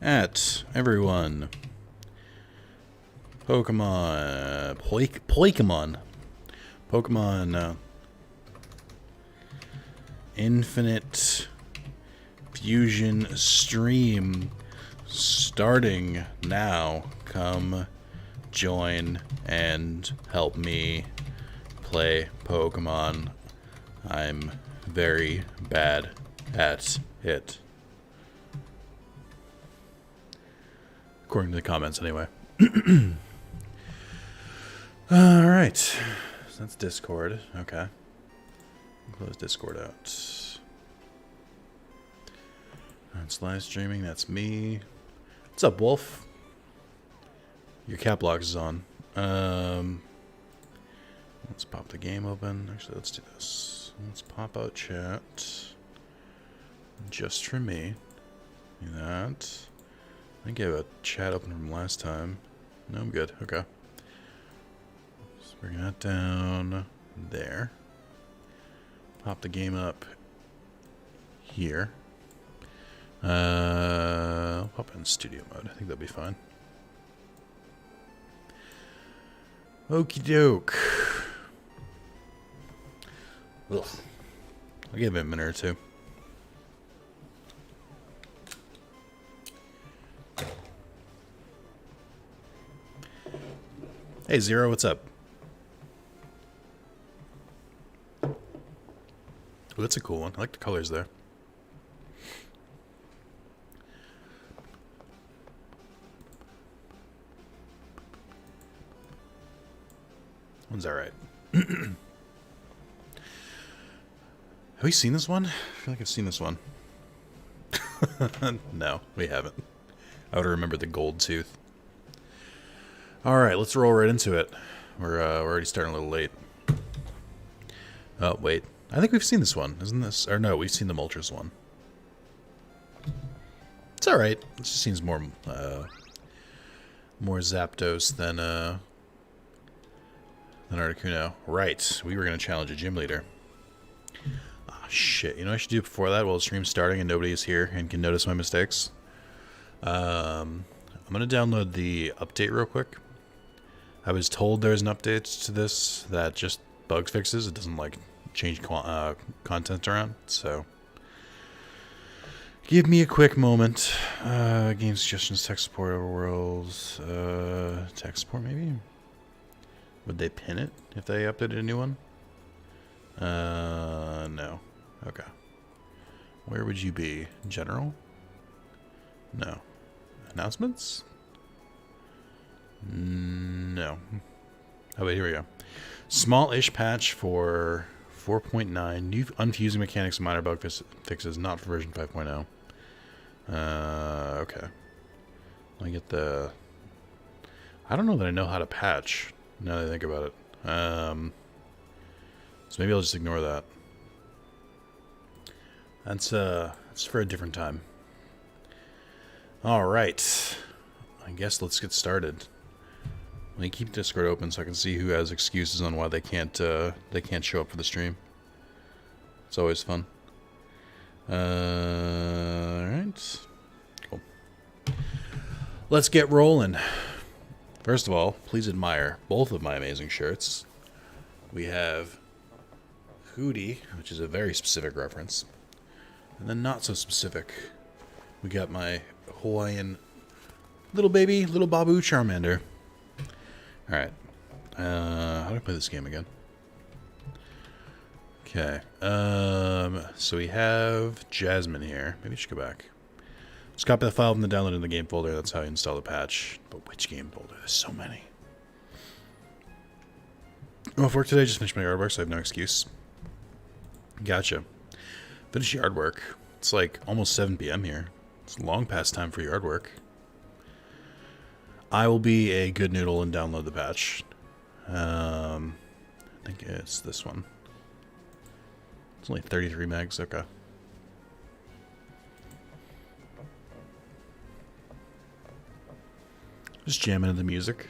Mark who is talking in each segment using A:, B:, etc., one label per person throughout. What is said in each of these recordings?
A: at everyone. Pokemon Infinite Fusion stream starting now. Come join and help me play Pokemon. I'm very bad at it. According to the comments, anyway. Alright. So that's Discord. Okay. Close Discord out. That's live streaming. That's me. What's up, Wolf? Your cap lock is on. Let's pop the game open. Actually, let's do this. Let's pop out chat. Just for me. Do that. I think I have a chat open from last time. No, I'm good. Okay. Let's bring that down there. Pop the game up here. I'll pop it in studio mode. I think that'll be fine. Okie doke. Ugh. I'll give it a minute or two. Hey, Zero, what's up? Oh, that's a cool one. I like the colors there. One's alright. Have we seen this one? I feel like I've seen this one. No, we haven't. I would remember the gold tooth. Alright, let's roll right into it. We're already starting a little late. Oh, wait. I think we've seen this one. Isn't this... Or no, we've seen the Moltres one. It's alright. It just seems more Zapdos than Articuno. Right. We were going to challenge a gym leader. Ah, shit. You know what I should do before that while the stream's starting and nobody is here and can notice my mistakes? I'm going to download the update real quick. I was told there's an update to this that just bug fixes. It doesn't, like, change content around. So, give me a quick moment. Game suggestions, tech support, overworlds, tech support maybe? Would they pin it if they updated a new one? No. Okay. Where would you be? General? No. Announcements? No. Oh, wait, here we go. Small-ish patch for 4.9. New unfusing mechanics and minor bug fixes, not for version 5.0. Okay. Let me get the... I don't know that I know how to patch, now that I think about it. So maybe I'll just ignore that. That's for a different time. Alright. I guess let's get started. Let me keep Discord open so I can see who has excuses on why they can't show up for the stream. It's always fun. Alright. Cool. Let's get rolling. First of all, please admire both of my amazing shirts. We have Hootie, which is a very specific reference. And then not so specific. We got my Hawaiian little baby, little Babu Charmander. Alright. How do I play this game again? Okay. So we have Jasmine here. Maybe I should go back. Just copy the file from the download in the game folder. That's how you install the patch. But which game folder? There's so many. Well, for work today, just finished my yard work, so I have no excuse. Gotcha. Finish yard work. It's like almost 7 p.m. here. It's long past time for yard work. I will be a good noodle and download the patch. I think it's this one. It's only 33 megs, okay. Just jamming into the music.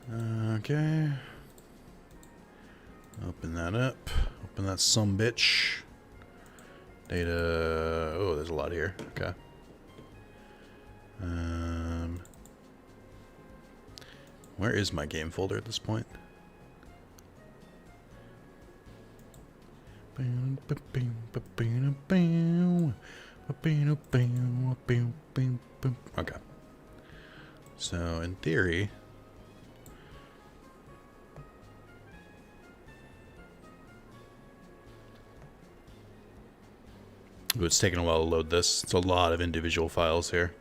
A: Okay. Open that up. Open that sumbitch. Data. Oh, there's a lot here. Okay. Where is my game folder at this point? Okay. So, in theory... Ooh, it's taking a while to load this. It's a lot of individual files here.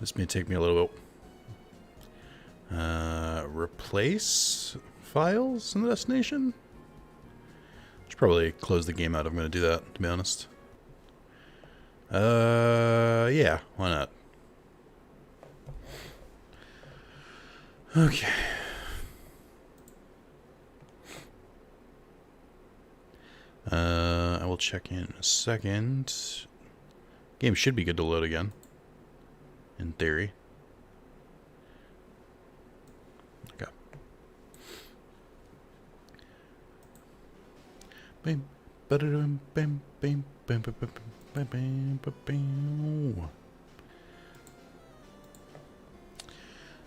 A: This may take me a little bit. Replace files in the destination? Should probably close the game out if I'm going to do that, to be honest. Yeah, why not? Okay. I will check in a second. Game should be good to load again. In theory. Okay. Bam, ba-da-dum, bam, bam, bam, bam, bam, bam, bam, bam, bam.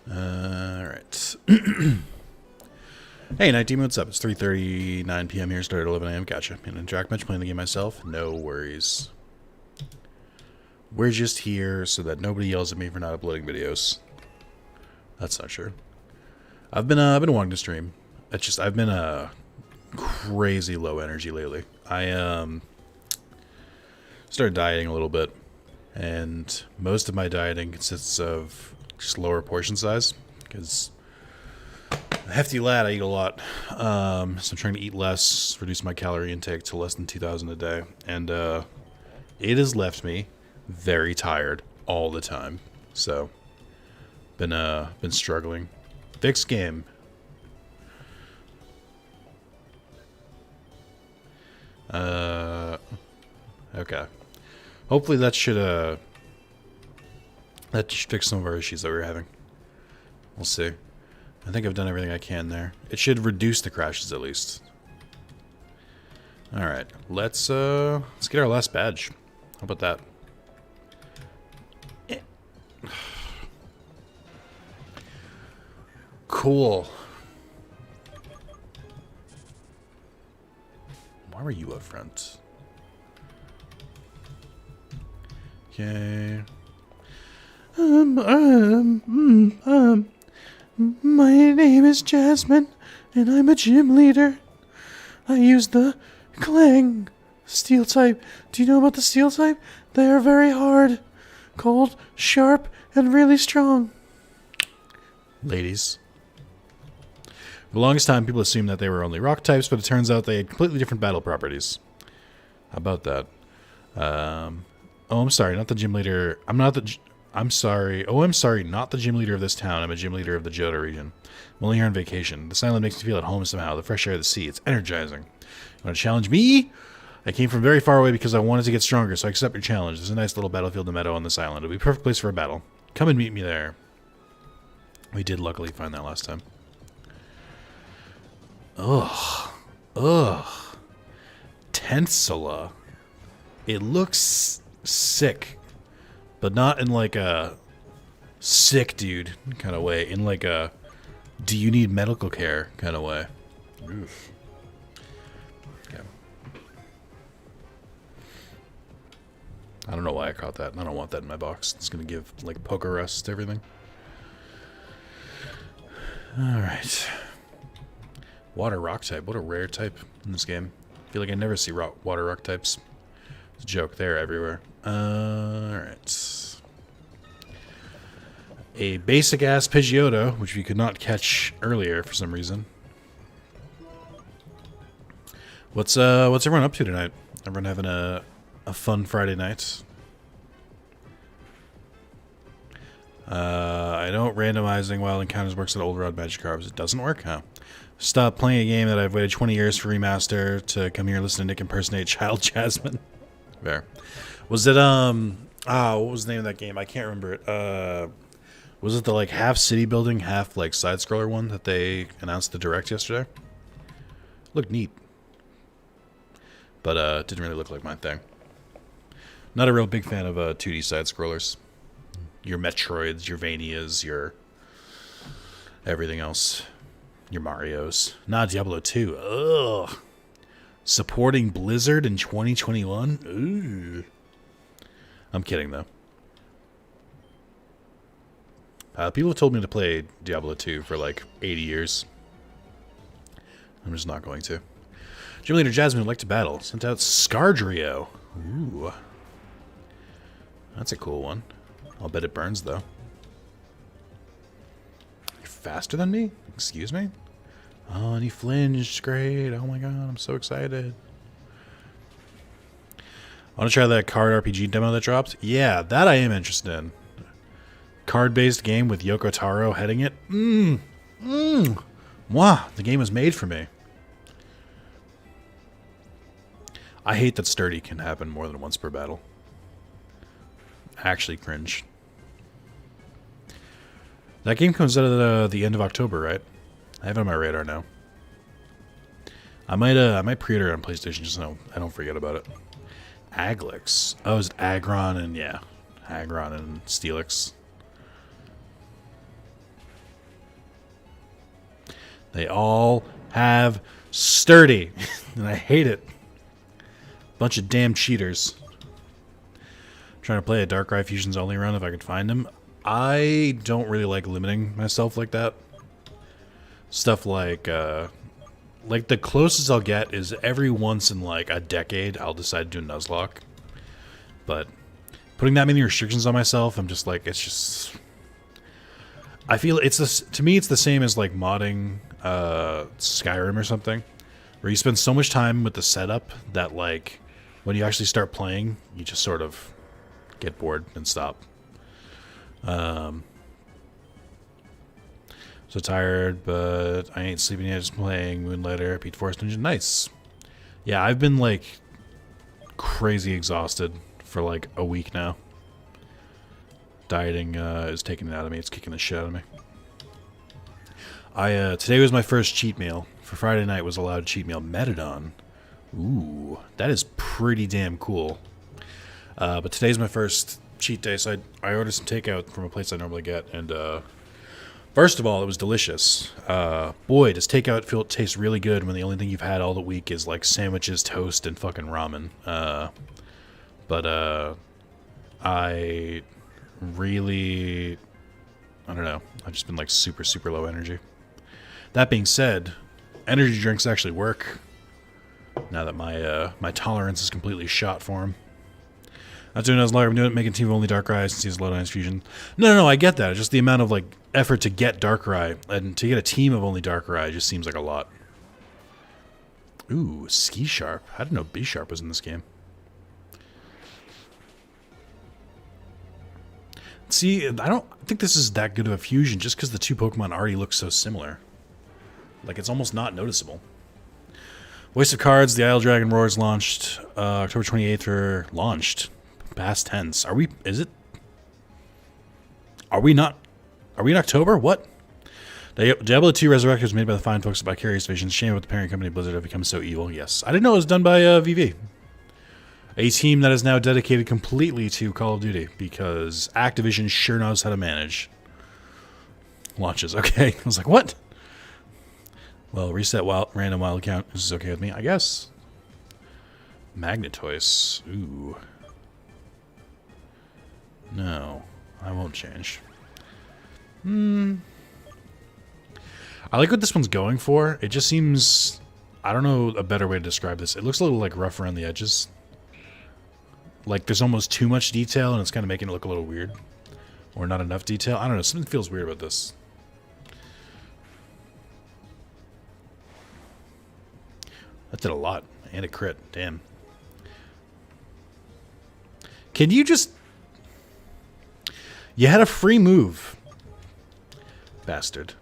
A: Alright. Hey, Night Demon, what's up? It's 3:39 p.m. here, started at 11 a.m. Gotcha. In a track bench playing the game myself? No worries. We're just here so that nobody yells at me for not uploading videos. That's not true. I've been wanting to stream. It's just I've been crazy low energy lately. I started dieting a little bit, and most of my dieting consists of just lower portion size because a hefty lad, I eat a lot. So I'm trying to eat less, reduce my calorie intake to less than 2,000 a day, and it has left me very tired all the time. So been struggling. Fixed game. Okay. Hopefully that should fix some of our issues that we were having. We'll see. I think I've done everything I can there. It should reduce the crashes at least. All right, let's get our last badge. How about that? Cool. Why were you up front? Okay. My name is Jasmine, and I'm a gym leader. I use the Clang steel type. Do you know about the steel type? They are very hard, cold, sharp, and really strong. Ladies. For the longest time, people assumed that they were only rock types, but it turns out they had completely different battle properties. How about that? Oh, I'm sorry, not the gym leader. I'm sorry. Oh, I'm sorry, not the gym leader of this town. I'm a gym leader of the Johto region. I'm only here on vacation. This island makes me feel at home somehow. The fresh air of the sea, it's energizing. You want to challenge me? I came from very far away because I wanted to get stronger, so I accept your challenge. There's a nice little battlefield and meadow on this island. It'll be a perfect place for a battle. Come and meet me there. We did luckily find that last time. Ugh. Ugh. Tensela. It looks sick. But not in like a sick dude kind of way. In like a do you need medical care kind of way. Oof. Okay. I don't know why I caught that. I don't want that in my box. It's going to give like poker rust to everything. Alright. Water rock type. What a rare type in this game. I feel like I never see water rock types. It's a joke. They're everywhere. Alright. A basic ass Pidgeotto, which we could not catch earlier for some reason. What's everyone up to tonight? Everyone having a fun Friday night? I know randomizing wild encounters works at Old Rod Magikarps. It doesn't work, huh? Stop playing a game that I've waited 20 years for remaster to come here and listen to Nick impersonate Child Jasmine. Fair. Was it what was the name of that game? I can't remember it. Was it the like half city building, half like side scroller one that they announced the direct yesterday? Looked neat. But it didn't really look like my thing. Not a real big fan of 2D side-scrollers. Your Metroids, your Vanias, your everything else. Your Marios. Not Diablo 2. Ugh. Supporting Blizzard in 2021? Ooh. I'm kidding, though. People have told me to play Diablo 2 for like 80 years. I'm just not going to. Gym Leader Jasmine would like to battle. Sent out Scardrio. Ooh. That's a cool one. I'll bet it burns, though. You're faster than me? Excuse me? Oh, and he flinged. Great. Oh my god, I'm so excited. I want to try that card RPG demo that dropped. Yeah, that I am interested in. Card-based game with Yoko Taro heading it. Wow, the game was made for me. I hate that sturdy can happen more than once per battle. Actually cringe. That game comes out at the end of October, right? I have it on my radar now. I might pre-order it on PlayStation just so I don't forget about it. Aglix. Oh, is it Aggron and yeah, Aggron and Steelix. They all have sturdy, and I hate it. Bunch of damn cheaters. I'm trying to play a Darkrai Fusions only run if I could find them. I don't really like limiting myself like that. Stuff like the closest I'll get is every once in like a decade I'll decide to do Nuzlocke. But putting that many restrictions on myself, I'm just like, it's just... I feel it's this, to me it's the same as like modding Skyrim or something, where you spend so much time with the setup that like when you actually start playing, you just sort of get bored and stop. So tired, but I ain't sleeping yet, just playing Moonlighter, Pete Forest Ninja. Nice. Yeah, I've been like crazy exhausted for like a week now. Dieting is taking it out of me. It's kicking the shit out of me. Today was my first cheat meal. For Friday night was allowed cheat meal. Metadon. Ooh, that is pretty damn cool. But today's my first cheat day, so I ordered some takeout from a place I normally get, and first of all, it was delicious. Boy, does takeout taste really good when the only thing you've had all the week is like sandwiches, toast, and fucking ramen. But I really, I don't know. I've just been like super, super low energy. That being said, energy drinks actually work. Now that my tolerance is completely shot for them. Not doing it as long. I'm doing it, making team of only Darkrai since he's low Ice Fusion. No, I get that. It's just the amount of like effort to get Darkrai and to get a team of only Darkrai just seems like a lot. Ooh, Ski Sharp. I didn't know B Sharp was in this game. See, I don't think this is that good of a fusion just because the two Pokemon already look so similar. Like, it's almost not noticeable. Voice of Cards, the Isle Dragon Roars launched October 28th for launched. Past tense. Are we in October? What? Diablo 2 Resurrected was made by the fine folks at Vicarious Visions. Shame about the parent company Blizzard have become so evil. Yes. I didn't know it was done by VV. A team that is now dedicated completely to Call of Duty because Activision sure knows how to manage launches. Okay. I was like, what? Well, reset random wild count. This is okay with me, I guess. Magnetoise. Ooh. No, I won't change. I like what this one's going for. It just seems... I don't know a better way to describe this. It looks a little like rough around the edges. Like there's almost too much detail and it's kind of making it look a little weird. Or not enough detail. I don't know. Something feels weird about this. That did a lot. And a crit. Damn. Can you just... You had a free move. Bastard.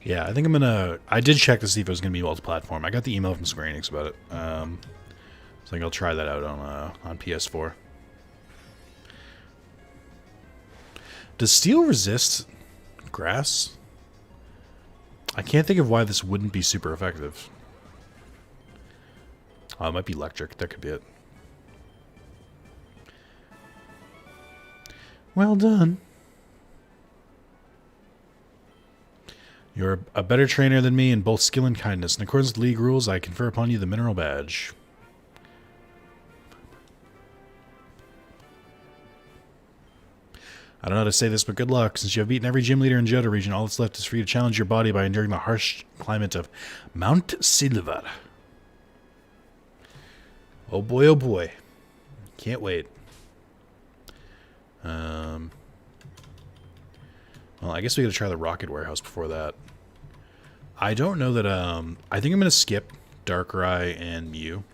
A: Yeah, I think I'm gonna... I did check to see if it was gonna be multi-platform. I got the email from Square Enix about it. So I think I'll try that out on PS4. Does steel resist grass? I can't think of why this wouldn't be super effective. Oh, it might be electric. That could be it. Well done. You're a better trainer than me in both skill and kindness. In accordance with league rules, I confer upon you the mineral badge. I don't know how to say this, but good luck. Since you have beaten every gym leader in Johto region, all that's left is for you to challenge your body by enduring the harsh climate of Mount Silver. Oh boy, oh boy. Can't wait. Well, I guess we gotta try the Rocket Warehouse before that. I don't know that, I think I'm gonna skip Darkrai and Mew,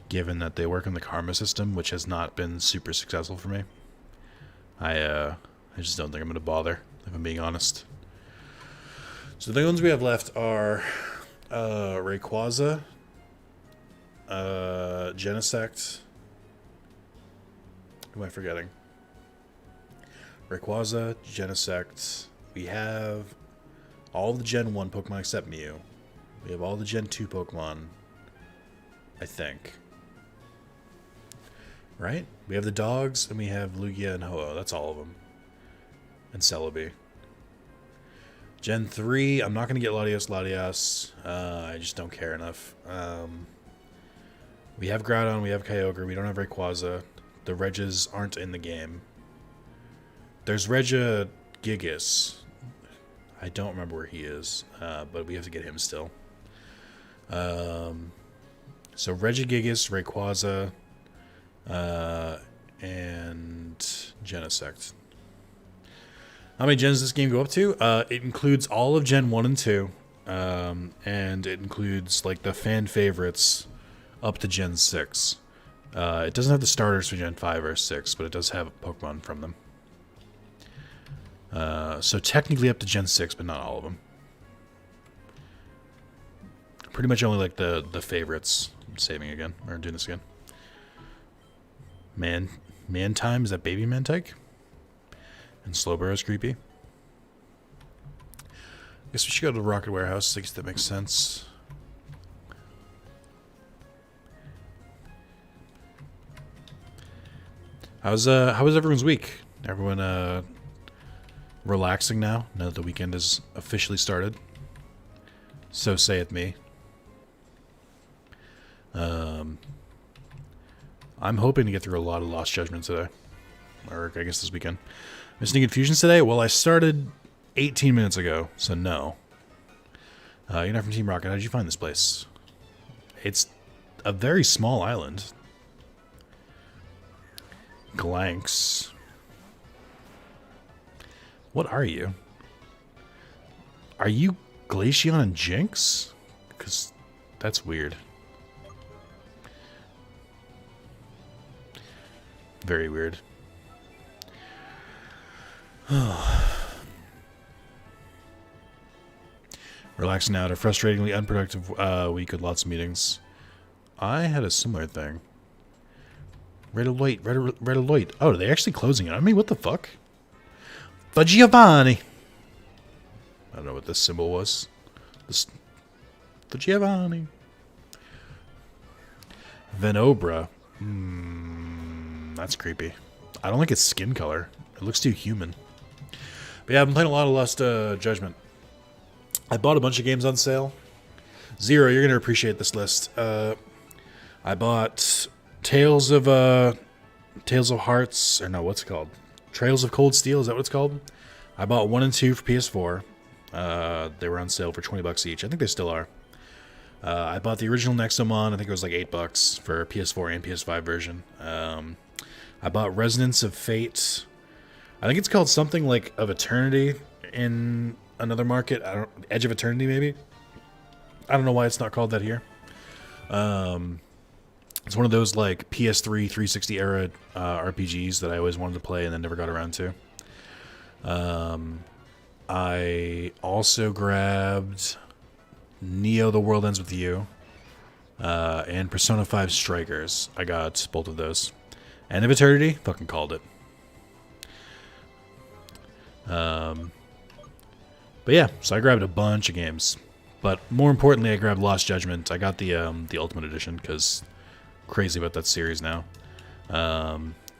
A: given that they work in the Karma system, which has not been super successful for me. I just don't think I'm gonna bother, if I'm being honest. So the ones we have left are, Rayquaza, Genesect. Who am I forgetting? Rayquaza, Genesect. We have all the Gen 1 Pokemon except Mew. We have all the Gen 2 Pokemon, I think. Right? We have the dogs, and we have Lugia and Ho-Oh. That's all of them. And Celebi. Gen 3, I'm not going to get Latios. I just don't care enough. We have Groudon, we have Kyogre, we don't have Rayquaza. The Regs aren't in the game. There's Regigigas. I don't remember where he is, but we have to get him still. So Regigigas, Rayquaza, and Genesect. How many gens does this game go up to? It includes all of Gen 1 and 2, and it includes like the fan favorites up to Gen 6. It doesn't have the starters for Gen 5 or 6, but it does have Pokemon from them. So technically up to Gen 6, but not all of them. Pretty much only like the favorites. I'm saving again, or doing this again. Mantime, is that baby Mantike? And Slowboro's creepy. Guess we should go to the Rocket Warehouse. I guess that makes sense. How was everyone's week? Everyone relaxing now that the weekend has officially started? So saith me. I'm hoping to get through a lot of Lost Judgment today. Or I guess this weekend. Missing Infusions today? Well, I started 18 minutes ago, so no. You're not from Team Rocket. How did you find this place? It's a very small island. Glanks. What are you? Are you Glaceon and Jinx? Because that's weird. Very weird. Relaxing out. A frustratingly unproductive week with lots of meetings. I had a similar thing. Red alert. Oh, are they actually closing it on me? What the fuck? For Giovanni. I don't know what this symbol was. For Giovanni. Venobra. That's creepy. I don't like its skin color. It looks too human. But yeah, I've been playing a lot of Lost Judgment. I bought a bunch of games on sale. Zero, you're going to appreciate this list. I bought Tales of Hearts, or no, what's it called? Trails of Cold Steel, is that what it's called? I bought 1 and 2 for PS4. They were on sale for $20 each. I think they still are. I bought the original Nexomon. I think it was like $8 for PS4 and PS5 version. I bought Resonance of Fate. I think it's called something like of Eternity in another market. Edge of Eternity, maybe. I don't know why it's not called that here. It's one of those like PS3 360 era RPGs that I always wanted to play and then never got around to. I also grabbed Neo: The World Ends With You and Persona 5 Strikers. I got both of those. End of Eternity, fucking called it. But yeah, so I grabbed a bunch of games. But more importantly, I grabbed Lost Judgment. I got the Ultimate Edition because crazy about that series now.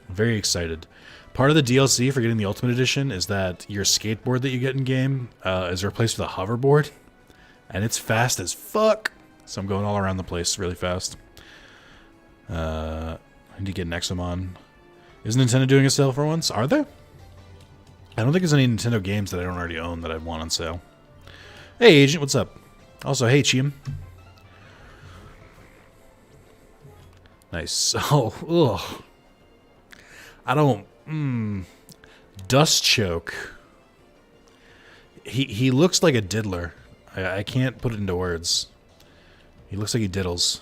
A: Very excited. Part of the DLC for getting the Ultimate Edition is that your skateboard that you get in game is replaced with a hoverboard, and it's fast as fuck. So I'm going all around the place really fast. I need to get Nexomon. Is Nintendo doing a sale for once? Are they? I don't think there's any Nintendo games that I don't already own that I'd want on sale. Hey, Agent, what's up? Also, hey, Chiem. Nice. Oh, ugh. I don't... Dust Choke. He looks like a diddler. I can't put it into words. He looks like he diddles.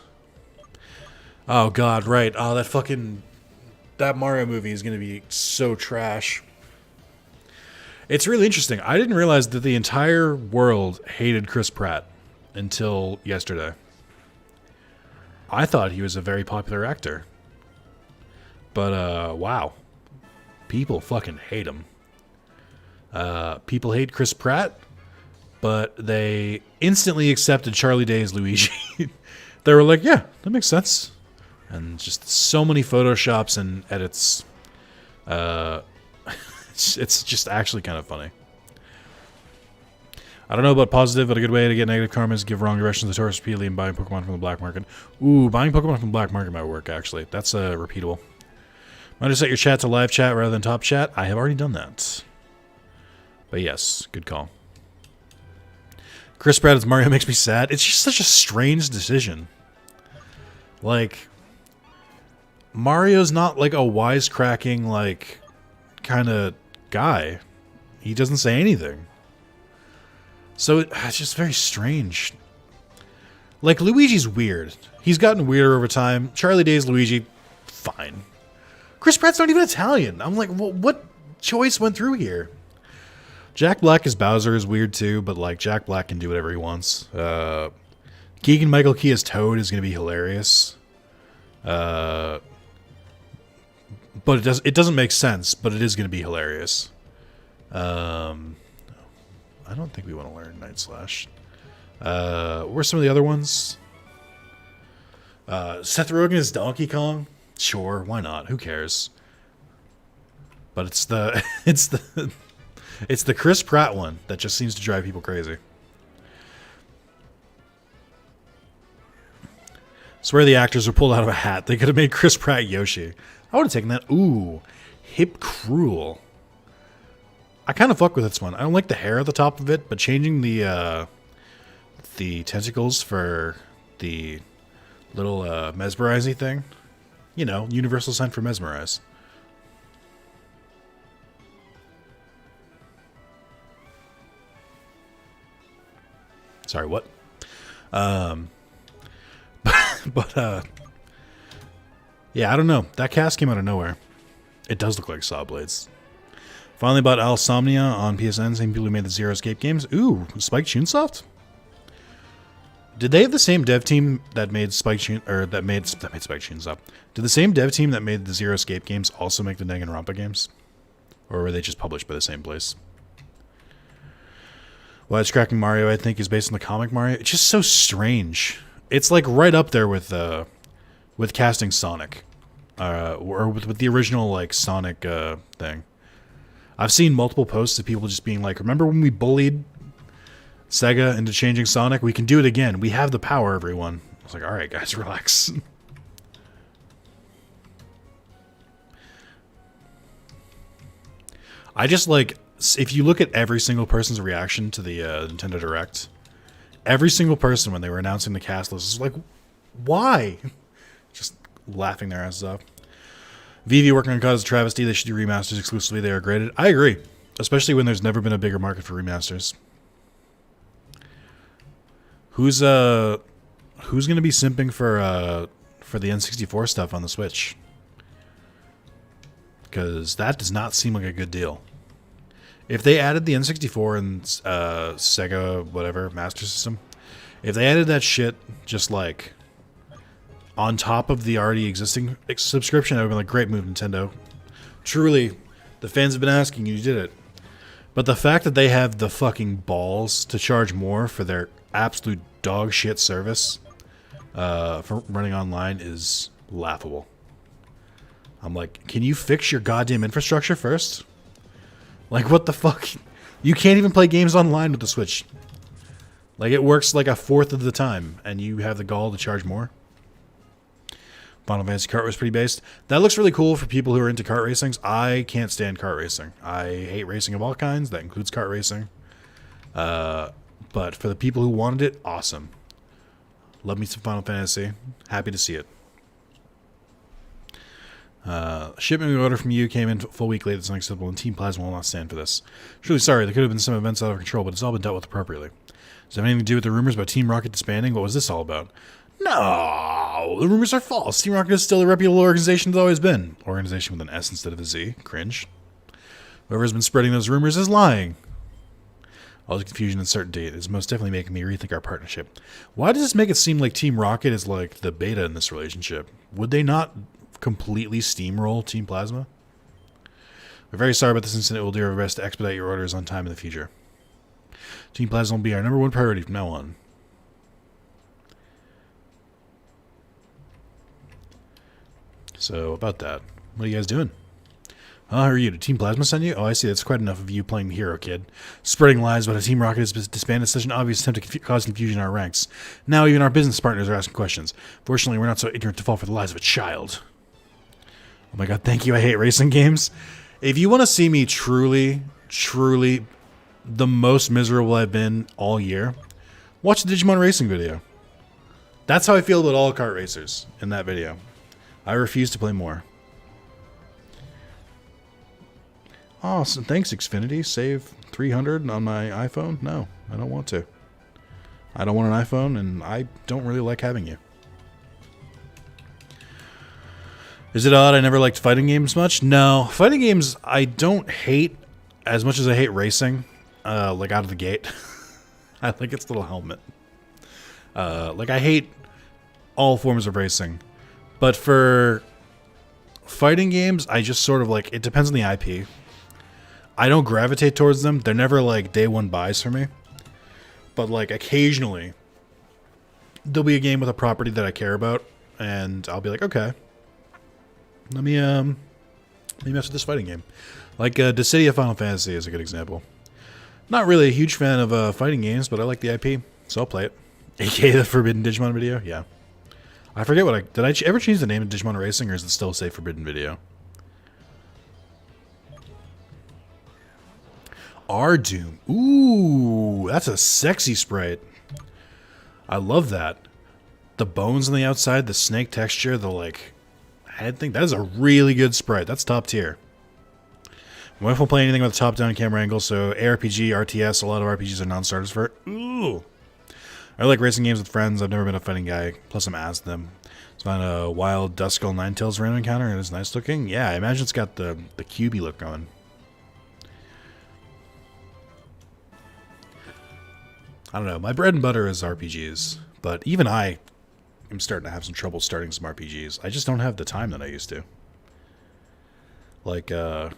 A: Oh, God, right. Oh, that fucking... That Mario movie is going to be so trash. It's really interesting. I didn't realize that the entire world hated Chris Pratt until yesterday. I thought he was a very popular actor. But, wow. People fucking hate him. People hate Chris Pratt, but they instantly accepted Charlie Day as Luigi. They were like, yeah, that makes sense. And just so many photoshops and edits. It's just actually kind of funny. I don't know about positive, but a good way to get negative karma is give wrong directions to the tourist repeatedly and buying Pokemon from the black market. Ooh, buying Pokemon from the black market might work, actually. That's repeatable. Might just set your chat to live chat rather than top chat. I have already done that. But yes, good call. Chris Pratt as Mario makes me sad. It's just such a strange decision. Like, Mario's not like a wisecracking, like, kind of guy. He doesn't say anything. So it's just very strange. Like, Luigi's weird. He's gotten weirder over time. Charlie Day's Luigi, fine. Chris Pratt's not even Italian. I'm like, what choice went through here? Jack Black as Bowser is weird too, but like Jack Black can do whatever he wants. Keegan-Michael Key as Toad is going to be hilarious. But it doesn't make sense, but it is going to be hilarious. I don't think we want to learn Night Slash. Where's some of the other ones? Seth Rogen as Donkey Kong? Sure, why not? Who cares? But it's the it's the Chris Pratt one that just seems to drive people crazy. Swear the actors were pulled out of a hat. They could have made Chris Pratt Yoshi. I would have taken that. Ooh, Hip Cruel. I kind of fuck with this one. I don't like the hair at the top of it, but changing the tentacles for the little mesmerizing thing. You know, universal sign for mesmerize. Sorry, what? Yeah, I don't know. That cast came out of nowhere. It does look like Saw Blades. Finally bought Alsomnia on PSN, same people who made the Zero Escape games. Ooh, Spike Chunsoft? Did they have the same dev team that made Spike Chunsoft? Did the same dev team that made the Zero Escape games also make the Danganronpa games? Or were they just published by the same place? Wisecracking Mario, I think, is based on the comic Mario. It's just so strange. It's like right up there with casting Sonic, or with the original like Sonic thing. I've seen multiple posts of people just being like, "Remember when we bullied Sega into changing Sonic? We can do it again. We have the power, everyone." I was like, "All right, guys, relax." I just like, if you look at every single person's reaction to the Nintendo Direct, every single person when they were announcing the cast list was like, why? Just laughing their asses off. Vivi working on COD is a travesty. They should do remasters exclusively. They are graded. I agree. Especially when there's never been a bigger market for remasters. Who's going to be simping for the N64 stuff on the Switch? Because that does not seem like a good deal. If they added the N64 and Sega, whatever, Master System, if they added that shit just like on top of the already existing subscription, I would have been like, great move, Nintendo. Truly, the fans have been asking, you did it. But the fact that they have the fucking balls to charge more for their absolute dog shit service for running online is laughable. I'm like, can you fix your goddamn infrastructure first? Like, what the fuck? You can't even play games online with the Switch. Like, it works like a fourth of the time, and you have the gall to charge more. Final Fantasy Kart was pretty based. That looks really cool for people who are into kart racings. I can't stand kart racing. I hate racing of all kinds. That includes kart racing. But for the people who wanted it, awesome. Love me some Final Fantasy. Happy to see it. Shipment order from you came in full week late. It's unacceptable, and Team Plasma will not stand for this. Truly sorry. There could have been some events out of control, but it's all been dealt with appropriately. Does it have anything to do with the rumors about Team Rocket disbanding? What was this all about? No, the rumors are false. Team Rocket is still a reputable organization it's always been. Organization with an S instead of a Z. Cringe. Whoever's been spreading those rumors is lying. All the confusion and uncertainty is most definitely making me rethink our partnership. Why does this make it seem like Team Rocket is like the beta in this relationship? Would they not completely steamroll Team Plasma? We're very sorry about this incident. We'll do our best to expedite your orders on time in the future. Team Plasma will be our #1 priority from now on. So, about that. What are you guys doing? How are you? Did Team Plasma send you? Oh, I see. That's quite enough of you playing the hero, kid. Spreading lies about a Team Rocket is disbanded is such an obvious attempt to cause confusion in our ranks. Now even our business partners are asking questions. Fortunately, we're not so ignorant to fall for the lies of a child. Oh my god, thank you. I hate racing games. If you want to see me truly the most miserable I've been all year, watch the Digimon Racing video. That's how I feel about all kart racers in that video. I refuse to play more. Awesome. Thanks, Xfinity. Save 300 on my iPhone? No, I don't want to. I don't want an iPhone, and I don't really like having you. Is it odd I never liked fighting games much? No. Fighting games I don't hate as much as I hate racing. Like out of the gate. I like its little helmet. Like I hate all forms of racing. But for fighting games, I just sort of like, it depends on the IP. I don't gravitate towards them. They're never like day one buys for me. But like occasionally, there'll be a game with a property that I care about, and I'll be like, okay, let me mess with this fighting game. Like Dissidia Final Fantasy is a good example. Not really a huge fan of fighting games, but I like the IP, so I'll play it. AKA the Forbidden Digimon video, yeah. I forget what did I ever change the name of Digimon Racing, or is it still say Forbidden Video? Ardoom. Ooh, that's a sexy sprite. I love that. The bones on the outside, the snake texture, the like head thing. That is a really good sprite. That's top tier. My wife won't play anything with a top-down camera angle, so ARPG, RTS, a lot of RPGs are non-starters for it. Ooh. I like racing games with friends. I've never been a fighting guy. Plus, I'm asked them. It's on a wild Duskull Ninetales random encounter, and it's nice looking. Yeah, I imagine it's got the cubey look going. I don't know. My bread and butter is RPGs, but even I am starting to have some trouble starting some RPGs. I just don't have the time that I used to. Like, I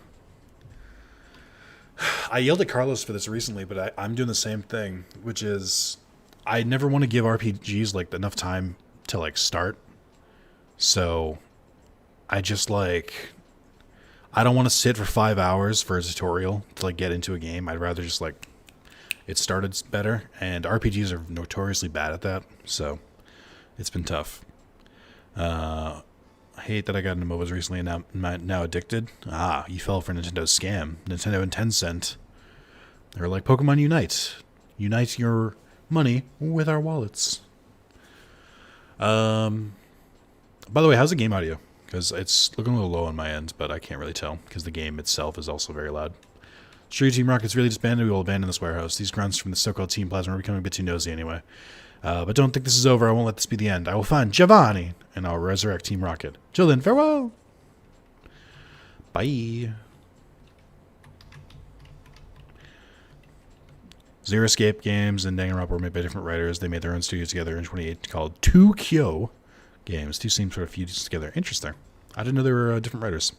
A: yelled at Carlos for this recently, but I'm doing the same thing, which is I never want to give RPGs like enough time to like start. So I just like I don't want to sit for 5 hours for a tutorial to like get into a game. I'd rather just like it started better, and RPGs are notoriously bad at that, so it's been tough. I hate that I got into MOBAs recently and now addicted. Ah, you fell for Nintendo's scam. Nintendo and Tencent. They're like Pokemon Unite. Unite your money with our wallets. By the way, how's the game audio? Because it's looking a little low on my end, but I can't really tell because the game itself is also very loud. Sure, Team Rocket's really disbanded. We will abandon this warehouse. These grunts from the so-called Team Plasma are becoming a bit too nosy anyway. But don't think this is over. I won't let this be the end. I will find Giovanni, and I'll resurrect Team Rocket. Till then, farewell. Bye. Zero Escape Games and Danganronpa were made by different writers. They made their own studios together in 2008 called 2Kyo Games. Two seems sort of fused together. Interesting. I didn't know there were different writers.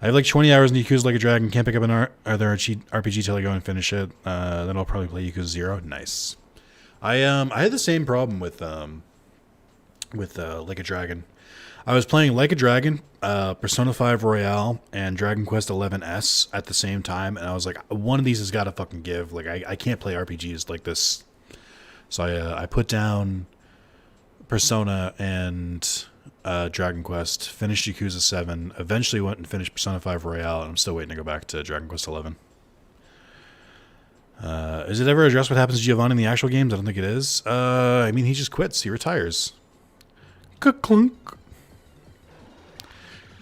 A: I have like 20 hours in Yakuza Like a Dragon. Can't pick up an other RPG till I go and finish it. Then I'll probably play Yakuza 0. Nice. I had the same problem with Like a Dragon. I was playing Like a Dragon, Persona 5 Royale, and Dragon Quest 11S at the same time, and I was like, one of these has got to fucking give. Like, I can't play RPGs like this. So I put down Persona and Dragon Quest, finished Yakuza 7, eventually went and finished Persona 5 Royale, and I'm still waiting to go back to Dragon Quest 11. Is it ever addressed what happens to Giovanni in the actual games? I don't think it is. I mean, he just quits. He retires. Clunk.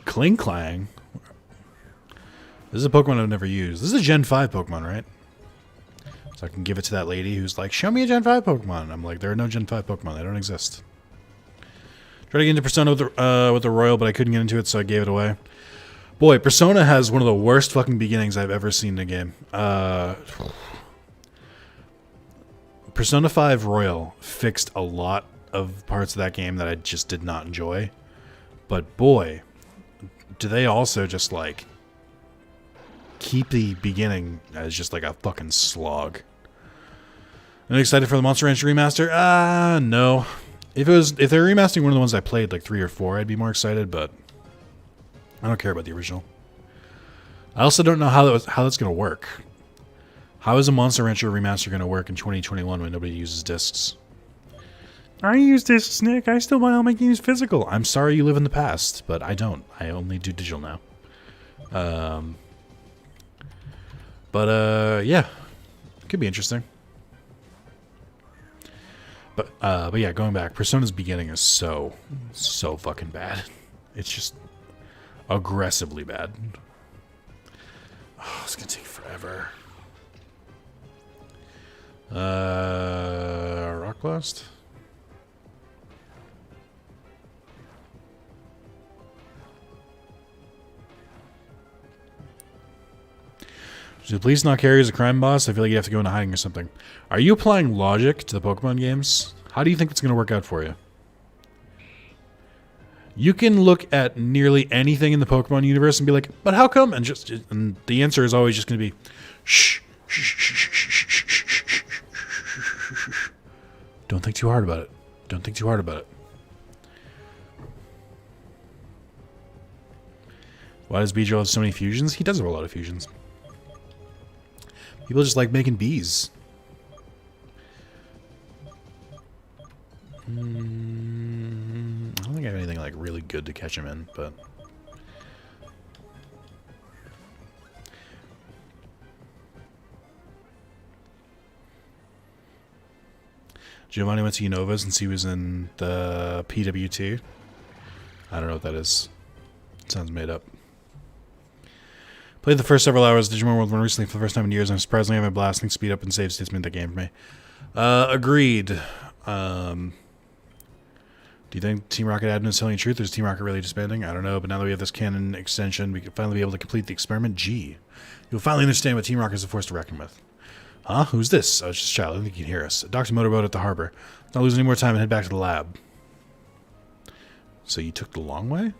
A: Kling Clang. This is a Pokemon I've never used. This is a Gen 5 Pokemon, right? So I can give it to that lady who's like, show me a Gen 5 Pokemon. And I'm like, there are no Gen 5 Pokemon. They don't exist. Tried to get into Persona with the Royal, but I couldn't get into it, so I gave it away. Boy, Persona has one of the worst fucking beginnings I've ever seen in a game. Persona 5 Royal fixed a lot of parts of that game that I just did not enjoy. But boy, do they also just like keep the beginning as just like a fucking slog. I'm excited for the Monster Rancher remaster. No. If they're remastering one of the ones I played, like 3 or 4, I'd be more excited, but I don't care about the original. I also don't know how that's going to work. How is a Monster Rancher remaster going to work in 2021 when nobody uses discs? I use discs, Nick. I still buy all my games physical. I'm sorry you live in the past, but I don't. I only do digital now. Yeah. Could be interesting. But yeah, going back, Persona's beginning is so fucking bad. It's just aggressively bad. Oh, it's gonna take forever. Rock Blast? Should the police not carry as a crime boss? I feel like you have to go into hiding or something. Are you applying logic to the Pokemon games? How do you think it's going to work out for you? You can look at nearly anything in the Pokemon universe and be like, but how come? And the answer is always just going to be, shh, shh, shh, shh, shh, shh, shh, shh. Don't think too hard about it. Don't think too hard about it. Why does Beedrill have so many fusions? He does have a lot of fusions. People just like making bees. I don't think I have anything like really good to catch him in, but Giovanni went to Unova since he was in the PWT. I don't know what that is. It sounds made up. Played the first several hours of Digimon World 1 recently for the first time in years. I'm surprised I have a blasting speed up and save states made that game for me. Agreed. Do you think Team Rocket admin is telling the truth, or is Team Rocket really disbanding? I don't know, but now that we have this canon extension, we can finally be able to complete the experiment. Gee. You'll finally understand what Team Rocket is a force to reckon with. Huh? Who's this? Oh, it's just a child. I don't think you can hear us. Dr. Motorboat at the harbor. Let's not lose any more time and head back to the lab. So you took the long way?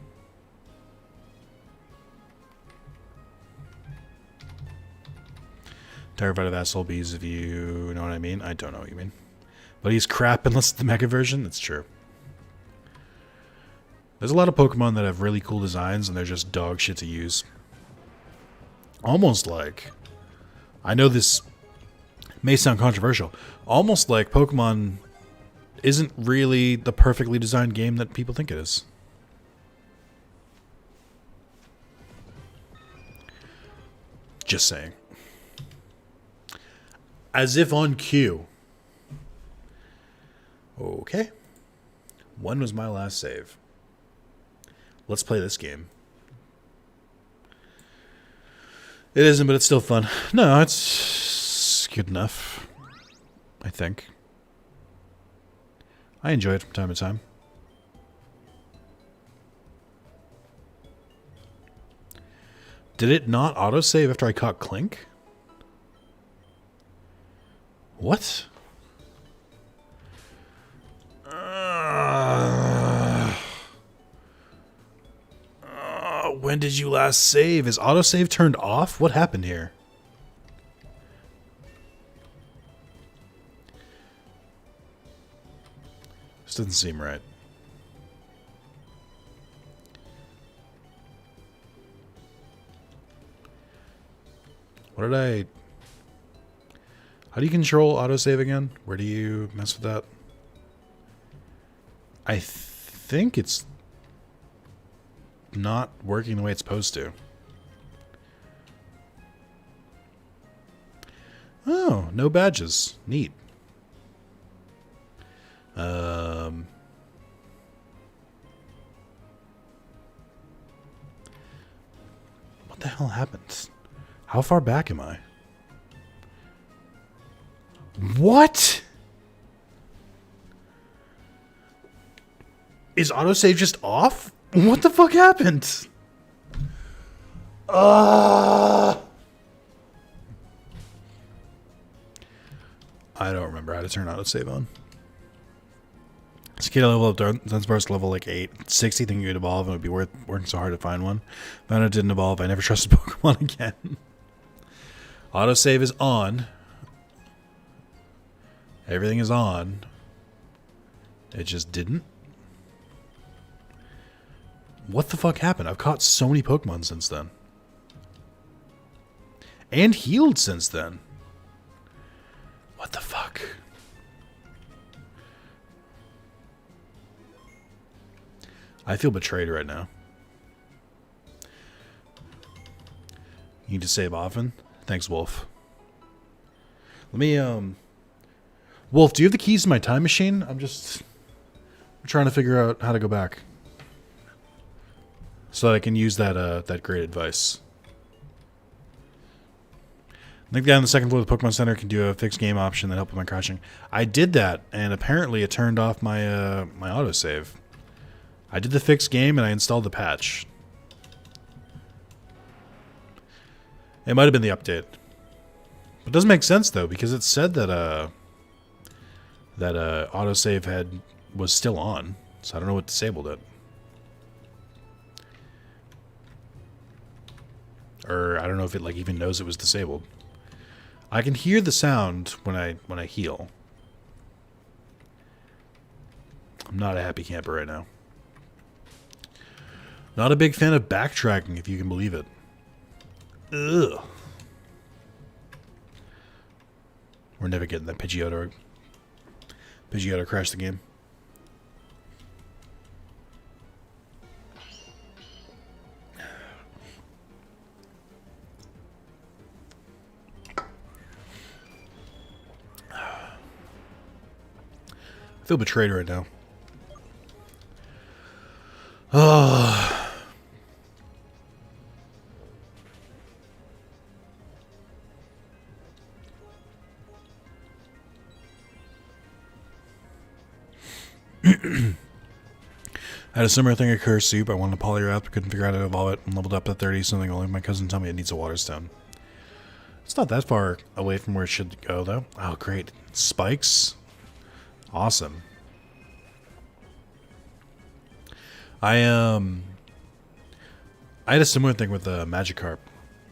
A: Terrified of asshole bees, if you know what I mean. I don't know what you mean. But he's crap unless it's the mega version. It's true. There's a lot of Pokemon that have really cool designs and they're just dog shit to use. Almost like, I know this may sound controversial, almost like Pokemon isn't really the perfectly designed game that people think it is. Just saying. As if on cue. Okay. When was my last save? Let's play this game. It isn't, but it's still fun. No, it's good enough. I think. I enjoy it from time to time. Did it not autosave after I caught Clink? What? When did you last save? Is autosave turned off? What happened here? This doesn't seem right. What did I... How do you control autosave again? Where do you mess with that? I think it's not working the way it's supposed to. Oh, no badges. Neat. What the hell happened? How far back am I? What? Is autosave just off? What the fuck happened? I don't remember how to turn autosave on. Cicada level up Dunsparce to level like 8. 60 thinking you'd evolve and it would be worth working so hard to find one. Found it didn't evolve. I never trusted Pokemon again. Autosave is on. Everything is on. It just didn't. What the fuck happened? I've caught so many Pokemon since then. And healed since then. What the fuck? I feel betrayed right now. You need to save often? Thanks, Wolf. Let me, Wolf, do you have the keys to my time machine? I'm trying to figure out how to go back. So that I can use that, that great advice. I think the guy on the second floor of the Pokemon Center can do a fixed game option that helps with my crashing. I did that, and apparently it turned off my, my autosave. I did the fixed game, and I installed the patch. It might have been the update. It doesn't make sense, though, because it said that, autosave was still on. So I don't know what disabled it. Or I don't know if it like even knows it was disabled. I can hear the sound when I heal. I'm not a happy camper right now. Not a big fan of backtracking, if you can believe it. Ugh. We're never getting that Pidgeotto. Pidgeotto crashed the game. I feel betrayed right now. Oh. I had a similar thing occur, Soup. I wanted to Poliwrath, but couldn't figure out how to evolve it and leveled up to 30 something. Only my cousin told me it needs a water stone. It's not that far away from where it should go, though. Oh, great. Spikes? Awesome. I had a similar thing with Magikarp.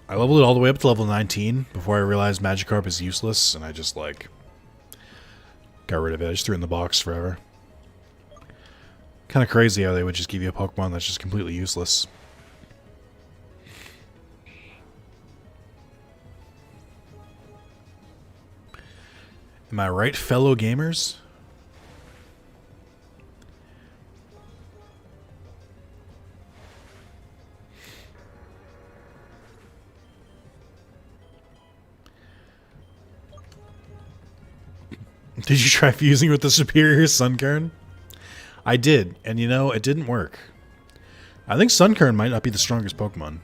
A: I leveled it all the way up to level 19 before I realized Magikarp is useless, and I just, like, got rid of it. I just threw it in the box forever. Kind of crazy how they would just give you a Pokemon that's just completely useless. Am I right, fellow gamers? Did you try fusing with the superior Sunkern? I did, and you know, it didn't work. I think Sunkern might not be the strongest Pokemon.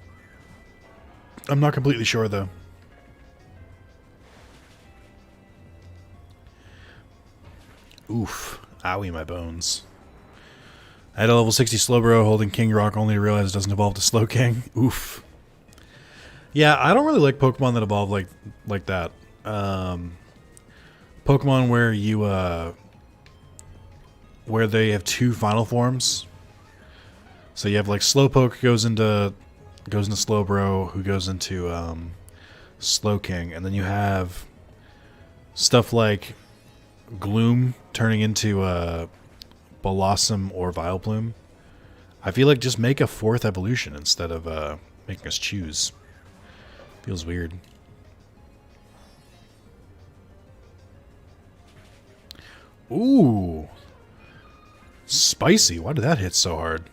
A: I'm not completely sure, though. Oof. Owie, my bones. I had a level 60 Slowbro holding King Rock only to realize it doesn't evolve to Slowking. Oof. Yeah, I don't really like Pokemon that evolve like that. Pokemon where you, where they have two final forms. So you have like Slowpoke goes into Slowbro, who goes into Slowking, and then you have stuff like Gloom turning into Blossom or Vileplume. I feel like just make a 4th evolution instead of making us choose. Feels weird. Ooh. Spicy. Why did that hit so hard?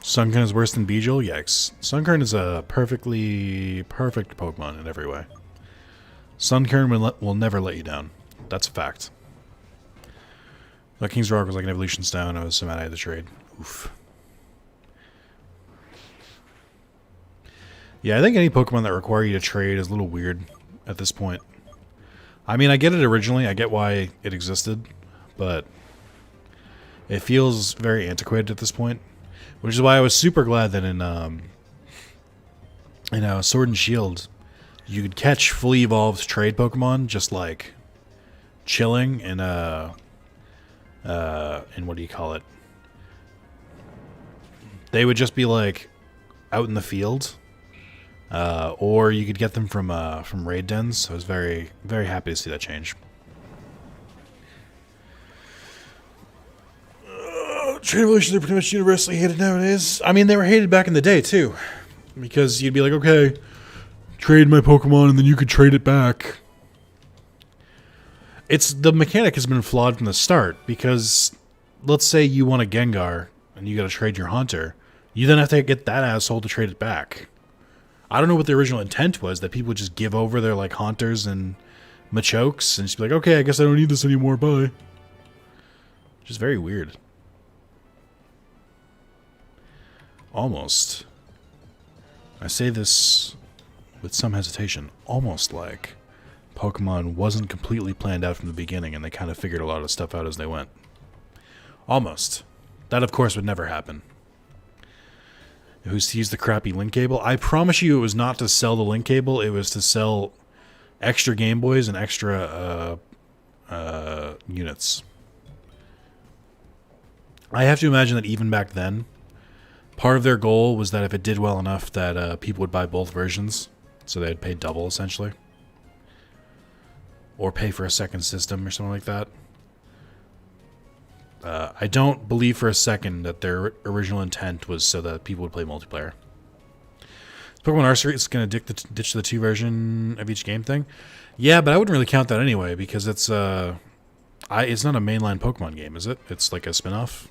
A: Sunkern is worse than Beedrill? Yikes. Sunkern is a perfectly perfect Pokemon in every way. Sunkern will never let you down. That's a fact. That King's Rock was like an evolution stone. I was so mad I had to trade. Oof. Yeah, I think any Pokemon that require you to trade is a little weird at this point. I mean, I get it originally. I get why it existed. But it feels very antiquated at this point. Which is why I was super glad that in Sword and Shield, you could catch fully evolved trade Pokemon just like chilling in what do you call it? They would just be like out in the field, or you could get them from raid dens. So I was very, very happy to see that change. Trade evolutions are pretty much universally hated nowadays. I mean, they were hated back in the day, too. Because you'd be like, okay, trade my Pokemon, and then you could trade it back. The mechanic has been flawed from the start, because let's say you want a Gengar, and you gotta trade your Haunter. You then have to get that asshole to trade it back. I don't know what the original intent was, that people would just give over their, like, Haunters and Machokes, and just be like, okay, I guess I don't need this anymore, bye. Just very weird. Almost. I say this with some hesitation. Almost like Pokemon wasn't completely planned out from the beginning and they kind of figured a lot of stuff out as they went. Almost. That, of course, would never happen. Who's to use the crappy link cable? I promise you it was not to sell the link cable. It was to sell extra Game Boys and extra units. I have to imagine that even back then, part of their goal was that if it did well enough that people would buy both versions. So they'd pay double, essentially. Or pay for a second system or something like that. I don't believe for a second that their original intent was so that people would play multiplayer. Pokemon Arcery is going to ditch the 2 version of each game thing. Yeah, but I wouldn't really count that anyway because it's not a mainline Pokemon game, is it? It's like a spin-off.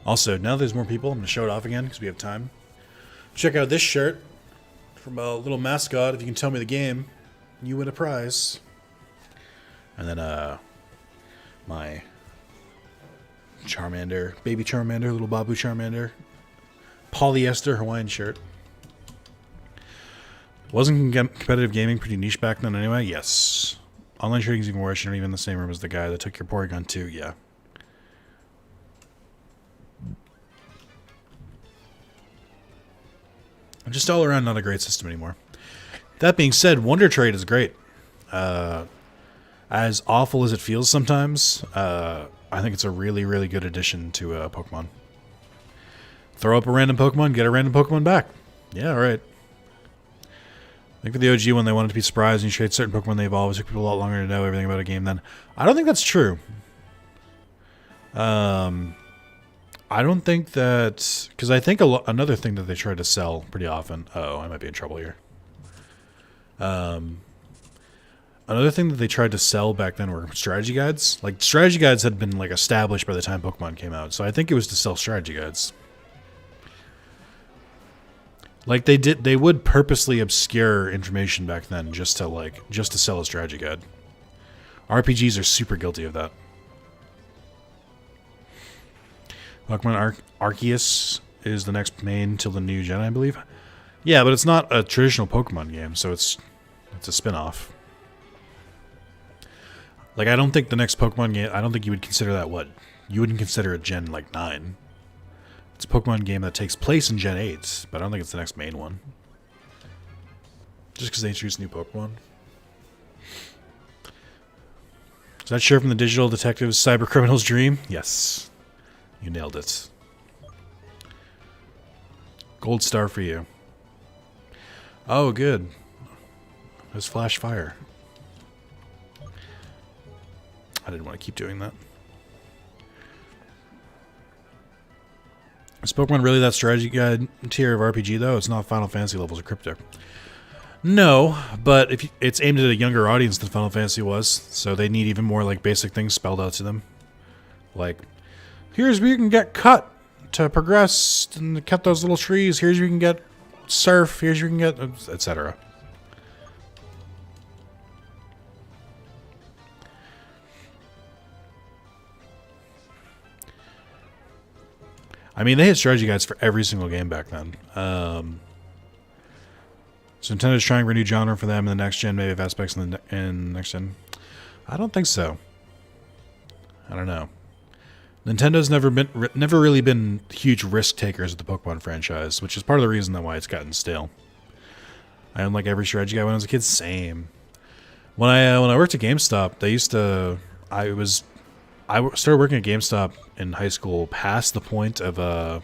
A: Also, now that there's more people, I'm going to show it off again because we have time. Check out this shirt from a little mascot. If you can tell me the game, you win a prize. And then my Charmander, baby Charmander, little Babu Charmander. Polyester Hawaiian shirt. Wasn't competitive gaming pretty niche back then anyway? Yes. Online trading is even worse. You're not even in the same room as the guy that took your Porygon too. Yeah. Just all around not a great system anymore. That being said, Wonder Trade is great. As awful as it feels sometimes, I think it's a really, really good addition to Pokemon. Throw up a random Pokemon, get a random Pokemon back. Yeah, alright. I think for the OG one, they wanted to be surprised and you trade certain Pokemon they evolve. It took people a lot longer to know everything about a game then. I don't think that's true. I don't think that... Because I think another thing that they try to sell pretty often... Oh, I might be in trouble here. Another thing that they tried to sell back then were strategy guides. Like, strategy guides had been, like, established by the time Pokemon came out. So I think it was to sell strategy guides. Like, they would purposely obscure information back then just to sell a strategy guide. RPGs are super guilty of that. Pokemon Arceus is the next main till the new gen, I believe. Yeah, but it's not a traditional Pokemon game, so it's a spin-off. Like, I don't think the next Pokemon game, I don't think you would consider that what? You wouldn't consider it Gen, like, 9. It's a Pokemon game that takes place in Gen 8, but I don't think it's the next main one. Just because they introduced new Pokemon. Is that Sheriff from the Digital Detective's cybercriminal's dream? Yes. You nailed it. Gold star for you. Oh, good. There's Flash Fire. I didn't want to keep doing that. Is Pokemon really that strategy guide tier of RPG, though? It's not Final Fantasy levels or Crypto. No, but if it's aimed at a younger audience than Final Fantasy was, so they need even more like basic things spelled out to them. Like, here's where you can get cut to progress and cut those little trees. Here's where you can get surf. Here's where you can get, etc. I mean, they had strategy guides for every single game back then. So Nintendo's trying for a new genre for them in the next gen, maybe have aspects in next gen. I don't think so. I don't know. Nintendo's never really been huge risk takers with the Pokemon franchise, which is part of the reason why it's gotten stale. I own like every strategy guide when I was a kid. Same. When I worked at GameStop, they used to. I started working at GameStop in high school past the point of the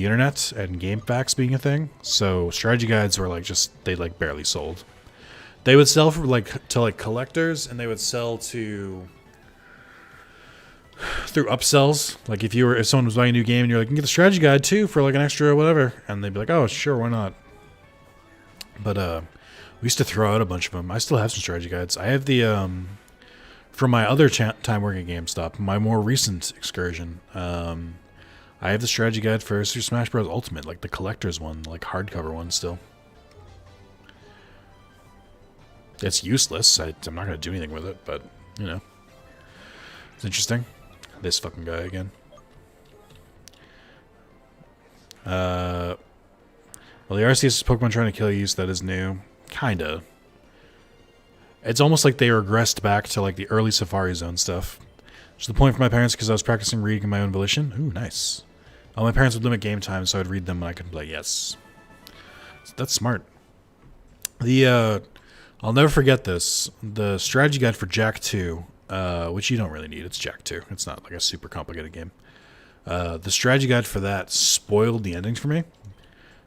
A: internet and GameFAQs being a thing. So strategy guides were like they like barely sold. They would sell for to collectors, and they would sell through upsells. Like if someone was buying a new game and you're like, you can get the strategy guide too for like an extra whatever, and they'd be like, oh sure, why not? But we used to throw out a bunch of them. I still have some strategy guides. I have the from my other time working at GameStop, my more recent excursion. I have the strategy guide for Super Smash Bros. Ultimate, like the collector's one, like hardcover one still. It's useless. I'm not going to do anything with it, but, you know. It's interesting. This fucking guy again. Well, the RCS Pokemon trying to kill you, so that is new. Kinda. It's almost like they regressed back to like the early Safari Zone stuff. Which is the point for my parents because I was practicing reading in my own volition. Ooh, nice. My parents would limit game time, so I'd read them and I could be like, yes. So that's smart. I'll never forget this. The strategy guide for Jack 2, which you don't really need. It's Jack 2. It's not like a super complicated game. The strategy guide for that spoiled the endings for me.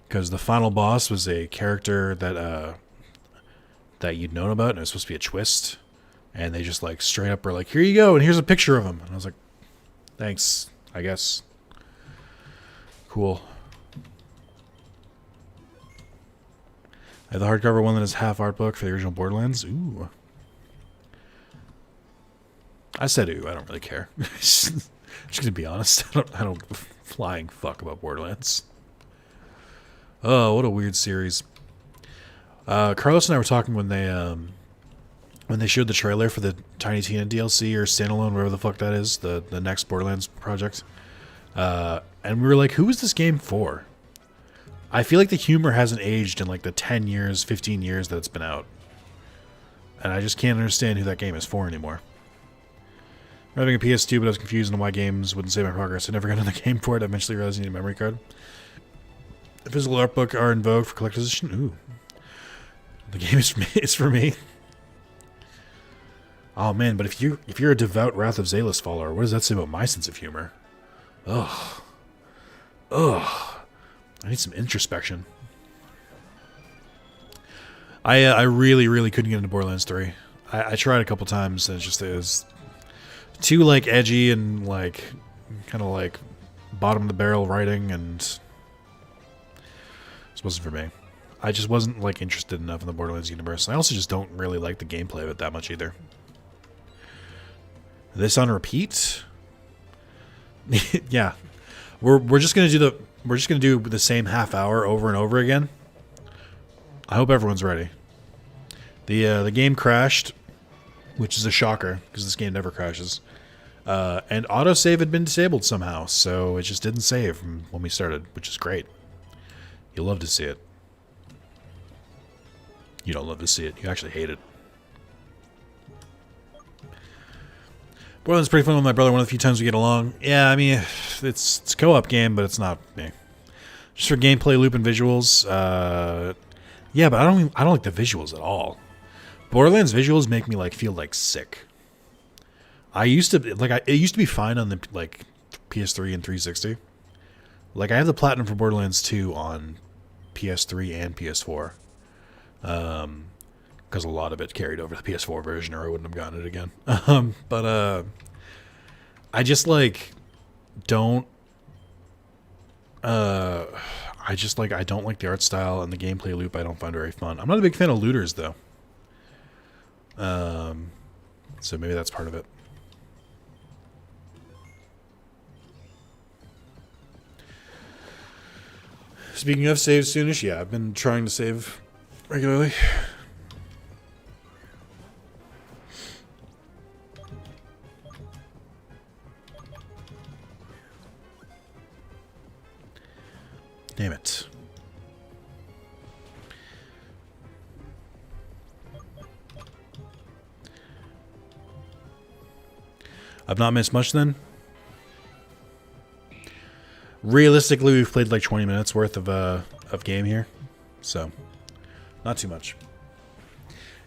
A: Because the final boss was a character that you'd known about, and it was supposed to be a twist. And they just like straight up were like, here you go, and here's a picture of him. And I was like, thanks, I guess. Cool. I have the hardcover one that is half art book for the original Borderlands. Ooh. I said ooh, I don't really care. Just gonna be honest. I don't flying fuck about Borderlands. Oh, what a weird series. Carlos and I were talking when they showed the trailer for the Tiny Tina DLC or standalone, whatever the fuck that is, the next Borderlands project. And we were like, who is this game for? I feel like the humor hasn't aged in like the 10 years, 15 years that it's been out. And I just can't understand who that game is for anymore. I'm having a PS2, but I was confused on why games wouldn't save my progress. I never got another game for it. I eventually realized I need a memory card. The physical art book are in vogue for collector's edition. Ooh. The game is for me. It's for me. Oh man, but if you're a devout Wrath of Zalis follower, what does that say about my sense of humor? Ugh. Ugh. I need some introspection. I really, really couldn't get into Borderlands 3. I tried a couple times, and it was too like edgy and like kind of like bottom of the barrel writing, and this wasn't for me. I just wasn't like interested enough in the Borderlands universe. I also just don't really like the gameplay of it that much either. This on repeat? Yeah. We're just gonna do the same half hour over and over again. I hope everyone's ready. The game crashed, which is a shocker because this game never crashes. And autosave had been disabled somehow, so it just didn't save from when we started, which is great. You'll love to see it. You don't love to see it. You actually hate it. Borderlands pretty fun with my brother. One of the few times we get along. Yeah, I mean, it's a co-op game, but it's not. Just for gameplay, loop, and visuals. Yeah, but I don't like the visuals at all. Borderlands visuals make me like feel like sick. It used to be fine on the like PS3 and 360. Like I have the platinum for Borderlands 2 on PS3 and PS4. Because a lot of it carried over to the PS4 version, or I wouldn't have gotten it again. But I just like don't. I don't like the art style and the gameplay loop. I don't find very fun. I'm not a big fan of looters though. So maybe that's part of it. Speaking of save soonish, yeah, I've been trying to save regularly. Damn it. I've not missed much then. Realistically, we've played like 20 minutes worth of game here. So, not too much.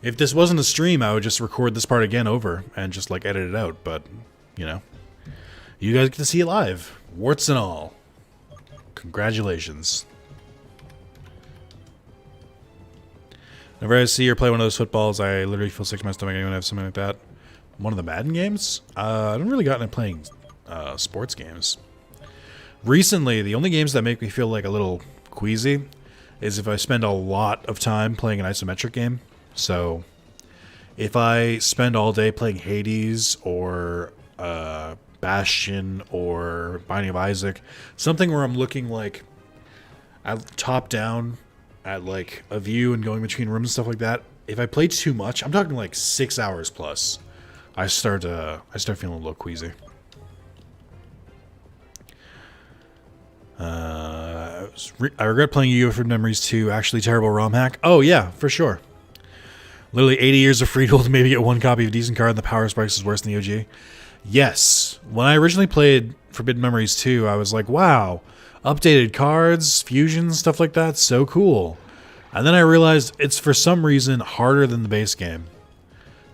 A: If this wasn't a stream, I would just record this part again over and just like edit it out. But, you know, you guys get to see it live. Warts and all. Congratulations. Whenever I see or play one of those footballs, I literally feel sick to my stomach. Anyone have something like that? One of the Madden games? I haven't really gotten into playing sports games. Recently, the only games that make me feel like a little queasy is if I spend a lot of time playing an isometric game. So, if I spend all day playing Hades or Bastion or Binding of Isaac, something where I'm looking like at top down at like a view and going between rooms and stuff like that. If I play too much, I'm talking like 6 hours plus, I start feeling a little queasy. I regret playing Yu-Gi-Oh! For Memories 2. Actually, terrible ROM hack. Oh yeah, for sure. Literally 80 years of free duel to maybe get one copy of a decent card, and the power spikes is worse than the OG. Yes. When I originally played Forbidden Memories 2, I was like, wow, updated cards, fusions, stuff like that, so cool. And then I realized it's for some reason harder than the base game.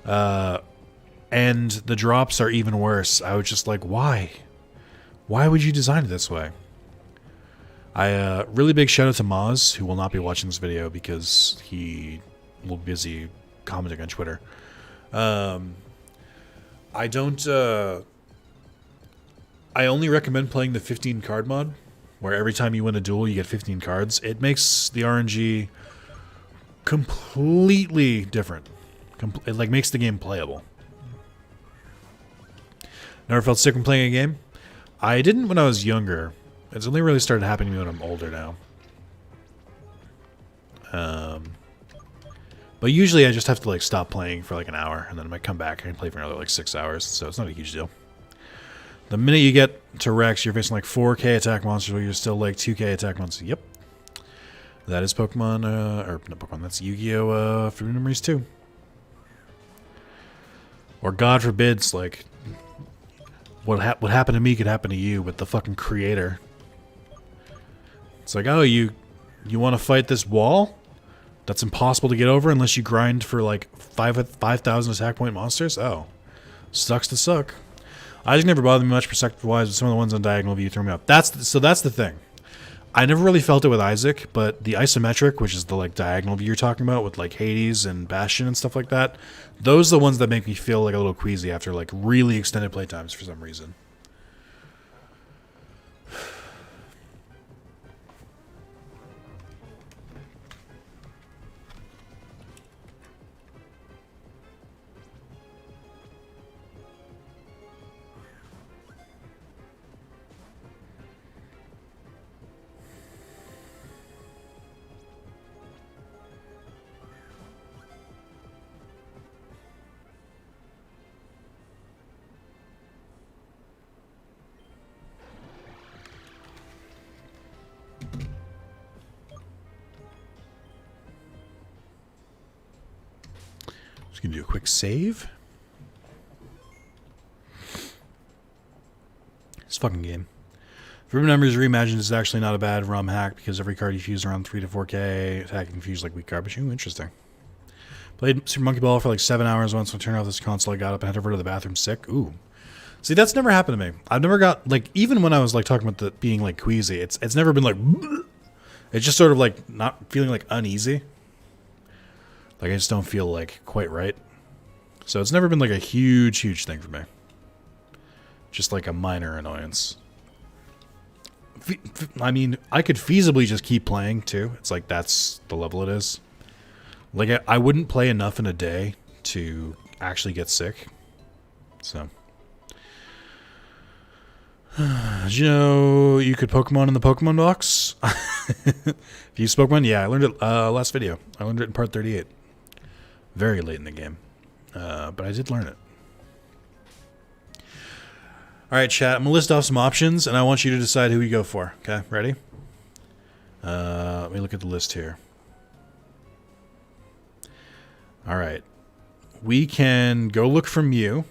A: And the drops are even worse. I was just like, why? Why would you design it this way? Really big shout out to Maz, who will not be watching this video because he will be busy commenting on Twitter. I only recommend playing the 15 card mod, where every time you win a duel, you get 15 cards. It makes the RNG completely different. It like makes the game playable. Never felt sick when playing a game? I didn't when I was younger. It's only really started happening to me when I'm older now. But usually I just have to like stop playing for like an hour, and then I might come back and play for another like 6 hours, so it's not a huge deal. The minute you get to Rex, you're facing like 4k attack monsters while you're still like 2k attack monsters. Yep. That is Pokemon, or not Pokemon, that's Yu-Gi-Oh! For Memories 2. Or God forbids, like, what happened to me could happen to you with the fucking creator. It's like, oh, you want to fight this wall? That's impossible to get over unless you grind for like 5,000 attack point monsters? Oh. Sucks to suck. Isaac never bothered me much perspective-wise, but some of the ones on diagonal view threw me off. That's the thing. I never really felt it with Isaac, but the isometric, which is the like diagonal view you're talking about with like Hades and Bastion and stuff like that, those are the ones that make me feel like a little queasy after like really extended playtimes for some reason. Just gonna do a quick save. This fucking game. For members, Reimagined is actually not a bad ROM hack because every card you fuse around 3 to 4K, attack and fuse like weak garbage. Ooh, interesting. Played Super Monkey Ball for like 7 hours once. When I turned off this console, I got up and headed over to the bathroom sick. Ooh. See, that's never happened to me. I've never got, like, even when I was, like, talking about the being, like, queasy, it's never been, like, bleh. It's just sort of, like, not feeling, like, uneasy. Like, I just don't feel, like, quite right. So it's never been, like, a huge, huge thing for me. Just, like, a minor annoyance. I mean, I could feasibly just keep playing, too. It's like, that's the level it is. Like, I wouldn't play enough in a day to actually get sick. So... Did you know you could Pokemon in the Pokemon box? If you use Pokemon, yeah, I learned it last video. I learned it in part 38. Very late in the game. But I did learn it. Alright, chat. I'm going to list off some options, and I want you to decide who you go for. Okay, ready? Let me look at the list here. Alright. We can go look for Mew,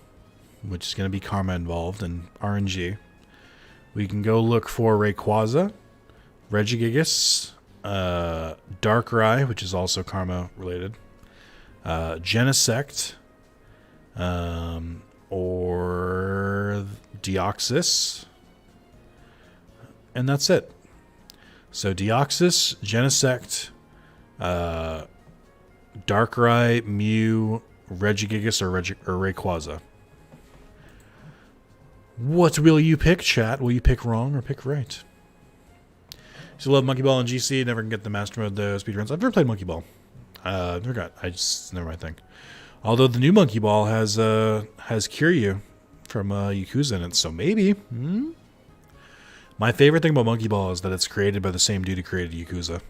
A: which is going to be Karma involved, and RNG. We can go look for Rayquaza, Regigigas, Darkrai, which is also Karma related, Genesect, or Deoxys, and that's it. So Deoxys, Genesect, Darkrai, Mew, Regigigas, or Rayquaza. What will you pick, chat? Will you pick wrong or pick right? Still love Monkey Ball and GC. Never can get the Master Mode, the speedruns. I've never played Monkey Ball. Never my thing. Although the new Monkey Ball has Kiryu from Yakuza in it, so maybe. My favorite thing about Monkey Ball is that it's created by the same dude who created Yakuza.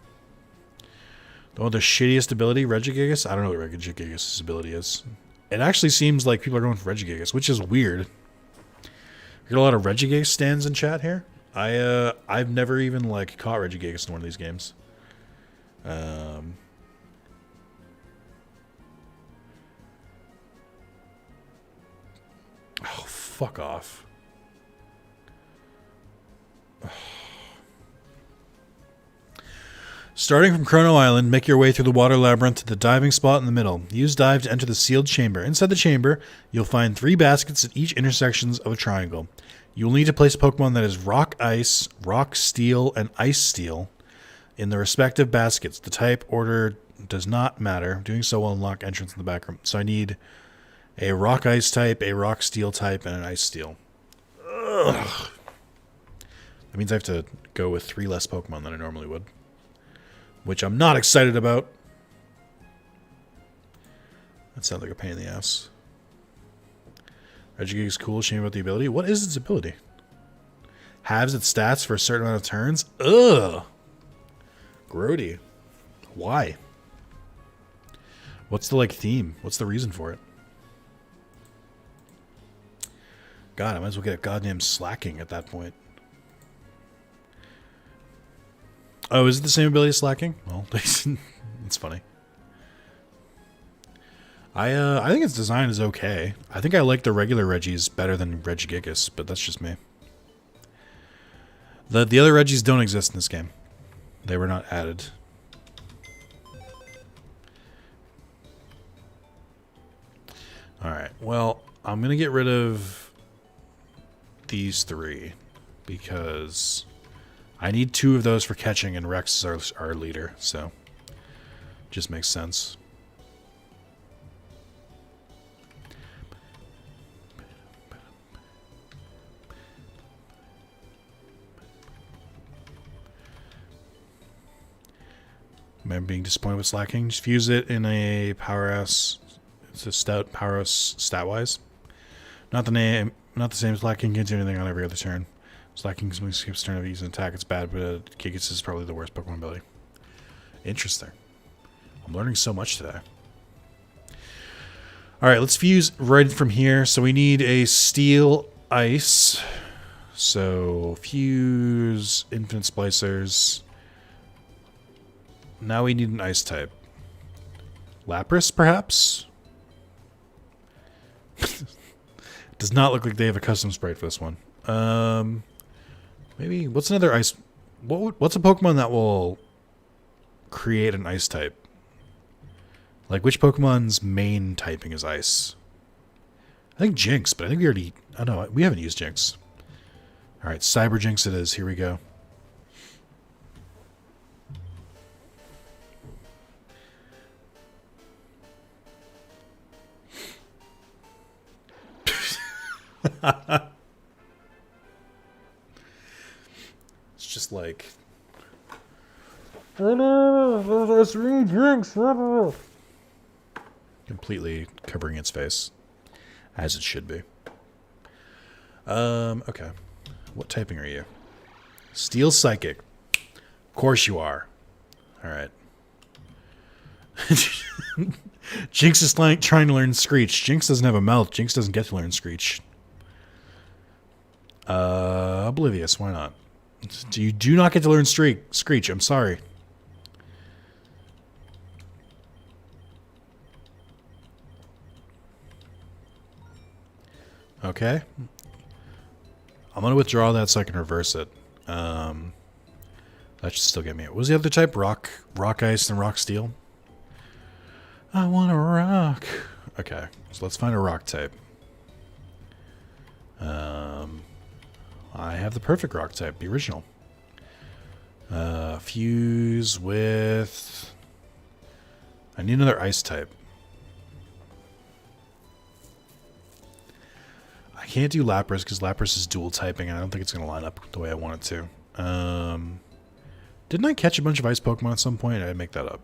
A: The one with the shittiest ability, Regigigas? I don't know what Regigigas' ability is. It actually seems like people are going for Regigigas, which is weird. We got a lot of Regigigas stands in chat here. I've never even like caught Regigigas in one of these games. Oh, fuck off. Starting from Chrono Island, make your way through the water labyrinth to the diving spot in the middle. Use dive to enter the sealed chamber. Inside the chamber, you'll find 3 baskets at each intersections of a triangle. You'll need to place a Pokemon that is Rock Ice, Rock Steel, and Ice Steel in the respective baskets. The type order does not matter. Doing so will unlock entrance in the back room. So I need a Rock Ice type, a Rock Steel type, and an Ice Steel. Ugh. That means I have to go with 3 less Pokemon than I normally would. Which I'm not excited about. That sounds like a pain in the ass. Regigigas cool, shame about the ability. What is its ability? Halves its stats for a certain amount of turns? Ugh. Grody. Why? What's the, like, theme? What's the reason for it? God, I might as well get a goddamn slacking at that point. Oh, is it the same ability as slacking? Well, it's funny. I think its design is okay. I think I like the regular Regis better than Regigigas, but that's just me. The other Regis don't exist in this game. They were not added. Alright, well, I'm going to get rid of these 3 because I need 2 of those for catching, and Rex is our leader, so just makes sense. Am I being disappointed with slacking? Just fuse it in a powerhouse. It's a stout powerhouse stat-wise. Not the same as slacking. Can do anything on every other turn. Slacking skips turn of use and attack. It's bad, but Gigas is probably the worst Pokemon ability. Interesting. I'm learning so much today. Alright, let's fuse right from here. So we need a Steel Ice. So fuse Infinite Splicers. Now we need an Ice type. Lapras, perhaps? Does not look like they have a custom sprite for this one. Maybe what's another ice? What's a Pokemon that will create an ice type? Like which Pokemon's main typing is ice? I think Jinx, but I think we already. Oh no, we haven't used Jinx. All right, Cyber Jinx it is. Here we go. It's just like completely covering its face, as it should be. Okay. What typing are you? Steel Psychic. Of course you are. All right. Jinx is trying to learn Screech. Jinx doesn't have a mouth. Jinx doesn't get to learn Screech. Oblivious. Why not? You do not get to learn Screech. I'm sorry. Okay. I'm going to withdraw that so I can reverse it. That should still get me. What was the other type? Rock Ice, and Rock Steel? I want to rock. Okay, so let's find a rock type. I have the perfect rock type, the original. Fuse with... I need another ice type. I can't do Lapras because Lapras is dual typing and I don't think it's going to line up the way I want it to. Didn't I catch a bunch of ice Pokemon at some point? I'd make that up.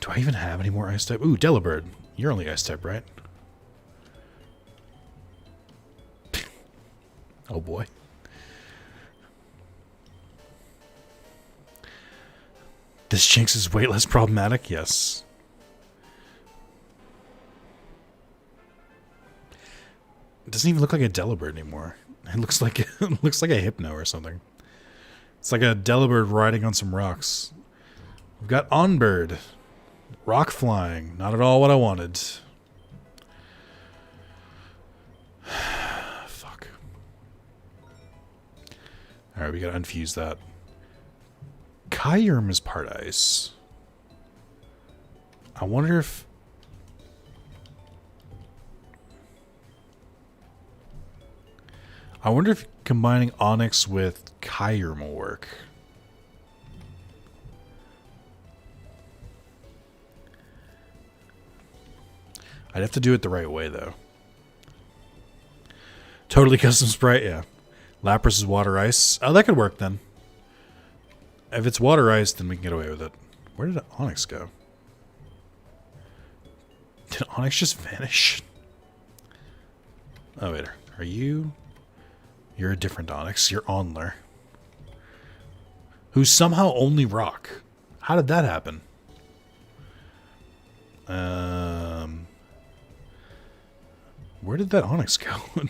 A: Do I even have any more ice type? Ooh, Delibird. You're only ice type, right? Oh boy. This Jinx is way less problematic? Yes. It doesn't even look like a Delibird anymore. It looks like it looks like a Hypno or something. It's like a Delibird riding on some rocks. We've got Onbird. Rock flying. Not at all what I wanted. Fuck. Alright, we gotta unfuse that. Kyurem is part ice. I wonder if... combining Onix with Kyurem will work. I'd have to do it the right way, though. Totally custom sprite, yeah. Lapras is water ice. Oh, that could work then. If it's water ice, then we can get away with it. Where did Onix go? Did Onix just vanish? Oh, wait. Are you... You're a different Onix. You're Onler. Who's somehow only rock. How did that happen? Where did that Onix go?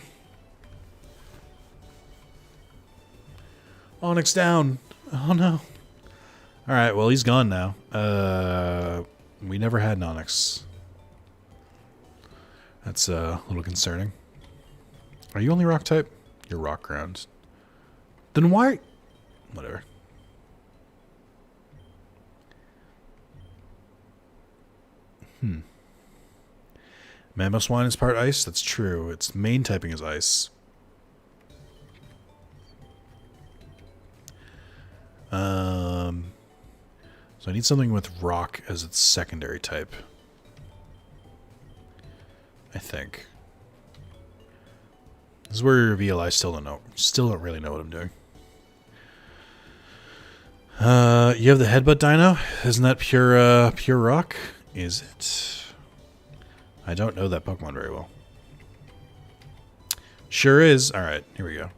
A: Onix down. Oh no. Alright, well he's gone now. We never had an Onix. That's a little concerning. Are you only rock type? You're rock ground. Then why? Whatever. Mamoswine is part ice? That's true. Its main typing is ice. So I need something with rock as its secondary type. I think. This is where you reveal I still don't know. Still don't really know what I'm doing. You have the Headbutt Dino? Isn't that pure rock? Is it? I don't know that Pokemon very well. Sure is. Alright, here we go.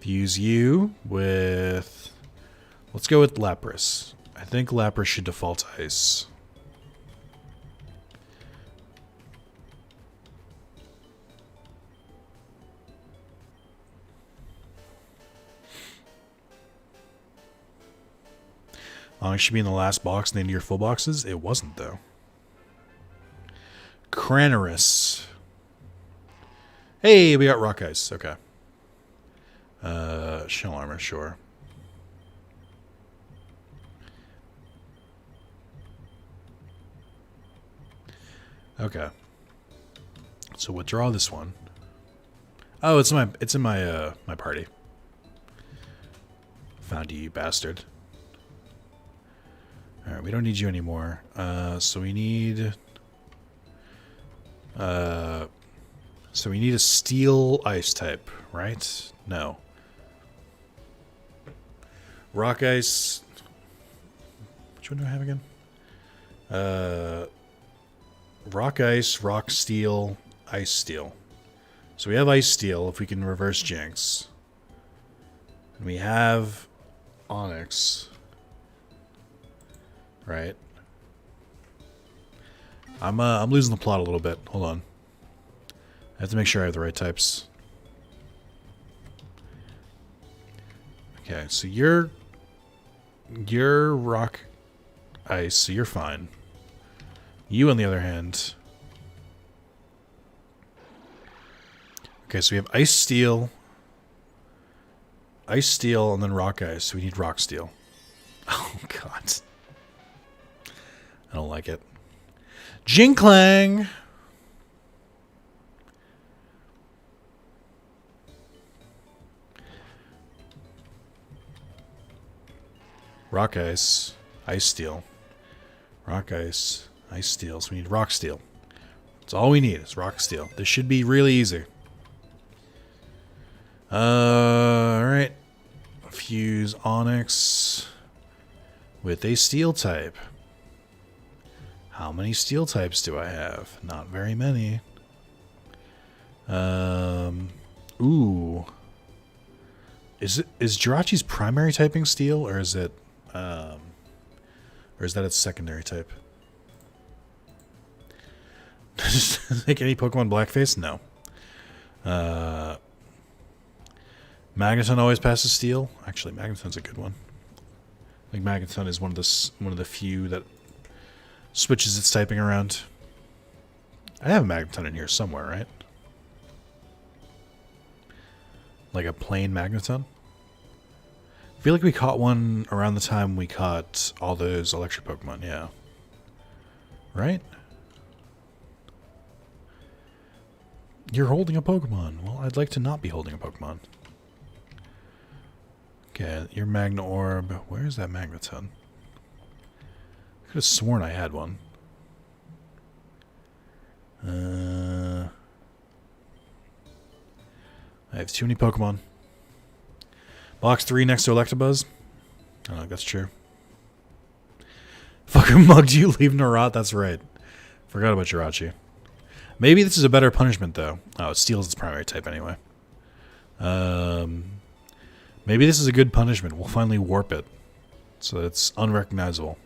A: Fuse you with... Let's go with Lapras. I think Lapras should default ice. It should be in the last box and into your full boxes. It wasn't, though. Cranaris. Hey, we got rock ice. Okay. Shell armor, sure. Okay. So withdraw this one. Oh, it's in my my party. Found you, you bastard. All right, we don't need you anymore. So we need a steel ice type, right? No. Rock ice. Which one do I have again? Rock ice, rock steel, ice steel. So we have ice steel if we can reverse Jinx. And we have Onyx. Right. I'm losing the plot a little bit. Hold on. I have to make sure I have the right types. Okay, so you're rock ice, so you're fine. You, on the other hand. Okay, so we have ice steel, and then rock ice. So we need rock steel. Oh god, I don't like it. Jinklang. Rock ice, ice steel, rock ice, ice steel. So we need rock steel. That's all we need is rock steel. This should be really easy. Alright. Fuse Onyx with a steel type. How many steel types do I have? Not very many. Ooh. Is Jirachi's primary typing steel, or is it or is that its secondary type? Like any Pokemon Blackface? No. Magneton always passes steel. Actually, Magneton's a good one. I think Magneton is one of the few that switches its typing around. I have a Magneton in here somewhere, right? Like a plain Magneton? I feel like we caught one around the time we caught all those electric Pokemon, yeah. Right? You're holding a Pokemon. Well, I'd like to not be holding a Pokemon. Okay, your Magna Orb. Where is that Magneton? I could have sworn I had one. I have too many Pokemon. Box 3 next to Electabuzz. I don't know if that's true. Fucking mugged you, leave Narot. That's right. Forgot about Jirachi. Maybe this is a better punishment, though. Oh, it steals its primary type anyway. Maybe this is a good punishment. We'll finally warp it so that it's unrecognizable.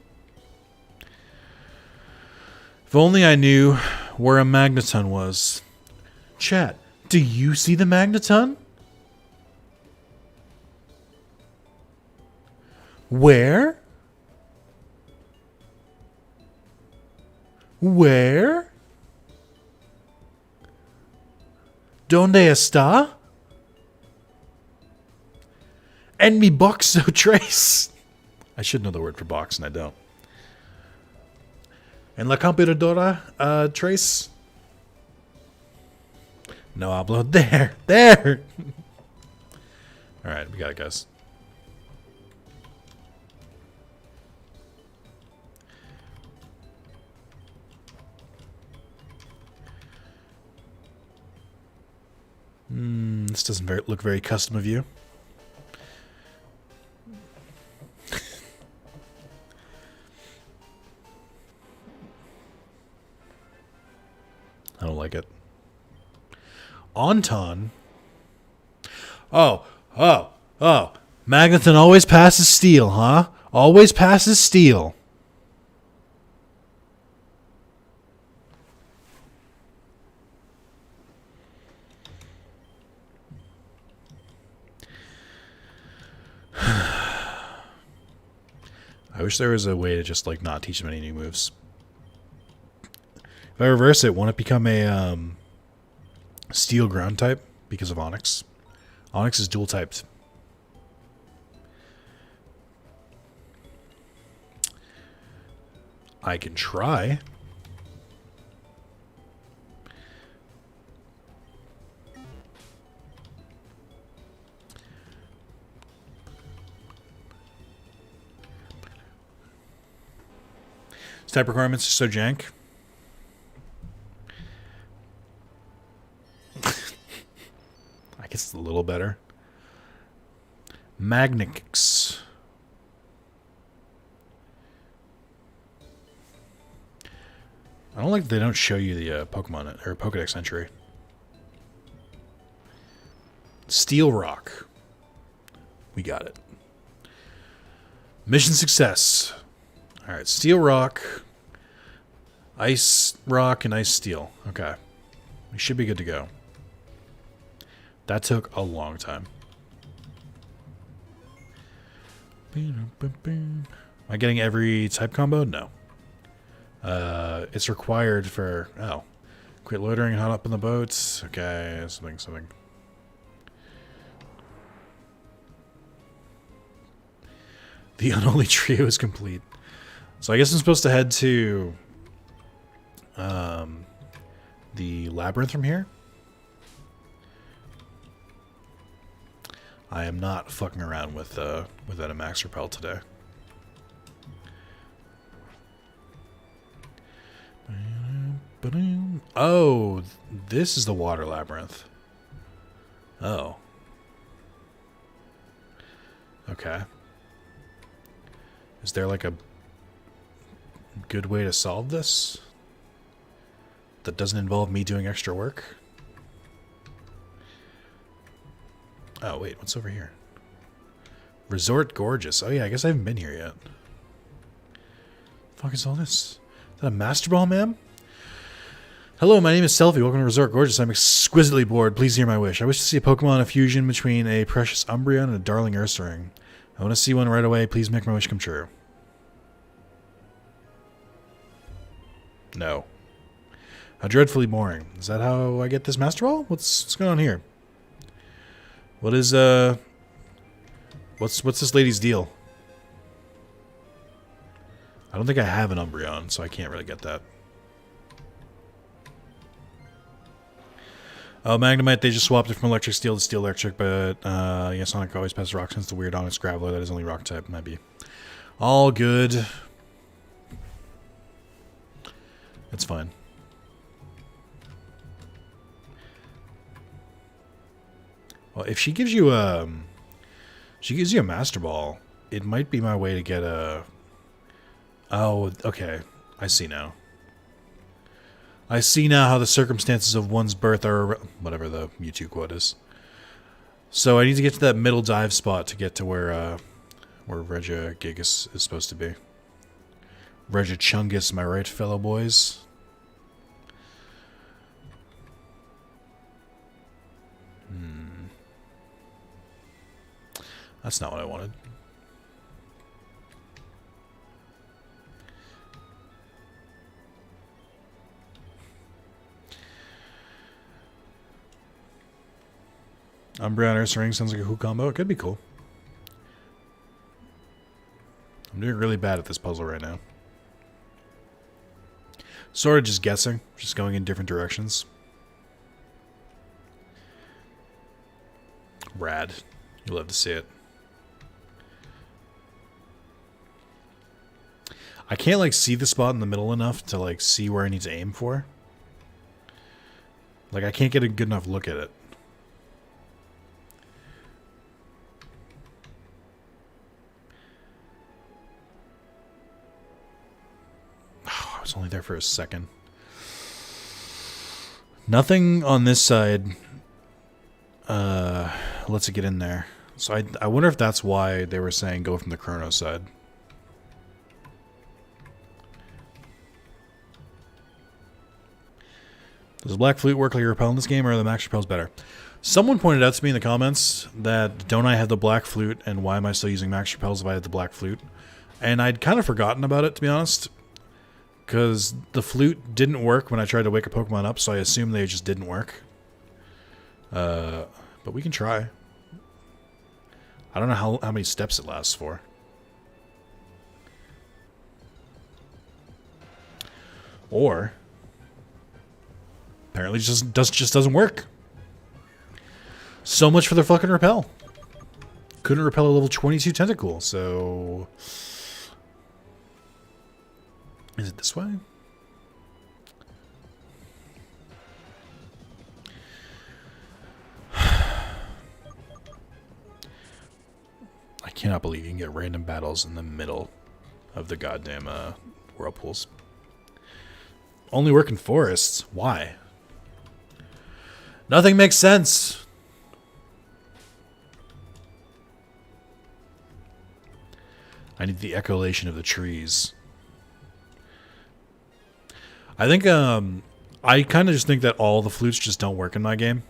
A: If only I knew where a Magneton was. Chat, do you see the Magneton? Where? Where? Donde está? And mi boxo trace. I should know the word for box, and I don't. And la computadora trace. No hablo. There. All right, we got it, guys. This doesn't look very custom of you. I don't like it. Anton? Oh. Magneton always passes steel, huh? Always passes steel. I wish there was a way to just, like, not teach him any new moves. If I reverse it, won't it become a Steel ground type because of Onyx. Onyx is dual typed. I can try. Type requirements are so jank. I guess it's a little better. Magnix. I don't like that they don't show you the Pokemon or Pokedex entry. Steel Rock. We got it. Mission success. Alright, Steel Rock, Ice Rock, and Ice Steel. Okay. We should be good to go. That took a long time. Am I getting every type combo? No. It's required for... Oh. Quit loitering and hot up in the boats. Okay, something. The unholy trio is complete. So I guess I'm supposed to head to the labyrinth from here. I am not fucking around with that a max repel today. Oh, this is the water labyrinth. Oh. Okay. Is there like a good way to solve this that doesn't involve me doing extra work? Oh, wait, what's over here? Resort Gorgeous. Oh, yeah, I guess I haven't been here yet. Fuck is all this? Is that a Master Ball, ma'am? Hello, my name is Selfie. Welcome to Resort Gorgeous. I'm exquisitely bored. Please hear my wish. I wish to see a Pokemon, a fusion between a precious Umbreon and a darling Ursaring. I want to see one right away. Please make my wish come true. No. How dreadfully boring. Is that how I get this Master Ball? What's going on here? What is what's this lady's deal? I don't think I have an Umbreon, so I can't really get that. Oh, Magnemite, they just swapped it from Electric Steel to Steel Electric, but yeah, Sonic always passes rock since the weird Onyx Graveler that is only rock type might be. All good. It's fine. Well, if she gives you a Master Ball, it might be my way to get a... Oh, okay. I see now. I see now how the circumstances of one's birth are... Whatever the Mewtwo quote is. So I need to get to that middle dive spot to get to where Regigigas is supposed to be. Regichungus, am I right, fellow boys? That's not what I wanted. Umbreon Ursaring sounds like a cool combo. It could be cool. I'm doing really bad at this puzzle right now. Sort of just guessing. Just going in different directions. Rad. You'll love to see it. I can't, like, see the spot in the middle enough to, like, see where I need to aim for. Like, I can't get a good enough look at it. Oh, I was only there for a second. Nothing on this side lets it get in there. So I wonder if that's why they were saying go from the Chrono side. Does Black Flute work like a repel in this game, or are the Max Repels better? Someone pointed out to me in the comments that don't I have the Black Flute, and why am I still using Max Repels if I had the Black Flute? And I'd kind of forgotten about it, to be honest. Because the Flute didn't work when I tried to wake a Pokemon up, so I assumed they just didn't work. But we can try. I don't know how many steps it lasts for. Or apparently just doesn't work. So much for the fucking repel. Couldn't repel a level 22 tentacle, so is it this way? I cannot believe you can get random battles in the middle of the goddamn whirlpools. Only work in forests. Why? Nothing makes sense. I need the echolation of the trees. I think I kind of just think that all the flutes just don't work in my game,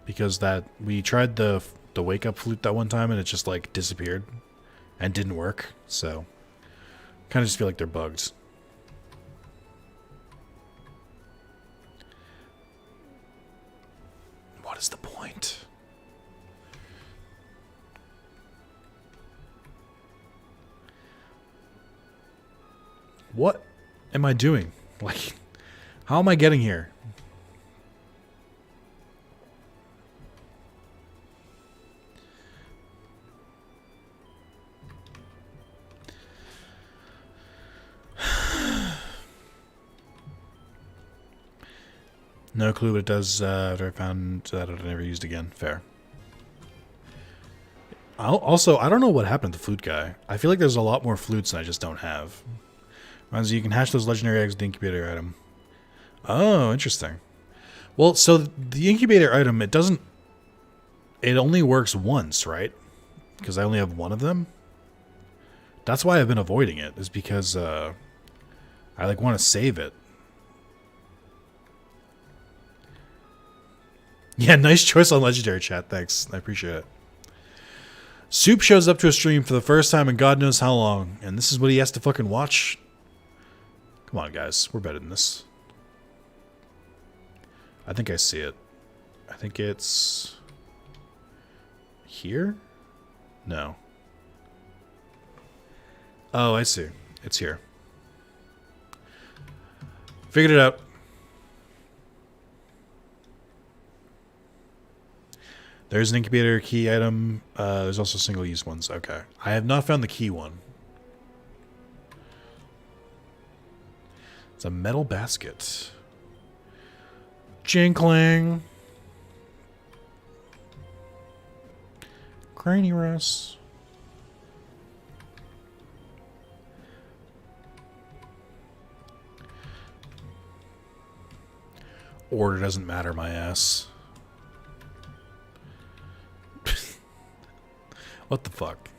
A: because that we tried the wake up flute that one time and it just like disappeared and didn't work. So kind of just feel like they're bugged. What is the point? What am I doing? Like, how am I getting here? No clue what it does after I found that I've never used again. Fair. Also, I don't know what happened to the flute guy. I feel like there's a lot more flutes than I just don't have. Reminds you can hatch those legendary eggs with the incubator item. Oh, interesting. Well, so the incubator item, it only works once, right? Because I only have one of them. That's why I've been avoiding it, is because I like want to save it. Yeah, nice choice on legendary, chat. Thanks. I appreciate it. Soup shows up to a stream for the first time in God knows how long, and this is what he has to fucking watch. Come on, guys. We're better than this. I think I see it. I think it's here? No. Oh, I see. It's here. Figured it out. There's an incubator key item. There's also single-use ones. Okay. I have not found the key one. It's a metal basket. Jinkling. Granny Russ. Order doesn't matter, my ass. What the fuck?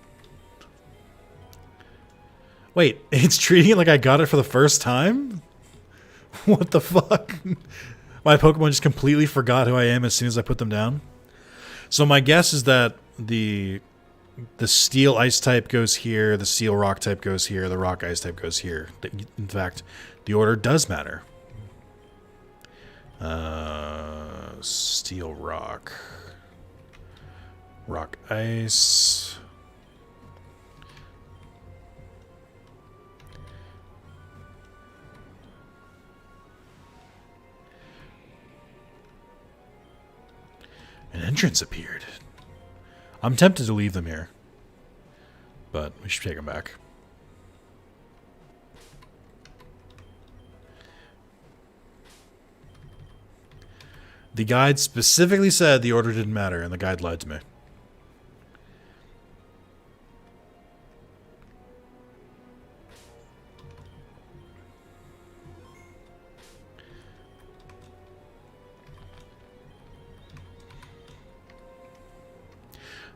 A: Wait, it's treating it like I got it for the first time? What the fuck? My Pokemon just completely forgot who I am as soon as I put them down. So my guess is that the steel ice type goes here, the steel rock type goes here, the rock ice type goes here. In fact, the order does matter. Steel rock. Rock ice. An entrance appeared. I'm tempted to leave them here, but we should take them back. The guide specifically said the order didn't matter, and the guide lied to me.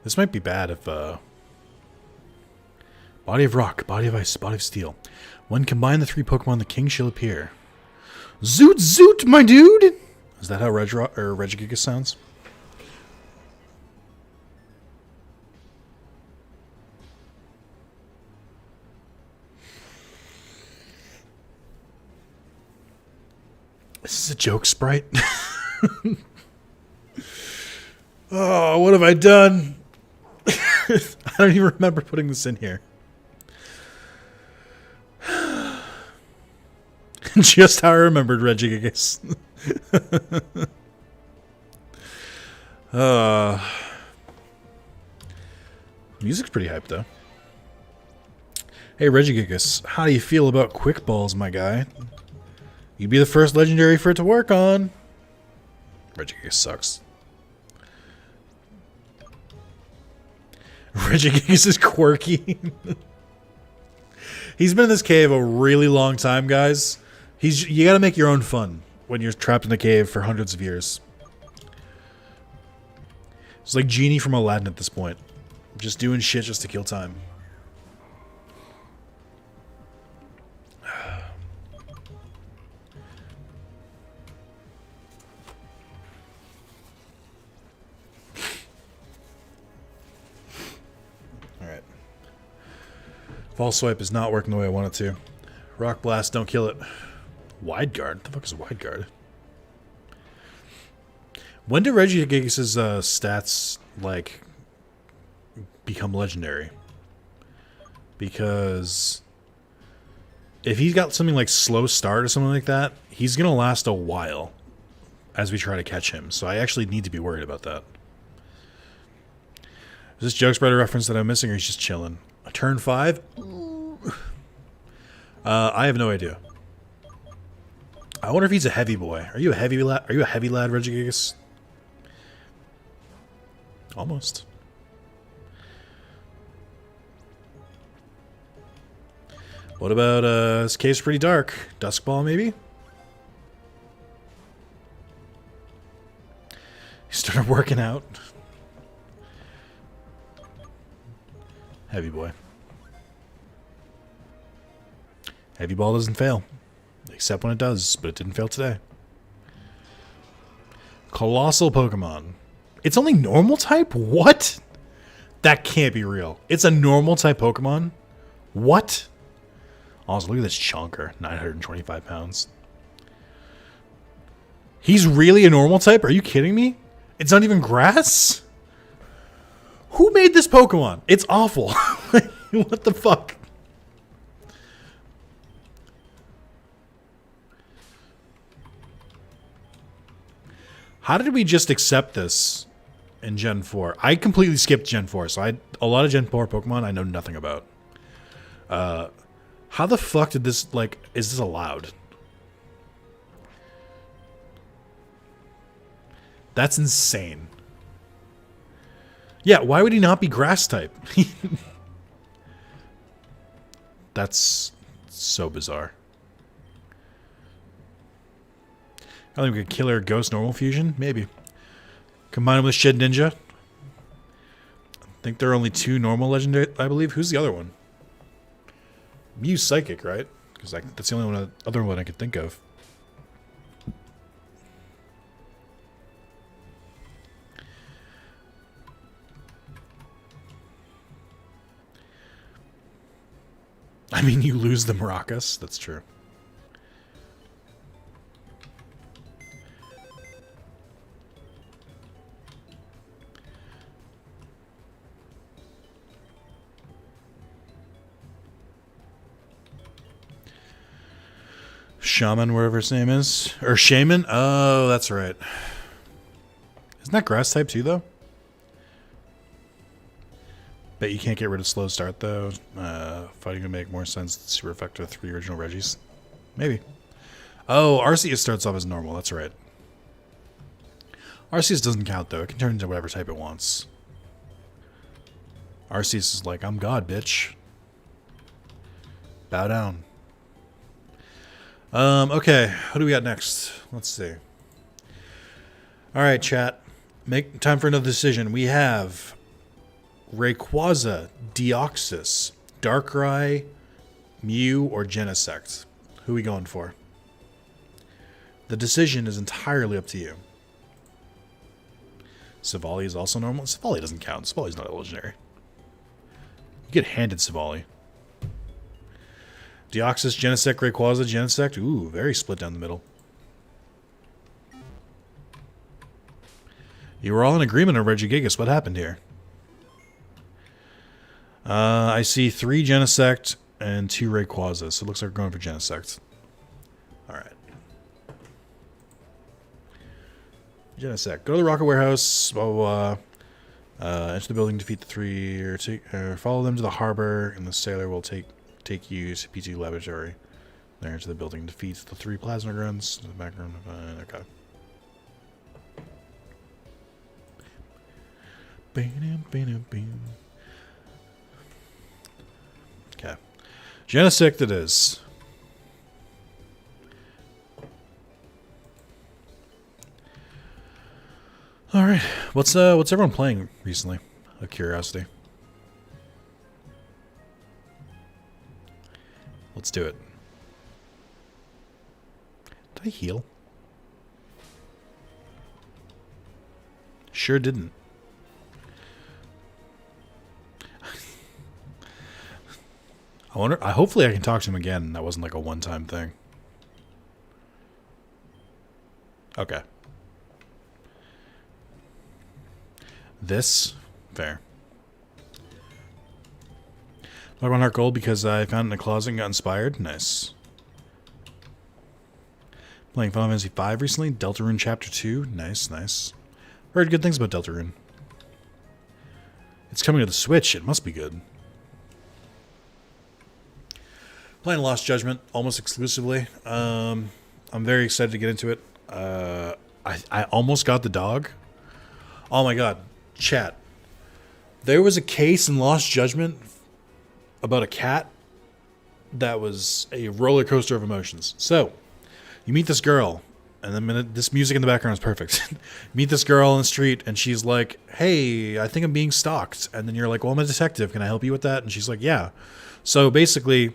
A: This might be bad if, Body of Rock, Body of Ice, Body of Steel. When combined the three Pokemon, the king shall appear. Zoot zoot, my dude! Is that how Regigigas sounds? This is a joke, Sprite. Oh, what have I done? I don't even remember putting this in here. Just how I remembered Regigigas. Music's pretty hyped, though. Hey, Regigigas, how do you feel about quick balls, my guy? You'd be the first legendary for it to work on. Regigigas sucks. Regigigas is quirky. He's been in this cave a really long time, guys. You gotta make your own fun when you're trapped in a cave for hundreds of years. It's like Genie from Aladdin at this point. Just doing shit just to kill time. Alright. False Swipe is not working the way I want it to. Rock Blast, don't kill it. Wide Guard? What the fuck is a Wide Guard? When do Regigigas' stats, like, become legendary? Because if he's got something like Slow Start or something like that, he's going to last a while as we try to catch him. So I actually need to be worried about that. Is this Joke Spreader reference that I'm missing, or he's just chilling? A turn 5? I have no idea. I wonder if he's a heavy boy. Are you a heavy lad? Are you a heavy lad, Regigigas? Almost. What about this cave's pretty dark? Duskball, maybe? He started working out. Heavy boy. Heavy ball doesn't fail. Except when it does, but it didn't fail today. Colossal Pokemon. It's only normal type? What? That can't be real. It's a normal type Pokemon? What? Also, look at this chunker. 925 pounds. He's really a normal type? Are you kidding me? It's not even grass? Who made this Pokemon? It's awful. What the fuck? How did we just accept this in Gen 4? I completely skipped Gen 4, so a lot of Gen 4 Pokemon I know nothing about. How the fuck did this, like, is this allowed? That's insane. Yeah, why would he not be grass type? That's so bizarre. I think we could Killer Ghost Normal Fusion? Maybe. Combine him with Shed Ninja. I think there are only 2 normal legendary, I believe. Who's the other one? Mew Psychic, right? Because that's the only other one I could think of. I mean, you lose the Maracas. That's true. Shaman, wherever his name is. Or Shaman? Oh, that's right. Isn't that grass type too, though? Bet you can't get rid of Slow Start, though. Fighting would make more sense than super effective with 3 original Regis. Maybe. Oh, Arceus starts off as normal. That's right. Arceus doesn't count, though. It can turn into whatever type it wants. Arceus is like, I'm God, bitch. Bow down. Okay, what do we got next? Let's see. Alright, chat. Make time for another decision. We have Rayquaza, Deoxys, Darkrai, Mew, or Genesect. Who are we going for? The decision is entirely up to you. Savali is also normal. Savali doesn't count. Savali's not a legendary. You get handed Savali. Deoxys, Genesect, Rayquaza, Genesect. Ooh, very split down the middle. You were all in agreement on Regigigas. What happened here? I see 3 Genesect and 2 Rayquaza, so it looks like we're going for Genesect. Alright. Genesect. Go to the rocket warehouse. Blah, blah, blah. Enter the building, defeat the 3, or follow them to the harbor, and the sailor will take you to P2 laboratory. There, enter the building, defeats the 3 plasma grunts. In the background. Okay. Okay. Genesect it is. Alright. What's everyone playing recently? Out of curiosity. Let's do it. Did I heal? Sure didn't. I wonder. Hopefully, I can talk to him again. That wasn't like a one-time thing. Okay. This fair. Pokemon Heart Gold because I found it in a closet and got inspired. Nice. Playing Final Fantasy V recently. Deltarune Chapter 2. Nice, nice. Heard good things about Deltarune. It's coming to the Switch. It must be good. Playing Lost Judgment almost exclusively. I'm very excited to get into it. I almost got the dog. Oh my god. Chat. There was a case in Lost Judgment about a cat that was a roller coaster of emotions. So, you meet this girl, and the minute this music in the background is perfect. Meet this girl on the street, and she's like, "Hey, I think I'm being stalked." And then you're like, "Well, I'm a detective. Can I help you with that?" And she's like, "Yeah." So basically,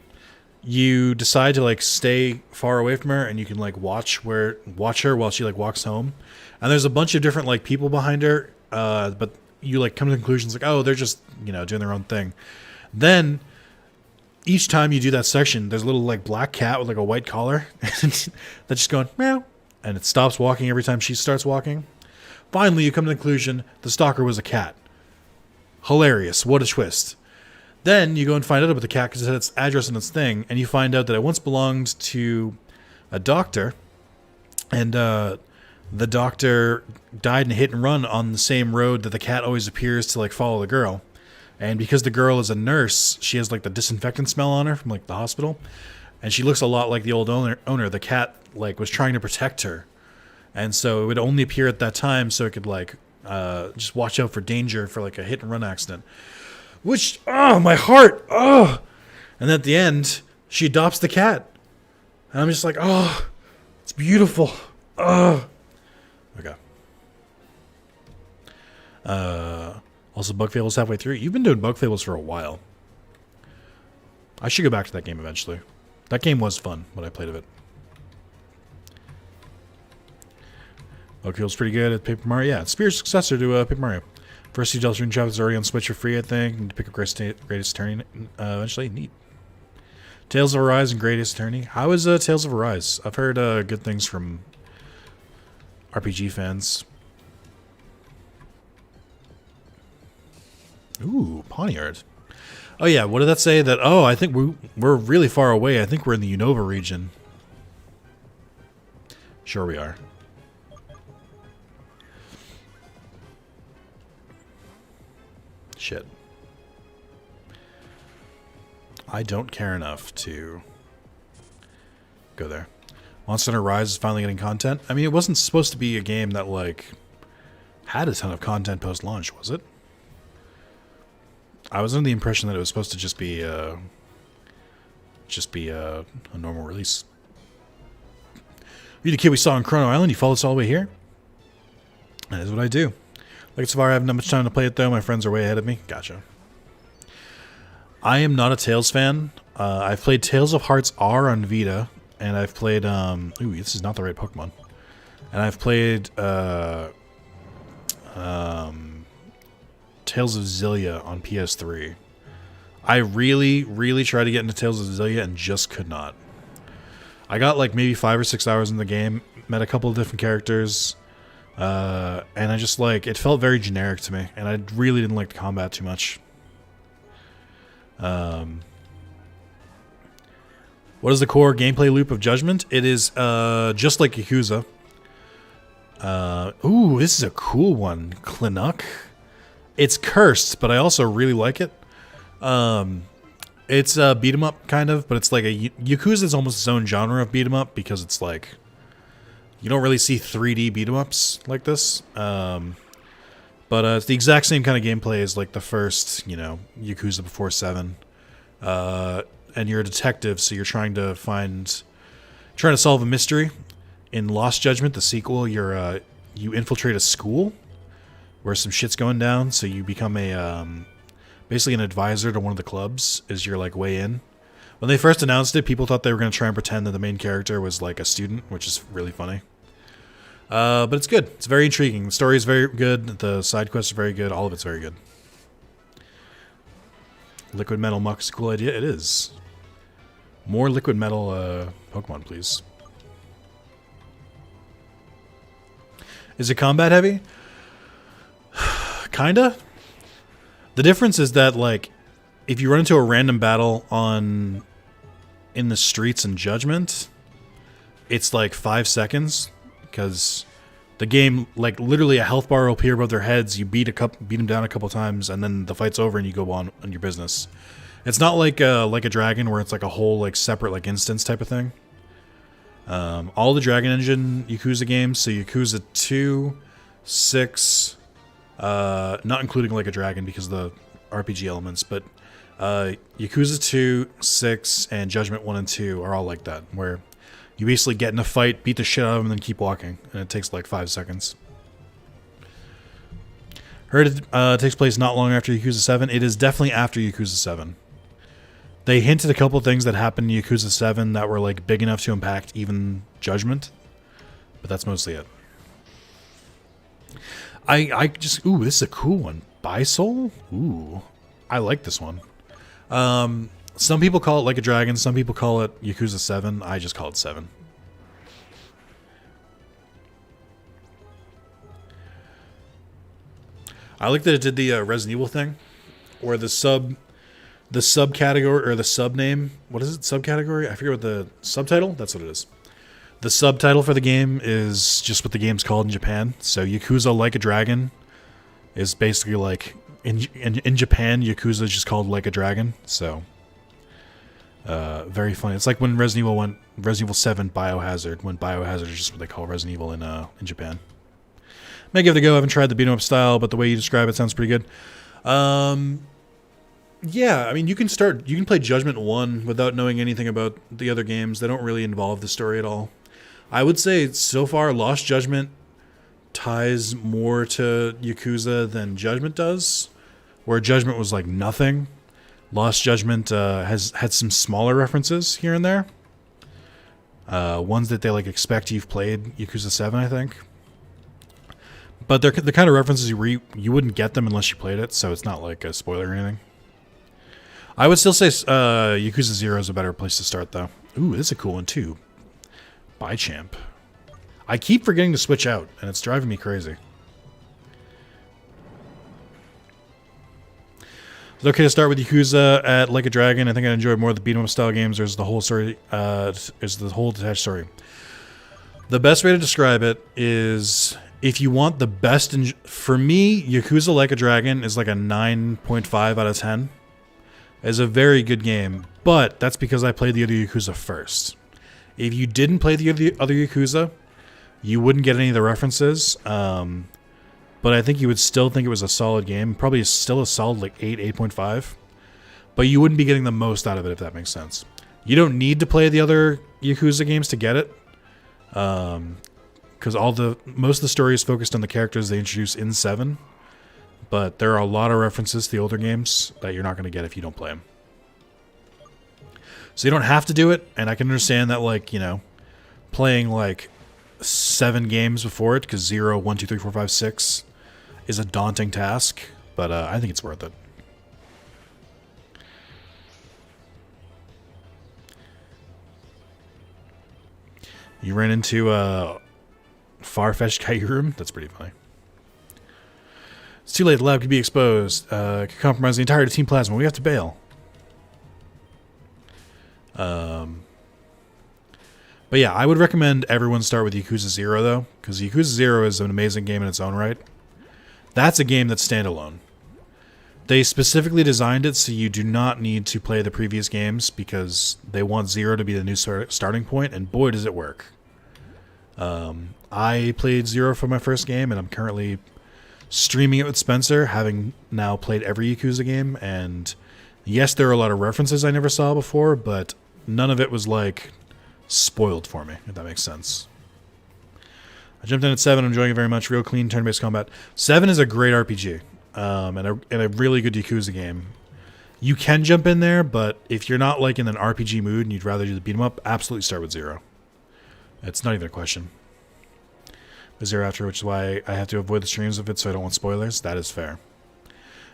A: you decide to like stay far away from her, and you can like watch her while she like walks home. And there's a bunch of different like people behind her, but you like come to conclusions like, oh, they're just doing their own thing. Then each time you do that section, there's a little like black cat with like a white collar that's just going meow, and it stops walking every time she starts walking. Finally, you come to the conclusion the stalker was a cat. Hilarious! What a twist. Then you go and find out about the cat because it had its address and its thing, and you find out that it once belonged to a doctor, and the doctor died in a hit and run on the same road that the cat always appears to like follow the girl. And because the girl is a nurse, she has like the disinfectant smell on her from like the hospital, and she looks a lot like the old owner. The cat like was trying to protect her, and so it would only appear at that time so it could like just watch out for danger for like a hit and run accident. Which, oh, my heart, oh. And at the end, she adopts the cat. And I'm just like, oh, it's beautiful. Oh. Okay. Also, Bug Fables halfway through. You've been doing Bug Fables for a while. I should go back to that game eventually. That game was fun when I played of it. Bug Fables pretty good at Paper Mario. Yeah, it's Spear's successor to Paper Mario. First two Deltarune chapters is already on Switch for free, I think. Need to pick up Greatest Attorney eventually. Neat. Tales of Arise and Greatest Attorney. How is Tales of Arise? I've heard good things from RPG fans. Ooh, Pawniard. Oh yeah, what did that say? That I think we're really far away. I think we're in the Unova region. Sure we are. Shit. I don't care enough to go there. Monster Hunter Rise is finally getting content. I mean, it wasn't supposed to be a game that like had a ton of content post-launch, was it? I was under the impression that it was supposed to just be a normal release. You the kid we saw on Chrono Island, you followed us all the way here? That is what I do. Like so far, I haven't had much time to play it though. My friends are way ahead of me. Gotcha. I am not a Tales fan. I've played Tales of Hearts R on Vita, and I've played ooh, this is not the right Pokemon. And I've played Tales of Xillia on PS3. I really, really tried to get into Tales of Xillia and just could not. I got like maybe 5 or 6 hours in the game, met a couple of different characters, And I just like it felt very generic to me, and I really didn't like the combat too much. What is the core gameplay loop of Judgment? It is just like Yakuza. Ooh, this is a cool one. Cluck. It's cursed, but I also really like it. It's a beat 'em up kind of, but it's like Yakuza is almost its own genre of beat 'em up because it's like you don't really see 3D beat 'em ups like this. But it's the exact same kind of gameplay as like the first, Yakuza before 7. And you're a detective, so you're trying to solve a mystery. In Lost Judgment, the sequel, you infiltrate a school where some shit's going down, so you become basically an advisor to one of the clubs as your like way in. When they first announced it, people thought they were going to try and pretend that the main character was like a student, which is really funny. But it's good. It's very intriguing. The story is very good. The side quests are very good. All of it's very good. Liquid Metal Muck is a cool idea. It is. More Liquid Metal Pokemon, please. Is it combat heavy? Kinda. The difference is that, like, if you run into a random battle in the streets in Judgment, it's like 5 seconds because the game, like, literally a health bar will appear above their heads. You beat them down a couple times, and then the fight's over, and you go on your business. It's not like a dragon where it's like a whole like separate like instance type of thing. All the Dragon Engine Yakuza games, so Yakuza 2, 6, not including like a dragon because of the RPG elements, but Yakuza 2, 6, and Judgment 1 and 2 are all like that, where you basically get in a fight, beat the shit out of them, and then keep walking, and it takes like 5 seconds. Heard it takes place not long after Yakuza 7. It is definitely after Yakuza 7. They hinted a couple things that happened in Yakuza 7 that were like big enough to impact even Judgment, but that's mostly it. Ooh, this is a cool one. Bisol? Ooh, I like this one. Some people call it Like a Dragon, some people call it Yakuza 7. I just call it 7. I like that it did the Resident Evil thing, where the subcategory, or the subname, what is it, subcategory? I forget what the subtitle, that's what it is. The subtitle for the game is just what the game's called in Japan. So Yakuza Like a Dragon is basically like, in Japan, Yakuza is just called Like a Dragon. So, very funny. It's like when Resident Evil 7 Biohazard, when Biohazard is just what they call Resident Evil in Japan. May give it a go. I haven't tried the beat 'em up style, but the way you describe it sounds pretty good. Yeah, I mean, you can play Judgment 1 without knowing anything about the other games. They don't really involve the story at all. I would say, so far, Lost Judgment ties more to Yakuza than Judgment does, where Judgment was like nothing. Lost Judgment has had some smaller references here and there. Ones that they like expect you've played Yakuza 7, I think. But they're the kind of references you wouldn't get them unless you played it, so it's not like a spoiler or anything. I would still say Yakuza 0 is a better place to start, though. Ooh, this is a cool one, too. Bichamp. I keep forgetting to switch out, and it's driving me crazy. It's okay to start with Yakuza at Like a Dragon. I think I enjoy more of the beat-em-up style games. There's the whole story. Is the whole detached story. The best way to describe it is, if you want the best... For me, Yakuza Like a Dragon is like a 9.5 out of 10. It's a very good game, but that's because I played the other Yakuza first. If you didn't play the other Yakuza, you wouldn't get any of the references, but I think you would still think it was a solid game. Probably still a solid like 8.5, but you wouldn't be getting the most out of it, if that makes sense. You don't need to play the other Yakuza games to get it, because most of the story is focused on the characters they introduce in 7. But there are a lot of references to the older games that you're not going to get if you don't play them. So you don't have to do it, and I can understand that, like, playing like 7 games before it, because 0, 1, 2, 3, 4, 5, 6 is a daunting task, but I think it's worth it. You ran into Far-fetched Kyurem? That's pretty funny. It's too late. The lab could be exposed. Could compromise the entirety of Team Plasma. We have to bail. But yeah, I would recommend everyone start with Yakuza 0, though, because Yakuza 0 is an amazing game in its own right. That's a game that's standalone. They specifically designed it so you do not need to play the previous games because they want 0 to be the new starting point, and boy, does it work. I played 0 for my first game, and I'm currently streaming it with Spencer, having now played every Yakuza game, and yes, there are a lot of references I never saw before, but none of it was, like, spoiled for me, if that makes sense. I jumped in at 7. I'm enjoying it very much. Real clean turn-based combat. 7 is a great RPG, and a really good Yakuza game. You can jump in there, but if you're not, like, in an RPG mood and you'd rather do the beat-em-up, absolutely start with 0. It's not even a question. The 0 after, which is why I have to avoid the streams of it so I don't want spoilers. That is fair.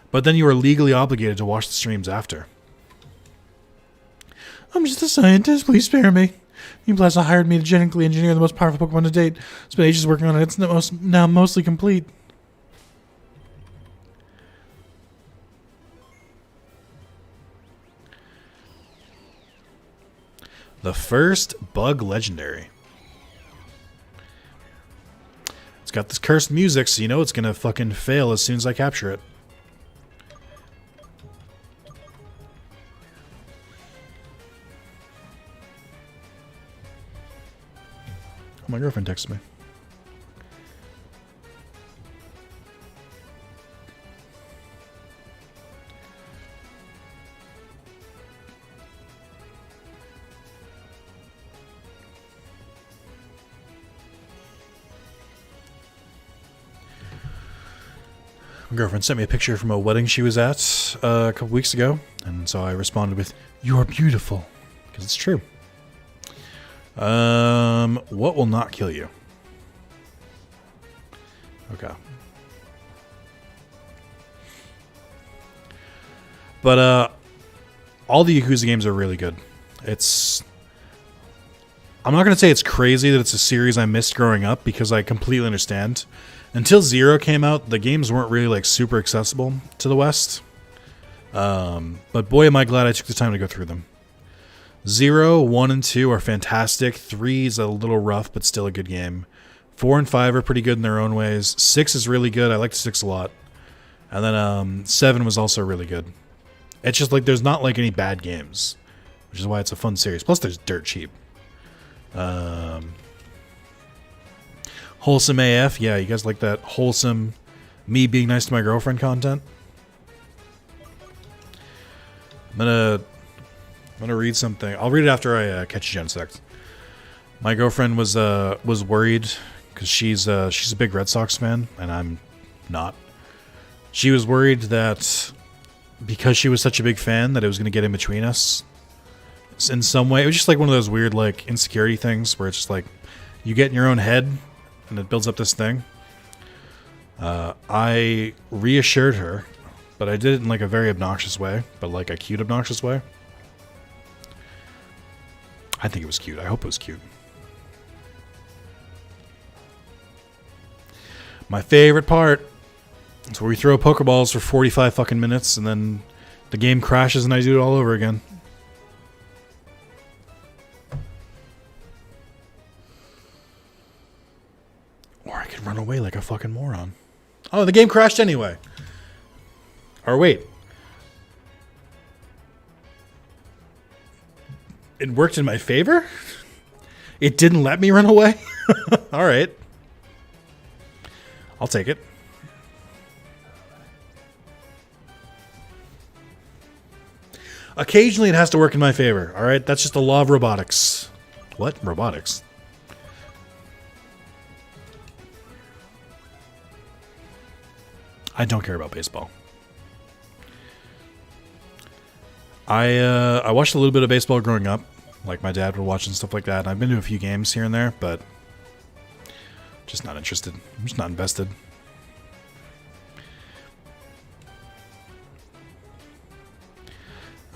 A: But then you are legally obligated to watch the streams after. I'm just a scientist. Please spare me. Team Plasma hired me to genetically engineer the most powerful Pokemon to date. It's been ages working on it. It's now mostly complete. The first bug legendary. It's got this cursed music, so you know it's going to fucking fail as soon as I capture it. My girlfriend texted me. My girlfriend sent me a picture from a wedding she was at a couple weeks ago, and so I responded with, "You're beautiful," because it's true. What will not kill you? Okay. But, all the Yakuza games are really good. I'm not going to say it's crazy that it's a series I missed growing up, because I completely understand. Until 0 came out, the games weren't really, like, super accessible to the West. But boy, am I glad I took the time to go through them. 0, 1, and 2 are fantastic. 3 is a little rough, but still a good game. 4 and 5 are pretty good in their own ways. 6 is really good. I liked 6 a lot. And then 7 was also really good. It's just like there's not like any bad games, which is why it's a fun series. Plus, there's dirt cheap. Wholesome AF. Yeah, you guys like that wholesome me being nice to my girlfriend content? I'm gonna read something. I'll read it after I catch Genesect. My girlfriend was worried because she's a big Red Sox fan and I'm not. She was worried that because she was such a big fan that it was going to get in between us in some way. It was just like one of those weird like insecurity things where it's just like you get in your own head and it builds up this thing. I reassured her, but I did it in like a very obnoxious way, but like a cute obnoxious way. I think it was cute. I hope it was cute. My favorite part is where we throw Pokeballs for 45 fucking minutes and then the game crashes and I do it all over again. Or I could run away like a fucking moron. Oh, the game crashed anyway. Or wait. It worked in my favor? It didn't let me run away? Alright. I'll take it. Occasionally it has to work in my favor. Alright, that's just the law of robotics. What? Robotics? I don't care about baseball. I watched a little bit of baseball growing up. Like my dad would watch and stuff like that. And I've been to a few games here and there, but just not interested. I'm just not invested.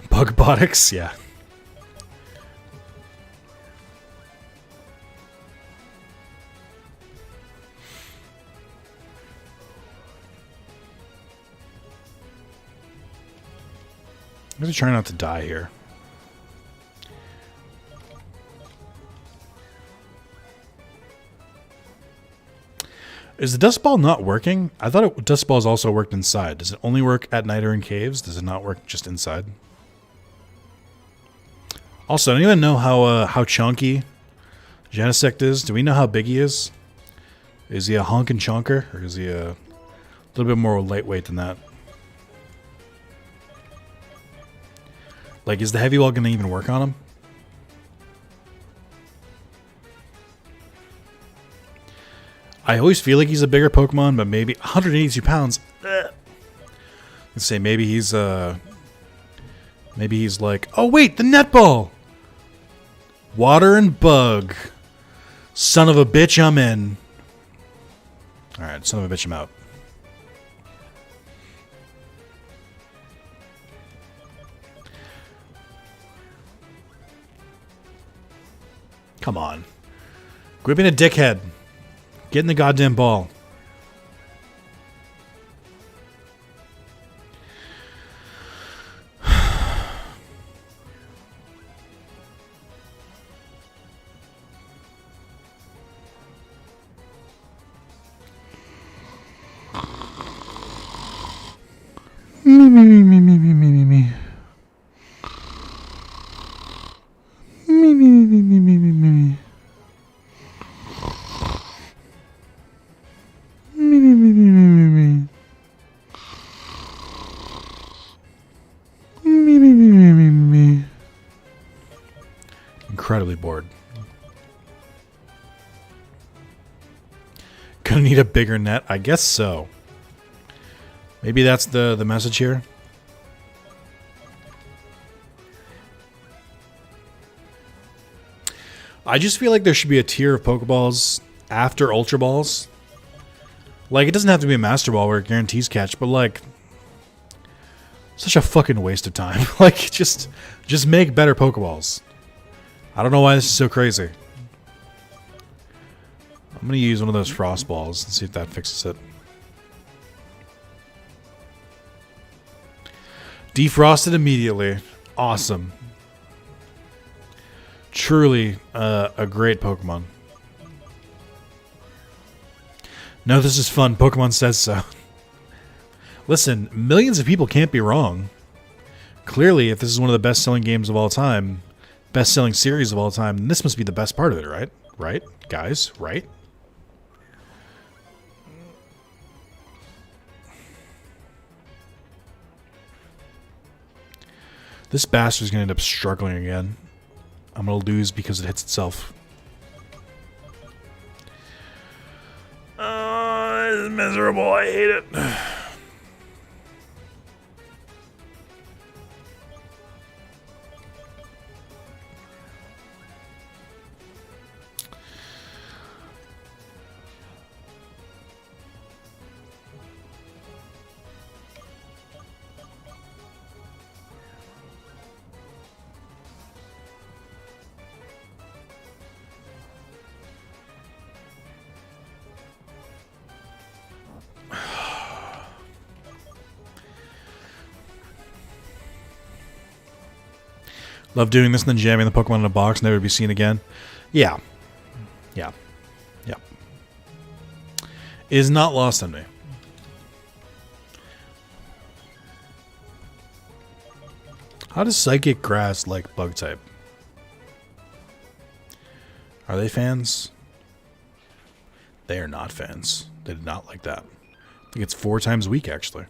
A: Bugbotics? Yeah. I'm going to try not to die here. Is the dust ball not working? I thought dust balls also worked inside. Does it only work at night or in caves? Does it not work just inside? Also, anyone know how chunky Genesect is? Do we know how big he is? Is he a hunk and chunker, or is he a little bit more lightweight than that? Like, is the heavy wall going to even work on him? I always feel like he's a bigger Pokemon, but maybe 182 pounds. Let's say maybe he's like, oh wait, the netball. Water and bug. Son of a bitch, I'm in. All right, son of a bitch, I'm out. Come on, quit being a dickhead. Get in the goddamn ball. Me. Incredibly bored. Gonna need a bigger net? I guess so. Maybe that's the message here. I just feel like there should be a tier of Pokeballs after Ultra Balls. Like, it doesn't have to be a Master Ball where it guarantees catch, but like, such a fucking waste of time. Like, just make better Pokeballs. I don't know why this is so crazy. I'm gonna use one of those Frost Balls and see if that fixes it. Defrosted immediately. Awesome. Truly a great Pokemon. No, this is fun. Pokemon says so. Listen, millions of people can't be wrong. Clearly, if this is one of the best-selling games of all time, best-selling series of all time, then this must be the best part of it, right? Right, guys? Right? This bastard's going to end up struggling again. I'm going to lose because it hits itself. This is miserable. I hate it. Love doing this and then jamming the Pokemon in a box, never to be seen again. Yeah. Yeah. Yeah. Is not lost on me. How does Psychic Grass like Bug type? Are they fans? They are not fans. They did not like that. I think it's 4 times a week, actually.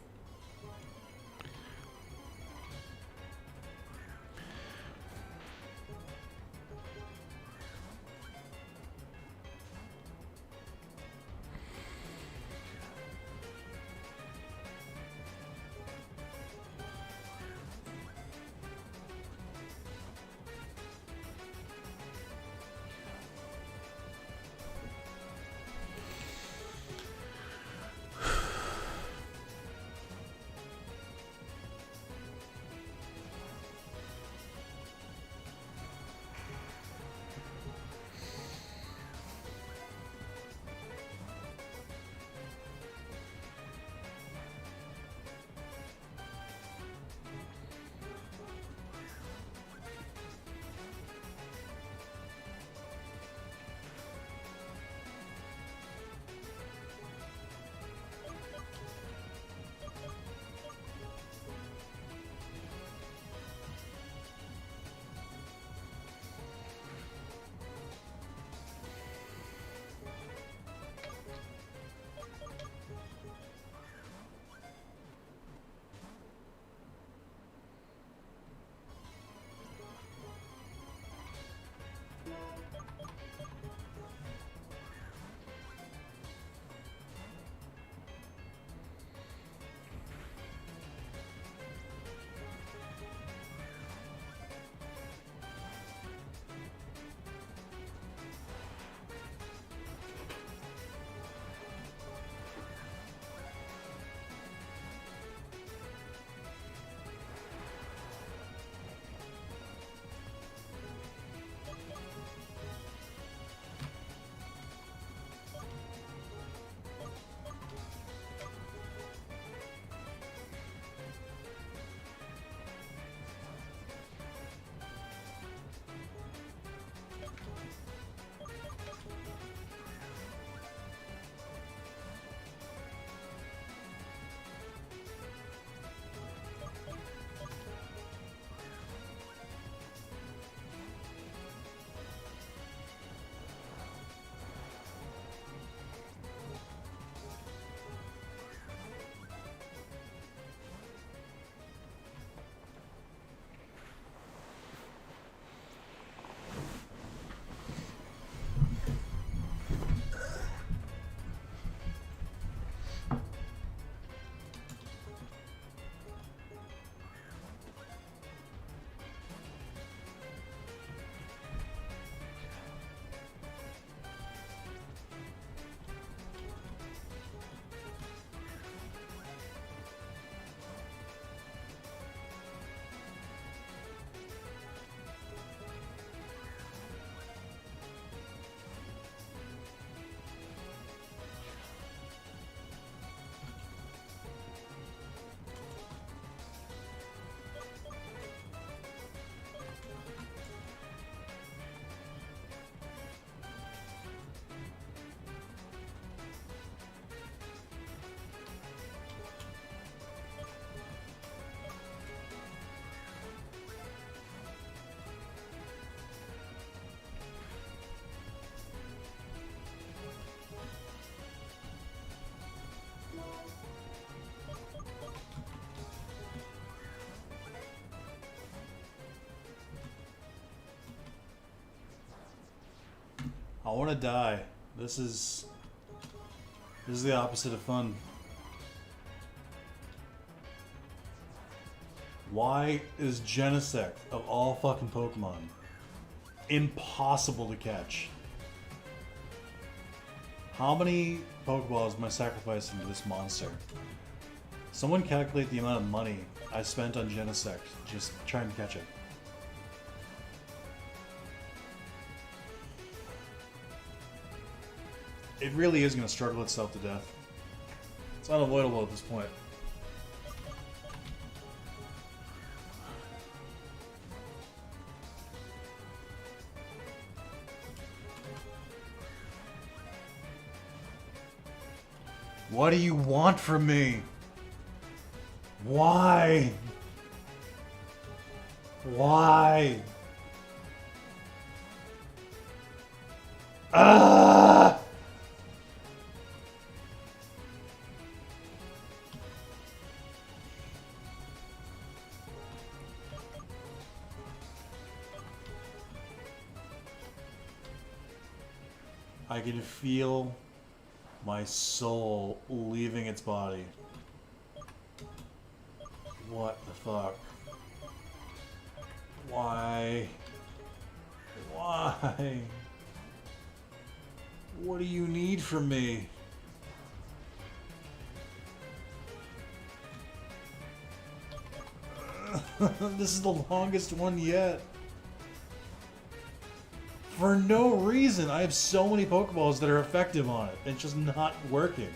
A: want to die. This is the opposite of fun. Why is Genesect, of all fucking Pokemon, impossible to catch? How many Pokeballs am I sacrificing to this monster? Someone calculate the amount of money I spent on Genesect just trying to catch it. It really is going to struggle itself to death. It's unavoidable at this point. What do you want from me? Why? Why? Ah! I can feel my soul leaving its body. What the fuck? Why? Why? What do you need from me? This is the longest one yet. For no reason. I have so many Pokeballs that are effective on it. It's just not working.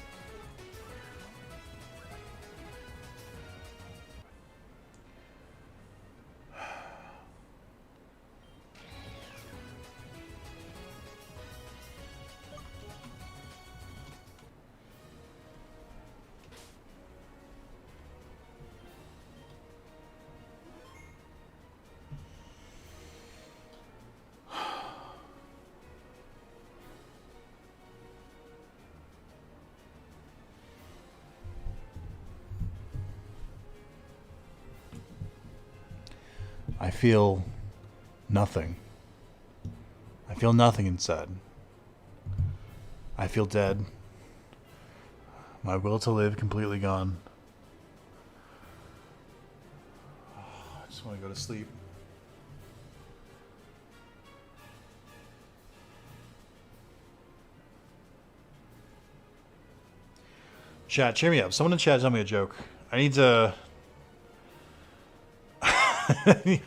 A: I feel nothing. I feel nothing inside. I feel dead. My will to live completely gone. I just want to go to sleep. Chat, cheer me up. Someone in chat tell me a joke. I need to...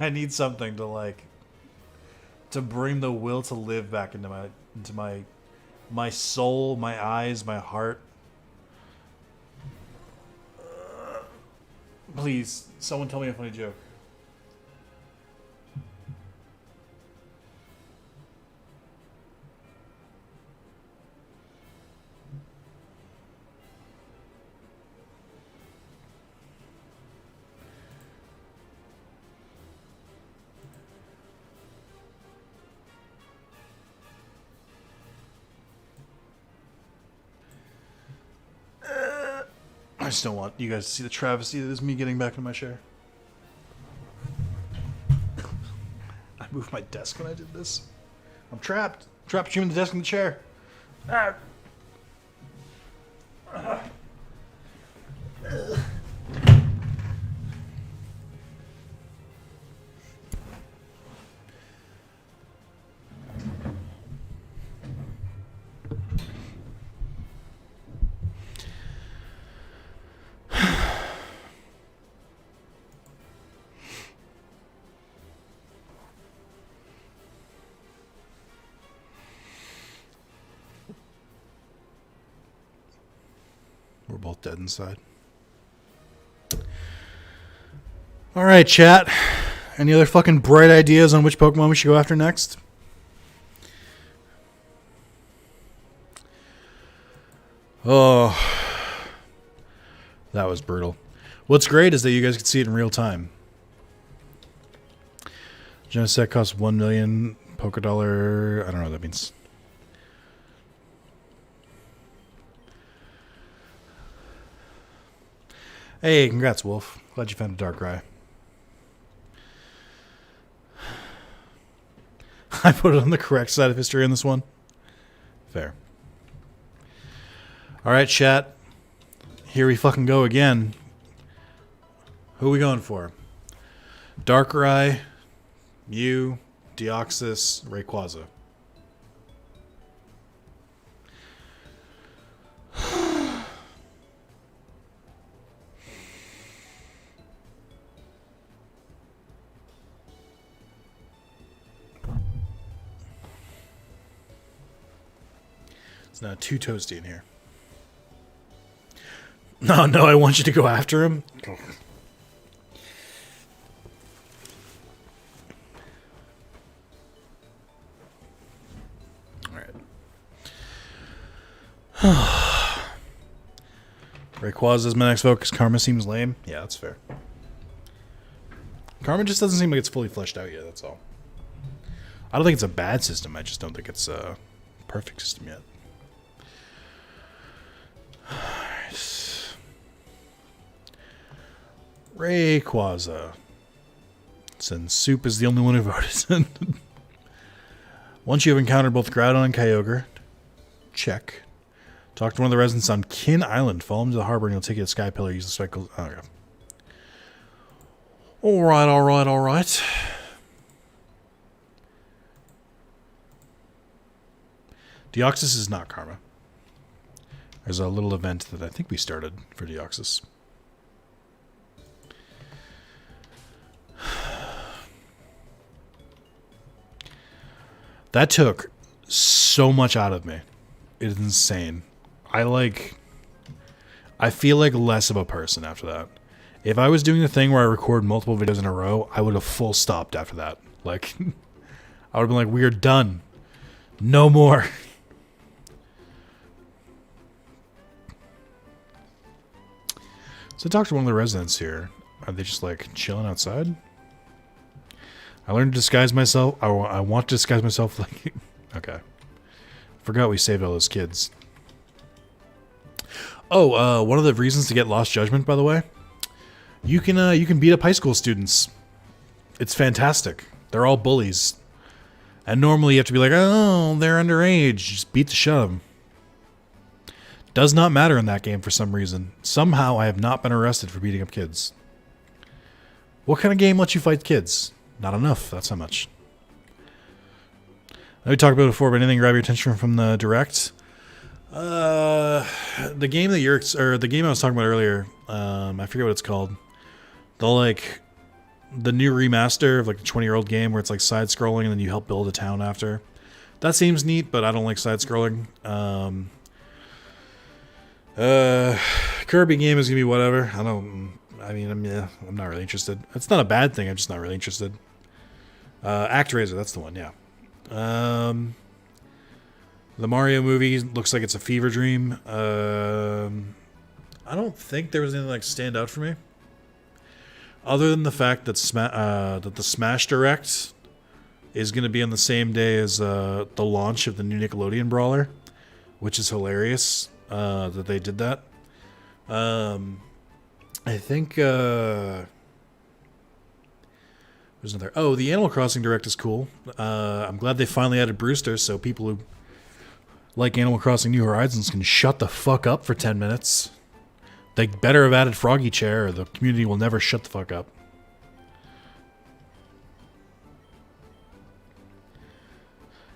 A: I need something to bring the will to live back into my soul, my eyes, my heart. Please, someone tell me a funny joke. I just don't want you guys to see the travesty that is me getting back into my chair. I moved my desk when I did this. I'm trapped. I'm trapped between the desk and the chair. Ah. We're both dead inside. All right, chat. Any other fucking bright ideas on which Pokemon we should go after next? Oh, that was brutal. What's great is that you guys can see it in real time. Genesect costs 1 million Pokedollar. I don't know what that means. Hey, congrats, Wolf. Glad you found a Darkrai. I put it on the correct side of history on this one. Fair. All right, chat. Here we fucking go again. Who are we going for? Darkrai, Mew, Deoxys, Rayquaza. It's not too toasty in here. No, I want you to go after him. Alright. Rayquaza is my next focus. Karma seems lame. Yeah, that's fair. Karma just doesn't seem like it's fully fleshed out yet, that's all. I don't think it's a bad system, I just don't think it's a perfect system yet. Rayquaza. Since Soup is the only one who voted. Once you have encountered both Groudon and Kyogre, check. Talk to one of the residents on Kin Island. Follow him to the harbor and he'll take you to Sky Pillar. Use the cycle. Oh, okay. Alright. Deoxys is not Karma. There's a little event that I think we started for Deoxys. That took so much out of me. It is insane. I feel like less of a person after that. If I was doing the thing where I record multiple videos in a row, I would have full stopped after that. Like, I would have been like, we are done. No more. So I talked to one of the residents here. Are they just like chilling outside? I learned to disguise myself. I want to disguise myself like... Okay. Forgot we saved all those kids. Oh, one of the reasons to get Lost Judgment, by the way, you can beat up high school students. It's fantastic. They're all bullies. And normally you have to be like, oh, they're underage. Just beat the shit out of them. Does not matter in that game for some reason. Somehow I have not been arrested for beating up kids. What kind of game lets you fight kids? Not enough, that's how much. We talked about it before, but anything grab your attention from the direct? The game that the game I was talking about earlier, I forget what it's called. The new remaster of like the 20-year-old game where it's like side-scrolling and then you help build a town after. That seems neat, but I don't like side-scrolling. Kirby game is gonna be whatever. I'm not really interested. It's not a bad thing, I'm just not really interested. ActRaiser, that's the one, yeah. The Mario movie looks like it's a fever dream. I don't think there was anything like stand out for me. Other than the fact that the Smash Direct is going to be on the same day as the launch of the new Nickelodeon brawler, which is hilarious that they did that. I think there's another. Oh, the Animal Crossing Direct is cool. I'm glad they finally added Brewster, so people who like Animal Crossing New Horizons can shut the fuck up for 10 minutes. They better have added Froggy Chair, or the community will never shut the fuck up.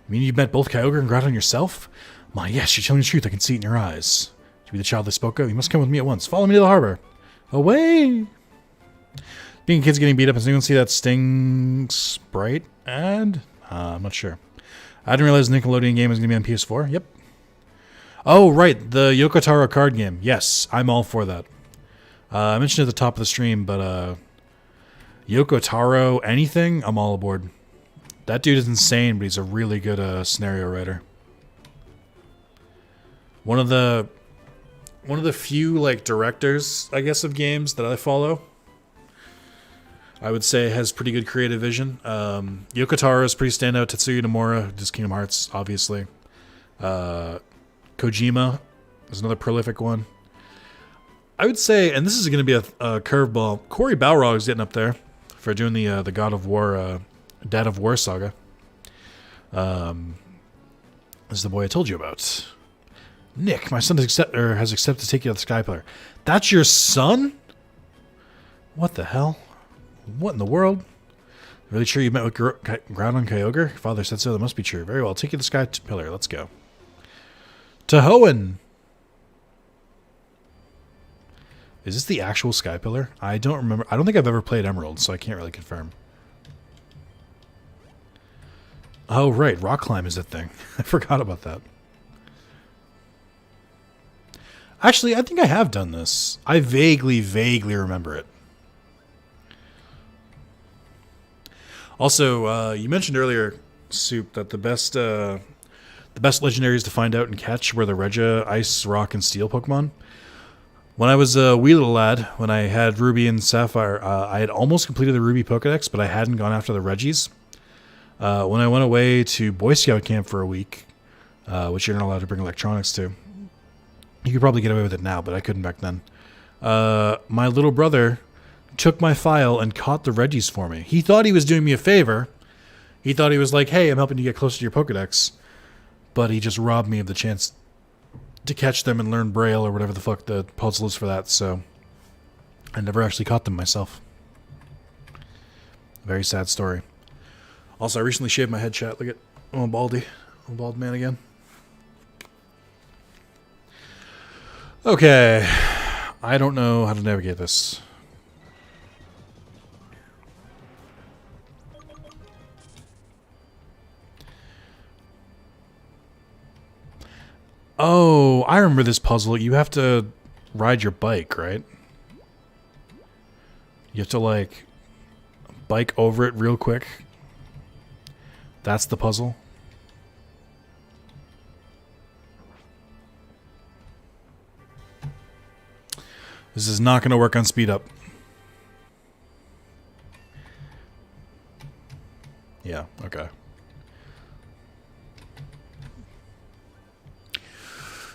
A: You mean you met both Kyogre and Groudon yourself? My, yes, you're telling the truth. I can see it in your eyes. To be the child they spoke of, you must come with me at once. Follow me to the harbor. Away! Being kids getting beat up, is anyone see that Sting Sprite ad? I'm not sure. I didn't realize the Nickelodeon game was going to be on PS4. Yep. Oh, right. The Yoko Taro card game. Yes, I'm all for that. I mentioned it at the top of the stream, but Yoko Taro anything, I'm all aboard. That dude is insane, but he's a really good scenario writer. One of the few like directors, I guess, of games that I follow, I would say has pretty good creative vision. Yoko Taro is pretty standout. Tetsuya Nomura, just Kingdom Hearts, obviously. Kojima is another prolific one. I would say, and this is going to be a curveball, Cory Balrog is getting up there for doing the God of War, Dad of War saga. This is the boy I told you about. Nick, my son has accepted to take you to the Sky Pillar. That's your son? What the hell? What in the world? Really sure you met with Groudon Kyogre? Father said so. That must be true. Very well. I'll take you to the Sky Pillar. Let's go. Tahoen! Is this the actual Sky Pillar? I don't remember. I don't think I've ever played Emerald, so I can't really confirm. Oh, right. Rock climb is a thing. I forgot about that. Actually, I think I have done this. I vaguely remember it. Also, you mentioned earlier, Soup, that the best legendaries to find out and catch were the Regi, Ice, Rock, and Steel Pokemon. When I was a wee little lad, when I had Ruby and Sapphire, I had almost completed the Ruby Pokedex, but I hadn't gone after the Regis. When I went away to Boy Scout camp for a week, which you're not allowed to bring electronics to, you could probably get away with it now, but I couldn't back then. My little brother took my file and caught the Regis for me. He thought he was doing me a favor. He thought he was like, hey, I'm helping you get closer to your Pokedex. But he just robbed me of the chance to catch them and learn Braille or whatever the fuck the puzzle is for that, so I never actually caught them myself. Very sad story. Also, I recently shaved my head, chat. Look at, oh, I'm baldy. I'm a bald man again. Okay. I don't know how to navigate this. Oh, I remember this puzzle. You have to ride your bike, right? You have to, like, bike over it real quick. That's the puzzle. This is not going to work on speed up. Yeah, okay.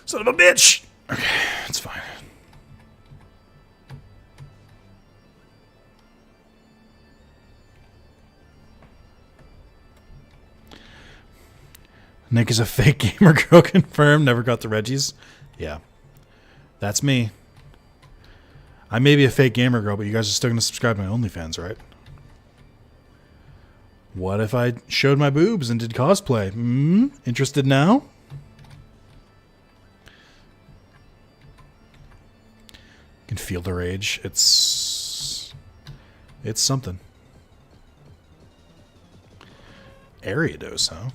A: Son of a bitch! Okay, it's fine. Nick is a fake gamer girl confirmed. Never got the Regis. Yeah. That's me. I may be a fake gamer girl, but you guys are still going to subscribe to my OnlyFans, right? What if I showed my boobs and did cosplay? Interested now? You can feel the rage. It's something. Ariados, huh?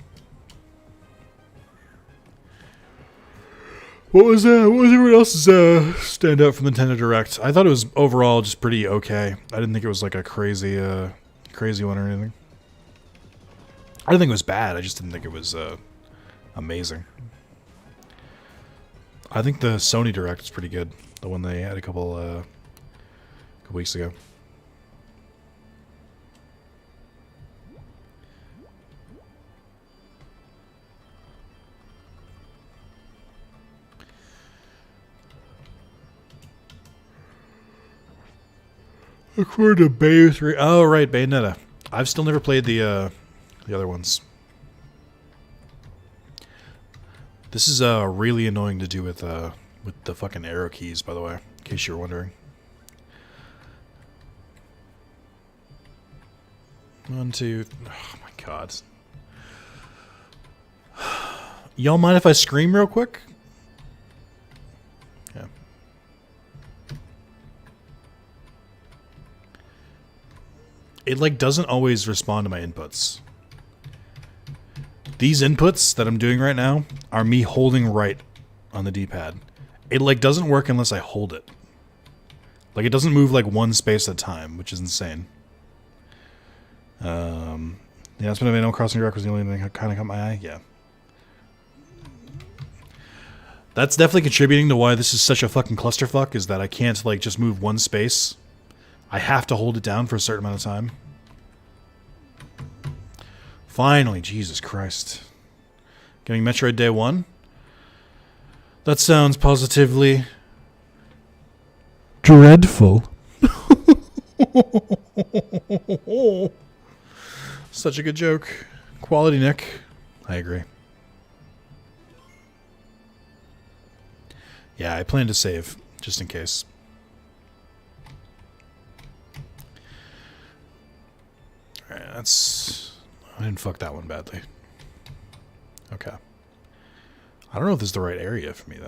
A: What was everyone else's standout from the Nintendo Direct? I thought it was overall just pretty okay. I didn't think it was like a crazy one or anything. I didn't think it was bad. I just didn't think it was amazing. I think the Sony Direct is pretty good. The one they had a couple weeks ago. According to Bay 3. Oh, right, Bayonetta. I've still never played the other ones. This is really annoying to do with the fucking arrow keys, by the way, in case you were wondering. 1, 2. Oh my god. Y'all mind if I scream real quick? Yeah. It like doesn't always respond to my inputs. These inputs that I'm doing right now are me holding right on the D-pad. It like doesn't work unless I hold it. Like it doesn't move like one space at a time, which is insane. Yeah, that's been Animal Crossing Direct was the only thing that kind of caught my eye. Yeah. That's definitely contributing to why this is such a fucking clusterfuck, is that I can't like just move one space. I have to hold it down for a certain amount of time. Finally, Jesus Christ. Getting Metroid Day 1? That sounds positively dreadful. Such a good joke. Quality, Nick. I agree. Yeah, I plan to save, just in case. Alright, that's... I didn't fuck that one badly. Okay. I don't know if this is the right area for me,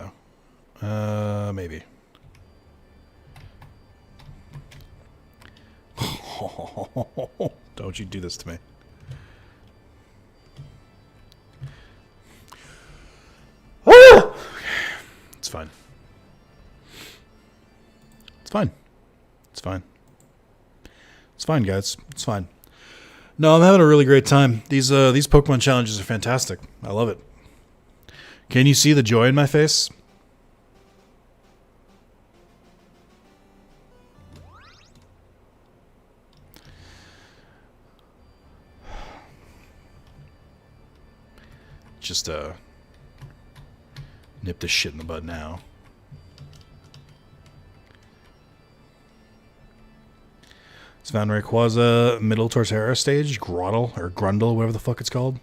A: though. Maybe. Don't you do this to me. It's fine. It's fine. It's fine. It's fine, guys. It's fine. No, I'm having a really great time. These Pokemon challenges are fantastic. I love it. Can you see the joy in my face? Just nip this shit in the bud now. It's found Rayquaza, middle Torterra stage, Grottle, or Grundle, whatever the fuck it's called.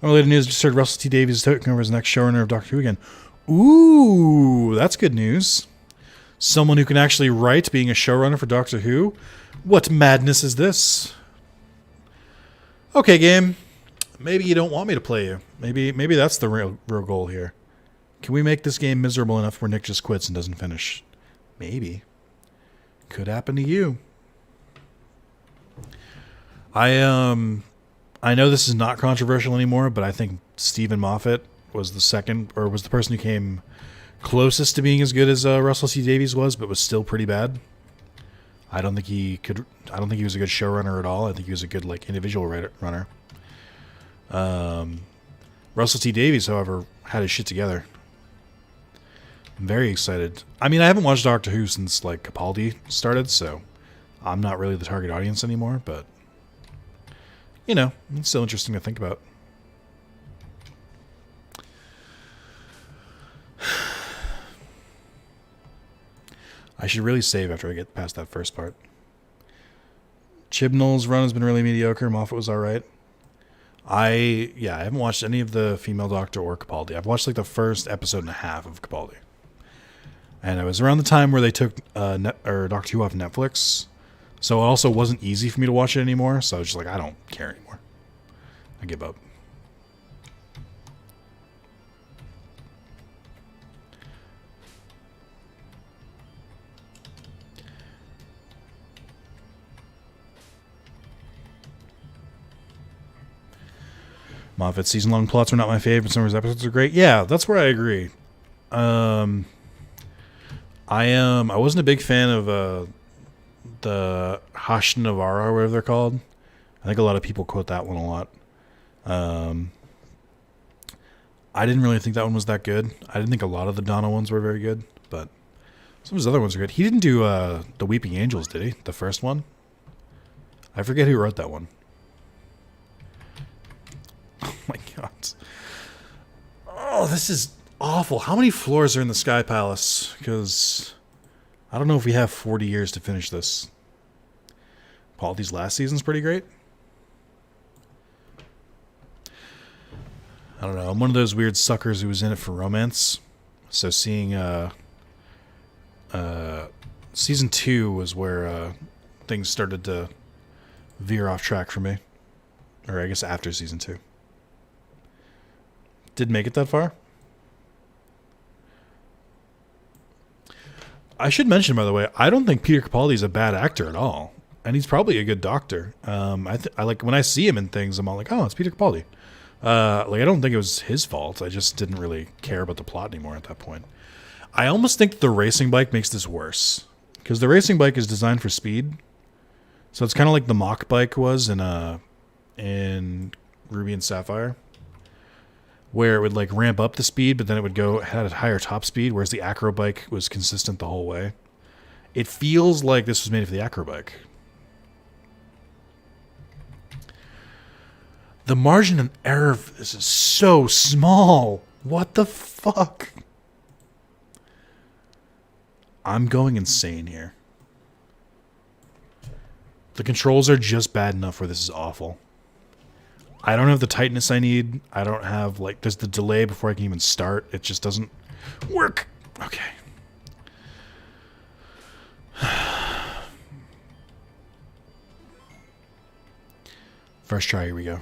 A: Unrelated news, just heard Russell T Davies is taking over as next showrunner of Doctor Who again. Ooh, that's good news. Someone who can actually write being a showrunner for Doctor Who? What madness is this? Okay, game. Maybe you don't want me to play you. Maybe that's the real goal here. Can we make this game miserable enough where Nick just quits and doesn't finish? Maybe. Could happen to you. I know this is not controversial anymore, but I think Stephen Moffat was the person who came closest to being as good as Russell T Davies was, but was still pretty bad. I don't think he was a good showrunner at all. I think he was a good individual runner. Russell T Davies, however, had his shit together. I'm very excited. I mean, I haven't watched Doctor Who since Capaldi started, so I'm not really the target audience anymore, but you know, it's still interesting to think about. I should really save after I get past that first part. Chibnall's run has been really mediocre. Moffat was alright. I haven't watched any of the Female Doctor or Capaldi. I've watched the first episode and a half of Capaldi. And it was around the time where they took Doctor Who off Netflix. So it also wasn't easy for me to watch it anymore. So I was just I don't care anymore. I give up. Moffat's season-long plots were not my favorite. Some of his episodes are great. Yeah, that's where I agree. I wasn't a big fan of the Hash Navarro, or whatever they're called. I think a lot of people quote that one a lot. I didn't really think that one was that good. I didn't think a lot of the Donna ones were very good, but some of his other ones are good. He didn't do the Weeping Angels, did he? The first one? I forget who wrote that one. Oh my god. Oh, this is awful. How many floors are in the Sky Palace? Because I don't know if we have 40 years to finish this. Paldi's last season's pretty great. I don't know. I'm one of those weird suckers who was in it for romance. So seeing season 2 was where things started to veer off track for me. Or I guess after season 2. Did make it that far? I should mention, by the way, I don't think Peter Capaldi is a bad actor at all, and he's probably a good doctor. I like when I see him in things, I'm all like, oh, it's Peter Capaldi. I don't think it was his fault. I just didn't really care about the plot anymore at that point. I almost think the racing bike makes this worse because the racing bike is designed for speed, so it's kind of like the Mach bike was in Ruby and Sapphire, where it would ramp up the speed, but then it would had a higher top speed, whereas the acro bike was consistent the whole way. It feels like this was made for the acro bike. The margin of error for this is so small. What the fuck? I'm going insane here. The controls are just bad enough where this is awful. I don't have the tightness I need. I don't have, there's the delay before I can even start. It just doesn't work. Okay. First try, here we go.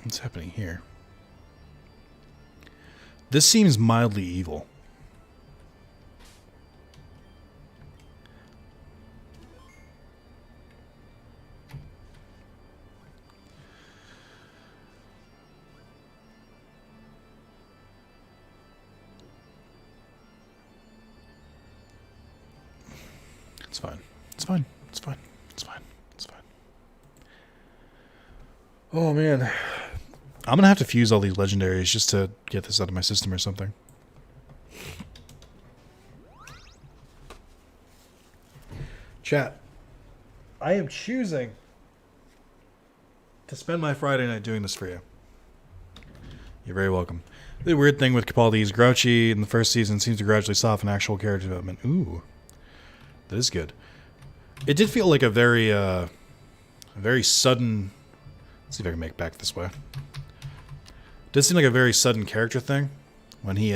A: What's happening here? This seems mildly evil. It's fine. It's fine. It's fine. It's fine. It's fine. Oh, man. I'm going to have to fuse all these legendaries just to get this out of my system or something. Chat. I am choosing to spend my Friday night doing this for you. You're very welcome. The weird thing with Capaldi is grouchy in the first season seems to gradually soften actual character development. Ooh. That is good. It did feel like a very sudden... Let's see if I can make it back this way. It did seem like a very sudden character thing. When he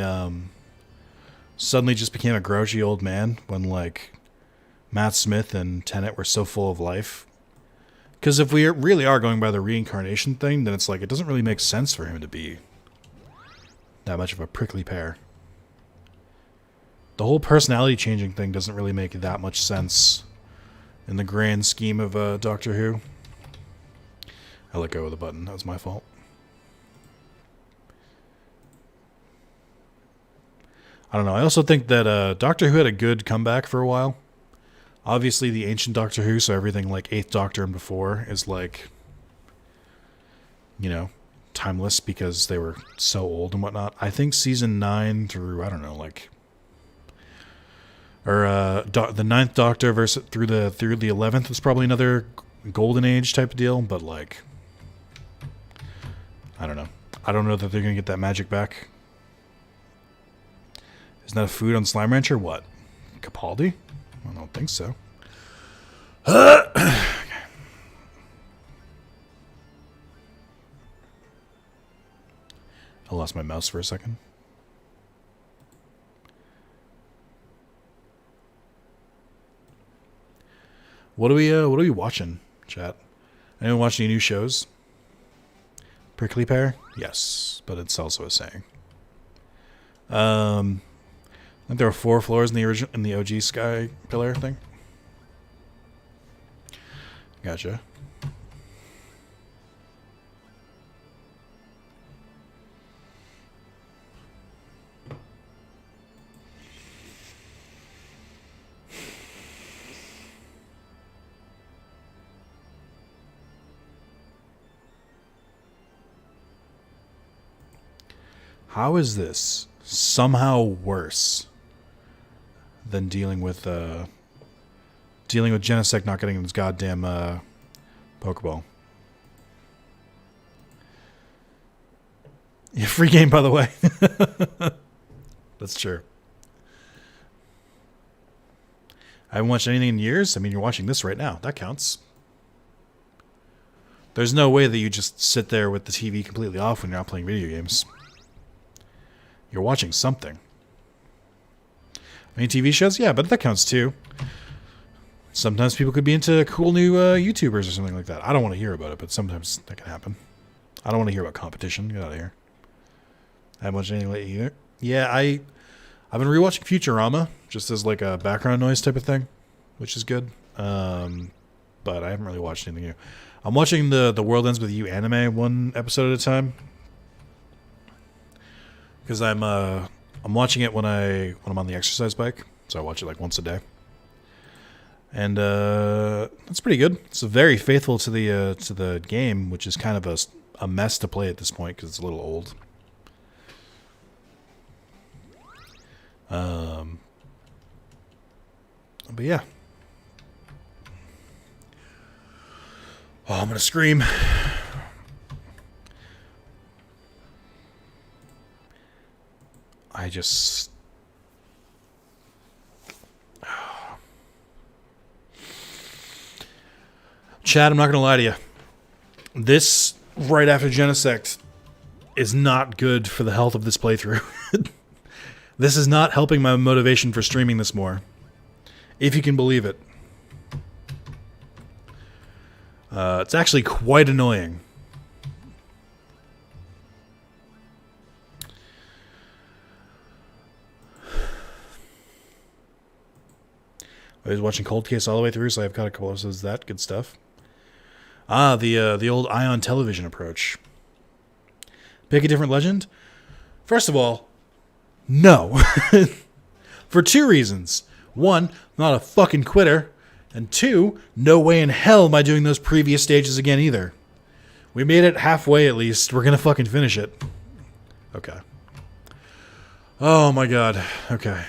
A: suddenly just became a grouchy old man. When, like, Matt Smith and Tenet were so full of life. Because if we really are going by the reincarnation thing, then it's like, it doesn't really make sense for him to be that much of a prickly pear. The whole personality changing thing doesn't really make that much sense in the grand scheme of Doctor Who. I let go of the button. That was my fault. I don't know. I also think that Doctor Who had a good comeback for a while. Obviously, the ancient Doctor Who, so everything like 8th Doctor and before is like, you know, timeless because they were so old and whatnot. I think season 9 through, I don't know, like... Or the 9th Doctor versus through the 11th was probably another golden age type of deal, but like, I don't know. I don't know that they're gonna get that magic back. Isn't that a food on Slime Rancher? What? Capaldi? I don't think so. I lost my mouse for a second. What are we watching, chat? Anyone watch any new shows? Prickly Pear? Yes, but it's also a saying. I think there were 4 floors in the original, in the OG Sky Pillar thing. Gotcha. How is this somehow worse than dealing with Genesect not getting his goddamn Pokeball? Yeah, free game, by the way. That's true. I haven't watched anything in years. I mean, you're watching this right now. That counts. There's no way that you just sit there with the TV completely off when you're not playing video games. You're watching something. I mean, TV shows? Yeah, but that counts too. Sometimes people could be into cool new YouTubers or something like that. I don't want to hear about it, but sometimes that can happen. I don't want to hear about competition. Get out of here. I haven't watched anything lately either. Yeah, I've been rewatching Futurama, just as like a background noise type of thing, which is good. But I haven't really watched anything new. I'm watching the World Ends With You anime one episode at a time. Because I'm watching it when I'm on the exercise bike, so I watch it like once a day, and that's pretty good. It's very faithful to the game, which is kind of a mess to play at this point because it's a little old. But yeah. Oh, I'm gonna scream. I just... Chad, I'm not going to lie to you. This, right after Genesect, is not good for the health of this playthrough. This is not helping my motivation for streaming this more. If you can believe it. It's actually quite annoying. I was watching Cold Case all the way through, so I've got a couple episodes of that. Good stuff. The old Ion Television approach. Pick a different legend? First of all, no. For two reasons. One, I'm not a fucking quitter. And two, no way in hell am I doing those previous stages again either. We made it halfway at least. We're gonna fucking finish it. Okay. Oh my god. Okay.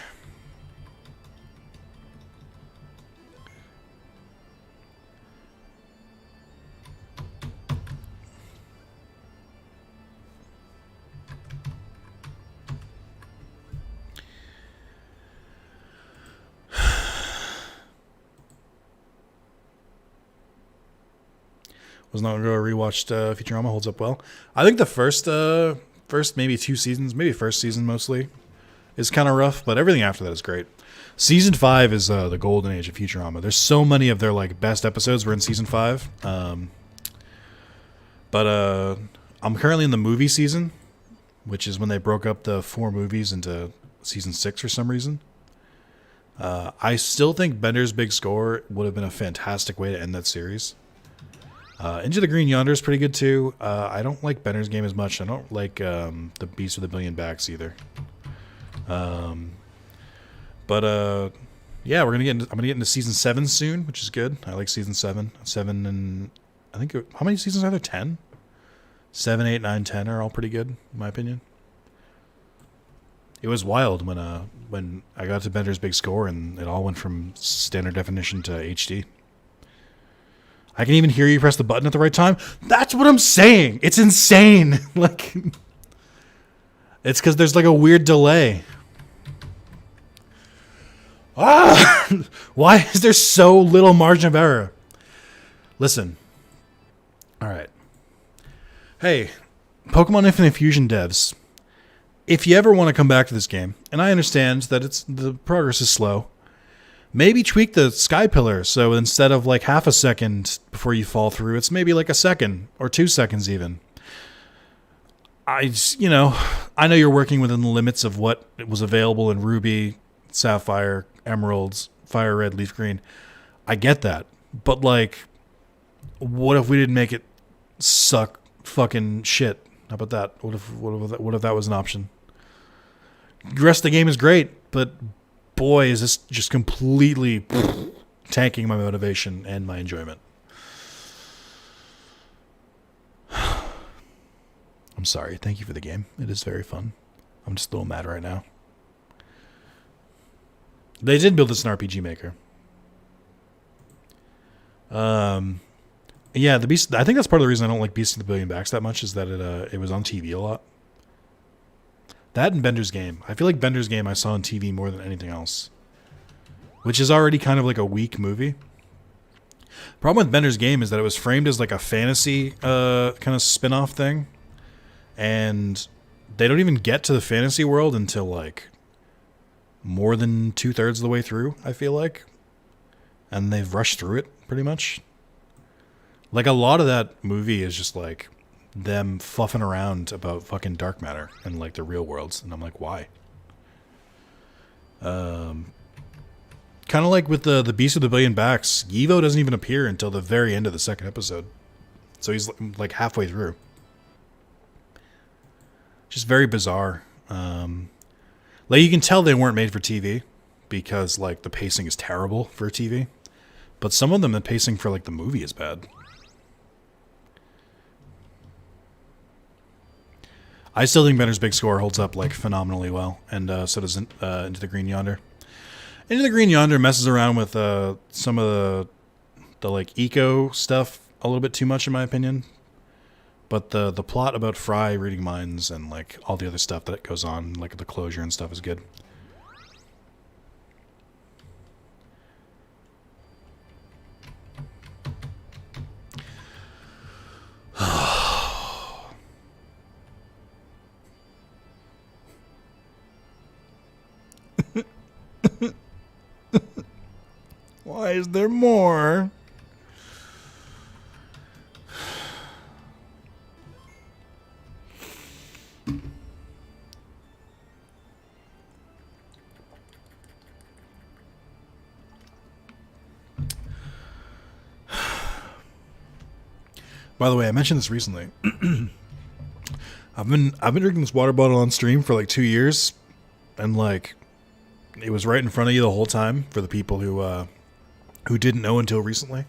A: Was not going to go rewatched Futurama. Holds up well. I think the first maybe 2 seasons, maybe first season mostly, is kind of rough, but everything after that is great. Season 5 is the golden age of Futurama. There's so many of their like best episodes were in season 5. But I'm currently in the movie season, which is when they broke up the 4 movies into season 6 for some reason. I still think Bender's Big Score would have been a fantastic way to end that series. Into the Green Yonder is pretty good too. I don't like Bender's Game as much. I don't like the Beast with a Billion Backs either. Yeah, I'm gonna get into season 7 soon, which is good. I like season 7. 7 and I think how many seasons are there? 10. 7, 8, 9, 10 are all pretty good in my opinion. It was wild when I got to Bender's Big Score and it all went from standard definition to HD. I can even hear you press the button at the right time. That's what I'm saying. It's insane. Like, it's because there's like a weird delay. Why is there so little margin of error? Listen. All right. Hey, Pokemon Infinite Fusion devs. If you ever want to come back to this game, and I understand that the progress is slow, maybe tweak the sky pillar so instead of like half a second before you fall through, it's maybe like a second or 2 seconds even. I know you're working within the limits of what was available in Ruby, Sapphire, Emeralds, Fire Red, Leaf Green. I get that. But like, what if we didn't make it suck fucking shit? How about that? What if that was an option? The rest of the game is great, but boy, is this just completely tanking my motivation and my enjoyment. I'm sorry. Thank you for the game. It is very fun. I'm just a little mad right now. They did build this in RPG Maker. Yeah, the Beast. I think that's part of the reason I don't like Beast of the Billion Backs that much is that it was on TV a lot. That and Bender's Game. I feel like Bender's Game I saw on TV more than anything else, which is already kind of like a weak movie. Problem with Bender's Game is that it was framed as like a fantasy kind of spin-off thing, and they don't even get to the fantasy world until like more than 2/3 of the way through, I feel like, and they've rushed through it pretty much. Like a lot of that movie is just like them fluffing around about fucking dark matter and like the real worlds, and I'm like, why? Kind of like with the Beast with a Billion Backs, Yivo doesn't even appear until the very end of the 2nd episode, so he's like halfway through. Just very bizarre. Like you can tell they weren't made for TV because like the pacing is terrible for TV, but some of them the pacing for like the movie is bad. I still think Bender's Big Score holds up like phenomenally well, and so does Into the Green Yonder. Into the Green Yonder messes around with some of the like eco stuff a little bit too much in my opinion, but the plot about Fry reading minds and like all the other stuff that goes on, like the closure and stuff, is good. Why is there more? By the way, I mentioned this recently. I've been drinking this water bottle on stream for like 2 years, and like it was right in front of you the whole time for the people who didn't know until recently.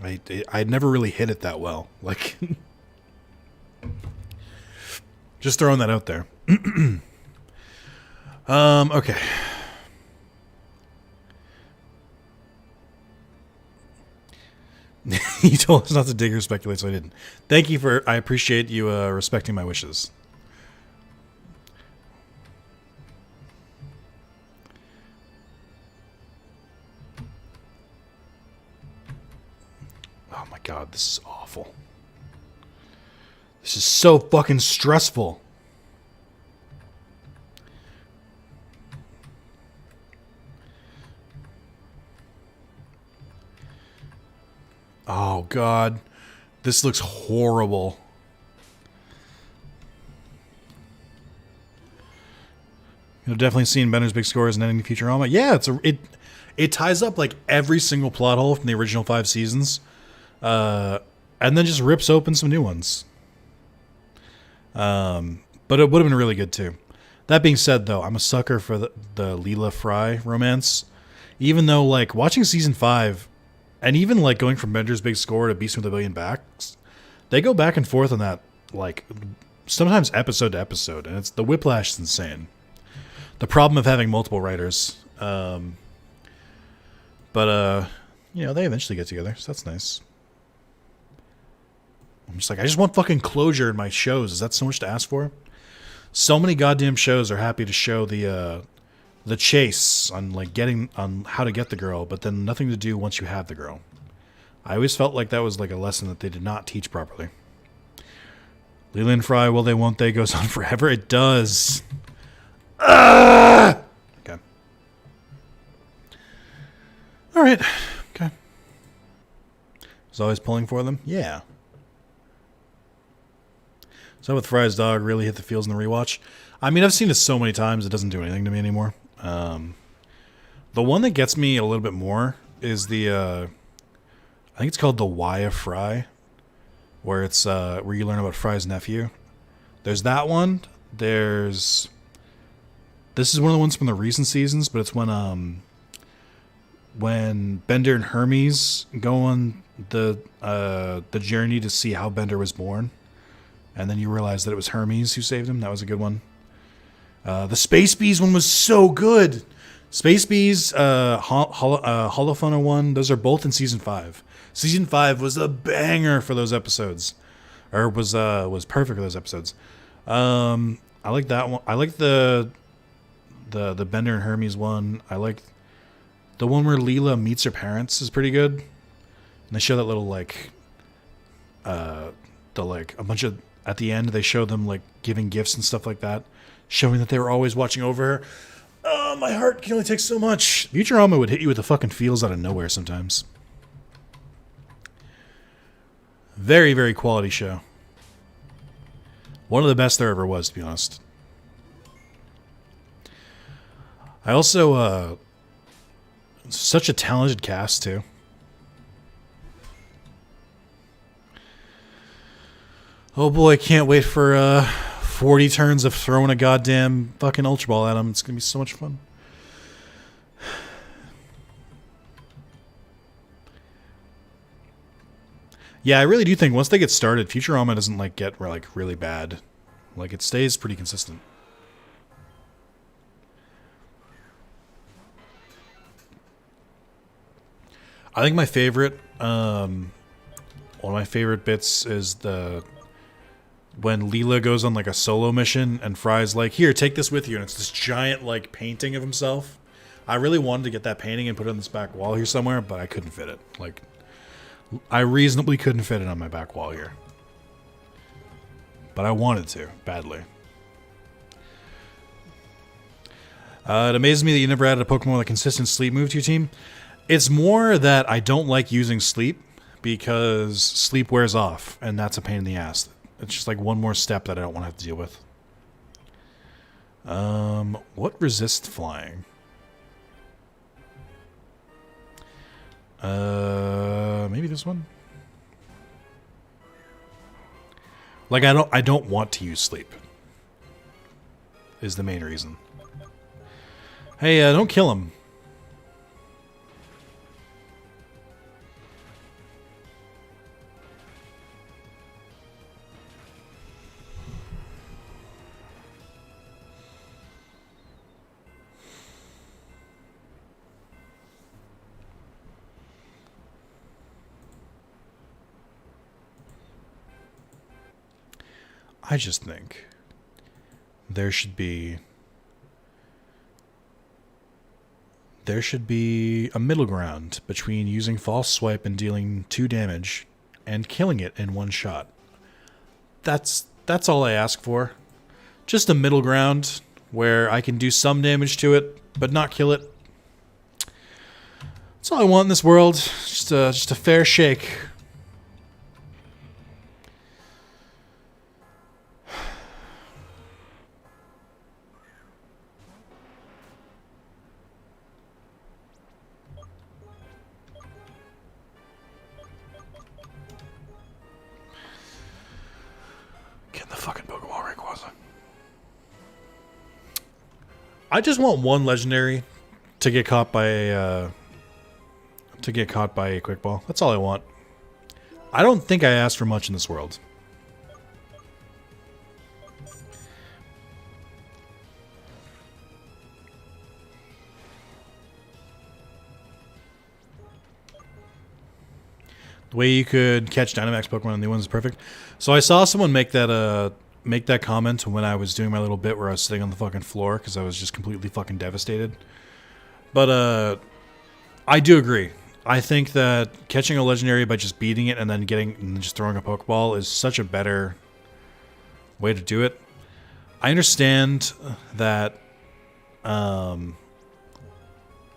A: I'd never really hit it that well. Like, just throwing that out there. Okay. You told us not to dig or speculate, so I didn't. Thank you for... I appreciate you respecting my wishes. Oh my god, this is awful. This is so fucking stressful. Oh god, this looks horrible. You've definitely seen Bender's big scores and ending Futurama. Yeah, it ties up like every single plot hole from the original 5 seasons, and then just rips open some new ones. But it would have been really good too. That being said, though, I'm a sucker for the Leela Fry romance. Even though, like, watching season 5. And even, like, going from Bender's Big Score to Beast with a Billion Backs, they go back and forth on that, like, sometimes episode to episode. And the whiplash is insane. The problem of having multiple writers. But, you know, they eventually get together, so that's nice. I'm just like, I just want fucking closure in my shows. Is that so much to ask for? So many goddamn shows are happy to show the chase on like on how to get the girl, but then nothing to do once you have the girl. I always felt like that was like a lesson that they did not teach properly. Leland Fry, will they, won't they, goes on forever. It does. Okay. All right. Okay. Was always pulling for them. Yeah. So with Fry's dog really hit the feels in the rewatch. I mean, I've seen it so many times it doesn't do anything to me anymore. The one that gets me a little bit more is the I think it's called The Why of Fry, where it's where you learn about Fry's nephew. There's that one. This is one of the ones from the recent seasons, but it's when Bender and Hermes go on the journey to see how Bender was born, and then you realize that it was Hermes who saved him. That was a good one. The Space Bees one was so good. Space Bees, Holophone one, those are both in Season 5. Season 5 was a banger for those episodes. Or was perfect for those episodes. I like that one. I like the Bender and Hermes one. I like the one where Leela meets her parents is pretty good. And they show that little like a bunch of, at the end they show them like giving gifts and stuff like that, showing that they were always watching over her. Oh, my heart can only take so much. Futurama would hit you with the fucking feels out of nowhere sometimes. Very, very quality show. One of the best there ever was, to be honest. I also, such a talented cast, too. Oh boy, can't wait for 40 turns of throwing a goddamn fucking Ultra Ball at him. It's going to be so much fun. Yeah, I really do think once they get started, Futurama doesn't like get like really bad. Like it stays pretty consistent. I think my favorite, one of my favorite bits is when Leela goes on like a solo mission and Fry's like, here, take this with you. And it's this giant like painting of himself. I really wanted to get that painting and put it on this back wall here somewhere, but I couldn't fit it. Like, I reasonably couldn't fit it on my back wall here. But I wanted to, badly. It amazes me that you never added a Pokemon with a consistent sleep move to your team. It's more that I don't like using sleep because sleep wears off, and that's a pain in the ass. It's just like one more step that I don't want to have to deal with. What resists flying? Maybe this one? Like I don't want to use sleep. Is the main reason. Hey, don't kill him. I just think there should be a middle ground between using false swipe and dealing 2 damage and killing it in one shot. That's all I ask for. Just a middle ground where I can do some damage to it but not kill it. That's all I want in this world. Just a fair shake. Get the fucking Pokemon Rayquaza. I just want one legendary to get caught by a quick ball. That's all I want. I don't think I asked for much in this world. The way you could catch Dynamax Pokemon on the new ones is perfect. So I saw someone make that comment when I was doing my little bit where I was sitting on the fucking floor because I was just completely fucking devastated. But I do agree. I think that catching a legendary by just beating it and then just throwing a Pokeball is such a better way to do it. I understand that. Oh,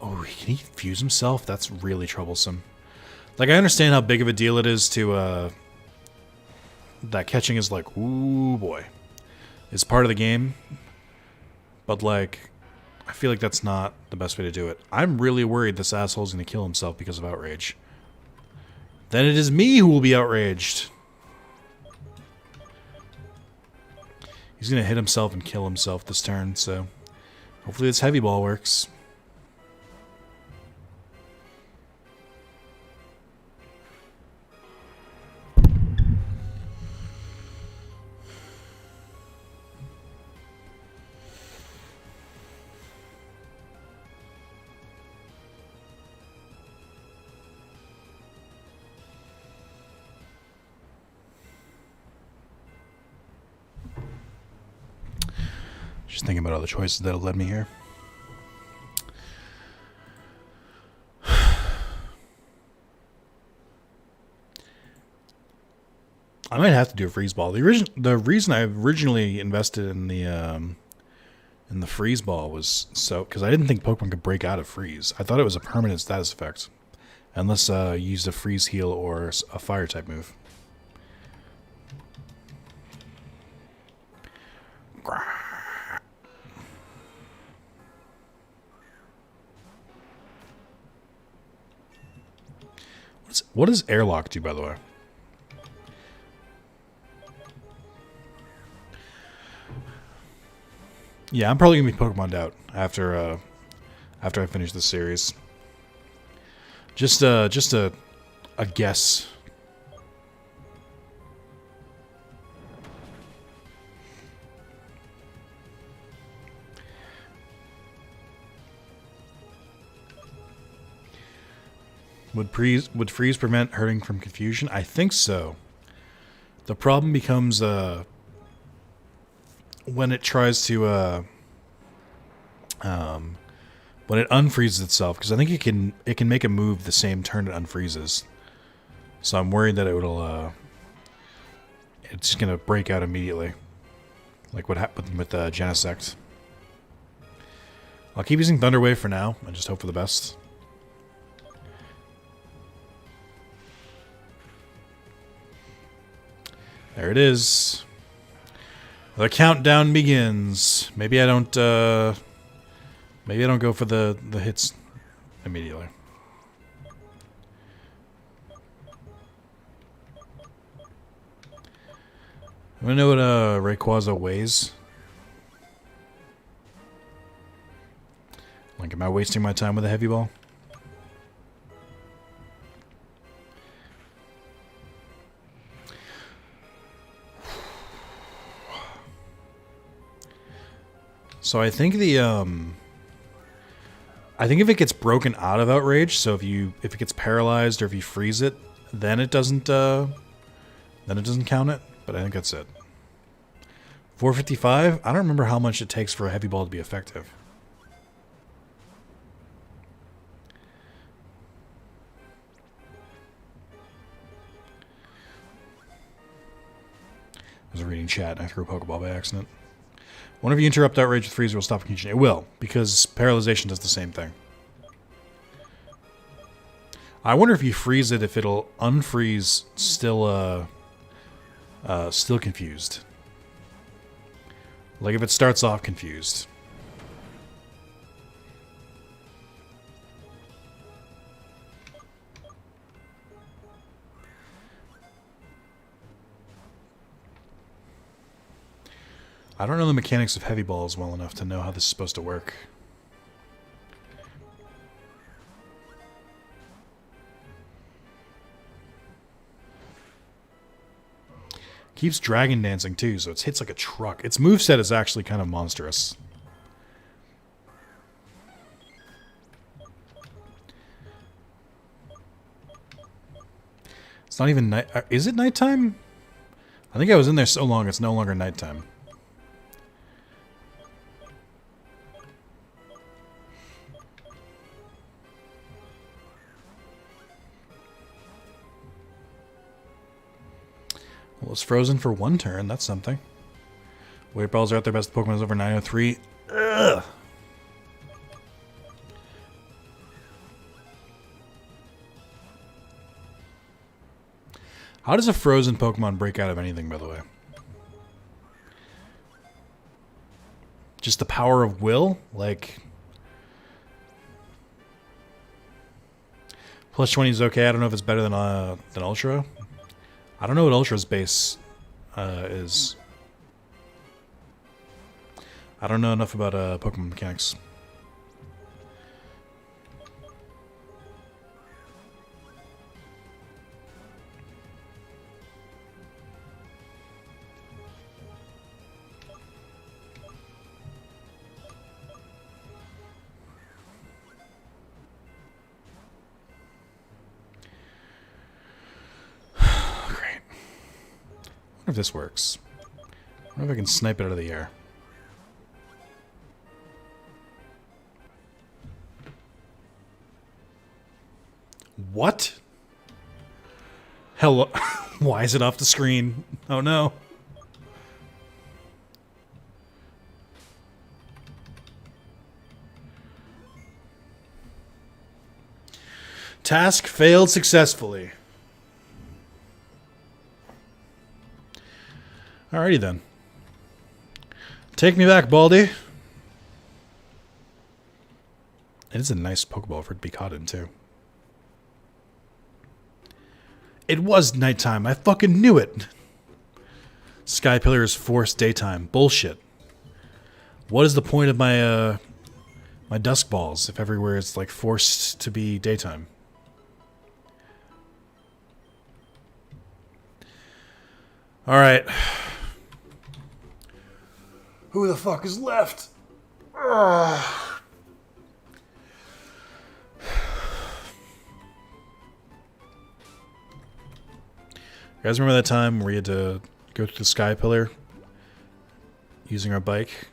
A: can he fuse himself? That's really troublesome. Like, I understand how big of a deal it is to, that catching is like, ooh boy, it's part of the game. But, like, I feel like that's not the best way to do it. I'm really worried this asshole's going to kill himself because of outrage. Then it is me who will be outraged. He's going to hit himself and kill himself this turn, so hopefully this heavy ball works. Just thinking about all the choices that have led me here. I might have to do a freeze ball. The reason I originally invested in the freeze ball was because I didn't think Pokemon could break out of freeze. I thought it was a permanent status effect, unless you used a freeze heal or a fire type move. What does airlock do, by the way? Yeah, I'm probably gonna be Pokemon'd out after I finish this series. Just a guess. Would freeze prevent hurting from confusion? I think so. The problem becomes when it tries to when it unfreezes itself, because I think it can make a move the same turn it unfreezes. So I'm worried that it's gonna break out immediately, like what happened with Genesect. I'll keep using Thunder Wave for now and just hope for the best. There it is. The countdown begins. Maybe I don't go for the hits immediately. I want to know what Rayquaza weighs. Like, am I wasting my time with a heavy ball? So I think the I think if it gets broken out of Outrage, so if it gets paralyzed or if you freeze it, then it doesn't count it. But I think that's it. 455? I don't remember how much it takes for a heavy ball to be effective. I was reading chat and I threw a Pokeball by accident. Whenever you interrupt Outrage with Freezer, will stop confusion. It will, because Paralyzation does the same thing. I wonder if you freeze it, if it'll unfreeze still confused. Like if it starts off confused. I don't know the mechanics of heavy balls well enough to know how this is supposed to work. Keeps dragon dancing too, so it hits like a truck. Its moveset is actually kind of monstrous. It's not even night. Is it nighttime? I think I was in there so long it's no longer nighttime. Well, it's frozen for one turn. That's something. Weight balls are at their best. Pokemon is over 903. Ugh. How does a frozen Pokemon break out of anything, by the way? Just the power of will? Like... Plus 20 is okay. I don't know if it's better than Ultra. I don't know what Ultra's base is. I don't know enough about Pokemon mechanics. If this works. I wonder if I can snipe it out of the air. What? Hello. Why is it off the screen? Oh no. Task failed successfully. Alrighty then. Take me back, Baldy. It is a nice Pokeball for it to be caught in, too. It was nighttime. I fucking knew it. Sky Pillar is forced daytime. Bullshit. What is the point of my my dusk balls if everywhere it's like forced to be daytime? Alright. Who the fuck is left? Ugh. You guys remember that time where we had to go to the Sky Pillar using our bike?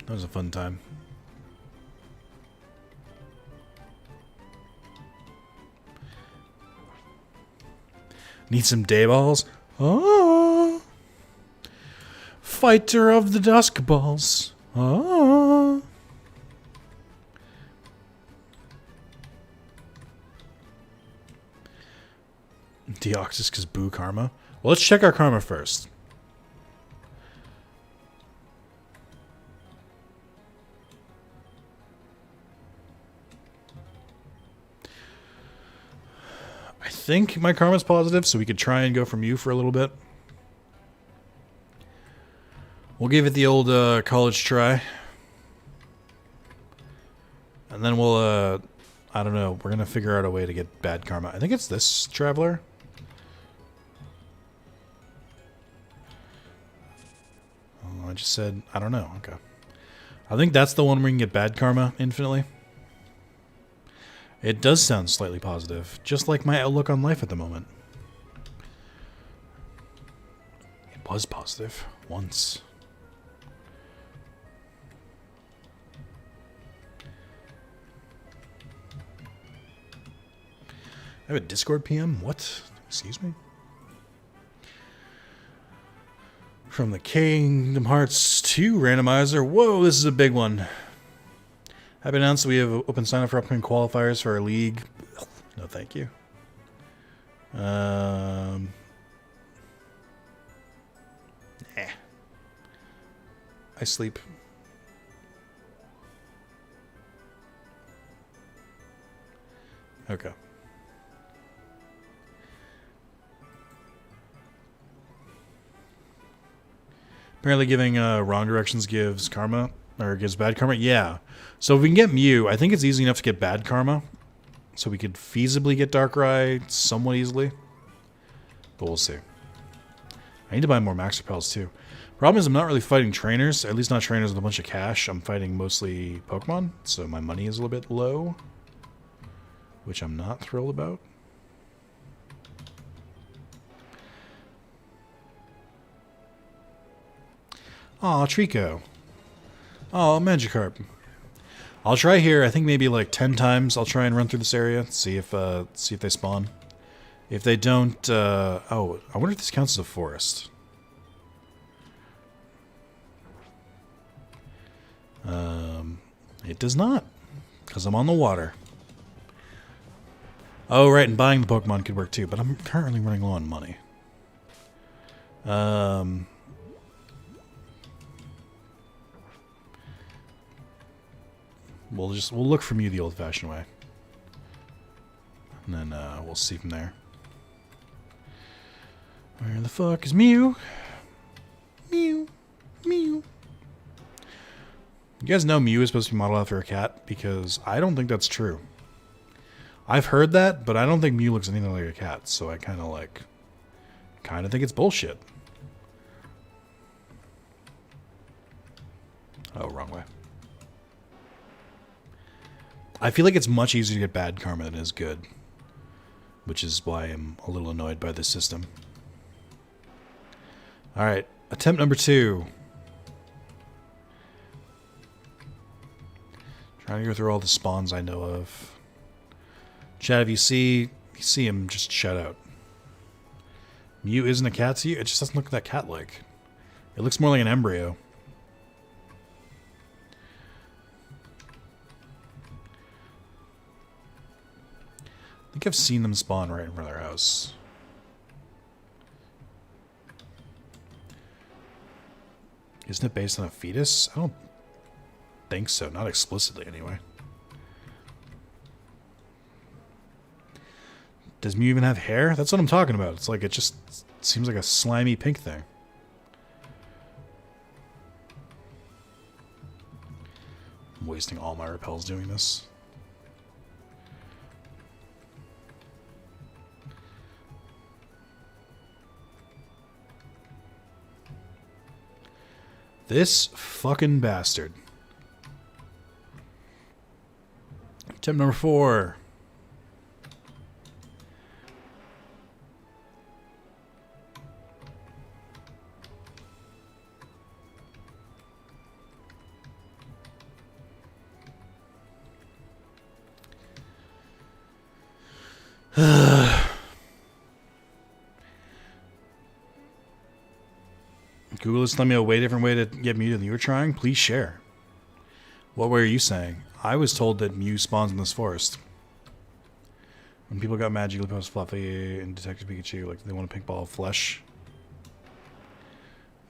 A: That was a fun time. Need some day balls? Oh. Fighter of the Dusk Balls. Oh. Deoxys because boo karma. Well, let's check our karma first. I think my karma's positive, so we could try and go from you for a little bit. We'll give it the old college try. And then we'll, I don't know, we're going to figure out a way to get bad karma. I think it's this traveler. Oh, I just said, I don't know. Okay. I think that's the one where you can get bad karma infinitely. It does sound slightly positive, just like my outlook on life at the moment. It was positive once. I have a Discord PM? What? Excuse me? From the Kingdom Hearts 2 randomizer. Whoa, this is a big one. I've announced that we have open sign up for upcoming qualifiers for our league. No, thank you. I sleep. Okay. Apparently giving wrong directions gives karma, or gives bad karma. Yeah. So if we can get Mew, I think it's easy enough to get bad karma. So we could feasibly get Darkrai somewhat easily. But we'll see. I need to buy more Max Repels too. Problem is I'm not really fighting trainers, at least not trainers with a bunch of cash. I'm fighting mostly Pokemon, so my money is a little bit low. Which I'm not thrilled about. Aw, Trico. Aw, Magikarp. I'll try here. I think maybe like 10 times I'll try and run through this area, see if they spawn. If they don't, oh, I wonder if this counts as a forest. It does not, because I'm on the water. Oh, right, and buying the Pokemon could work too, but I'm currently running low on money. We'll look from you the old-fashioned way, and then we'll see from there. Where the fuck is Mew? Mew, Mew. You guys know Mew is supposed to be modeled after a cat, because I don't think that's true. I've heard that, but I don't think Mew looks anything like a cat, so I kind of think it's bullshit. Oh, wrong way. I feel like it's much easier to get bad karma than it is good, which is why I'm a little annoyed by this system. Alright, attempt number 2. Trying to go through all the spawns I know of. Chat, if you see him, just shout out. Mew isn't a cat to you? It just doesn't look that cat-like. It looks more like an embryo. I think I've seen them spawn right in front of their house. Isn't it based on a fetus? I don't think so. Not explicitly, anyway. Does Mew even have hair? That's what I'm talking about. It's like, it just seems like a slimy pink thing. I'm wasting all my repels doing this. This fucking bastard. Attempt number 4. Google is telling me a way different way to get Mew than you were trying. Please share. What way are you saying? I was told that Mew spawns in this forest. When people got mad, Jigglypuff was fluffy and Detective Pikachu, like, they want a pink ball of flesh.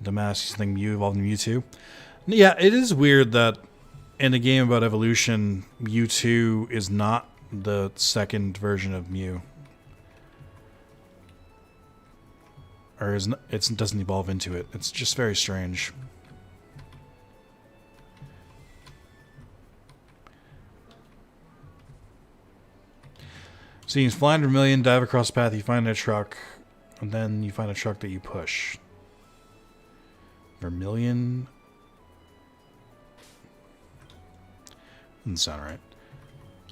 A: Dumbass, you think Mew evolved into Mewtwo? Yeah, it is weird that in a game about evolution, Mewtwo is not the second version of Mew. Or it doesn't evolve into it. It's just very strange. So you fly under Vermilion, dive across the path, you find a truck, and then you find a truck that you push. Vermilion. Doesn't sound right.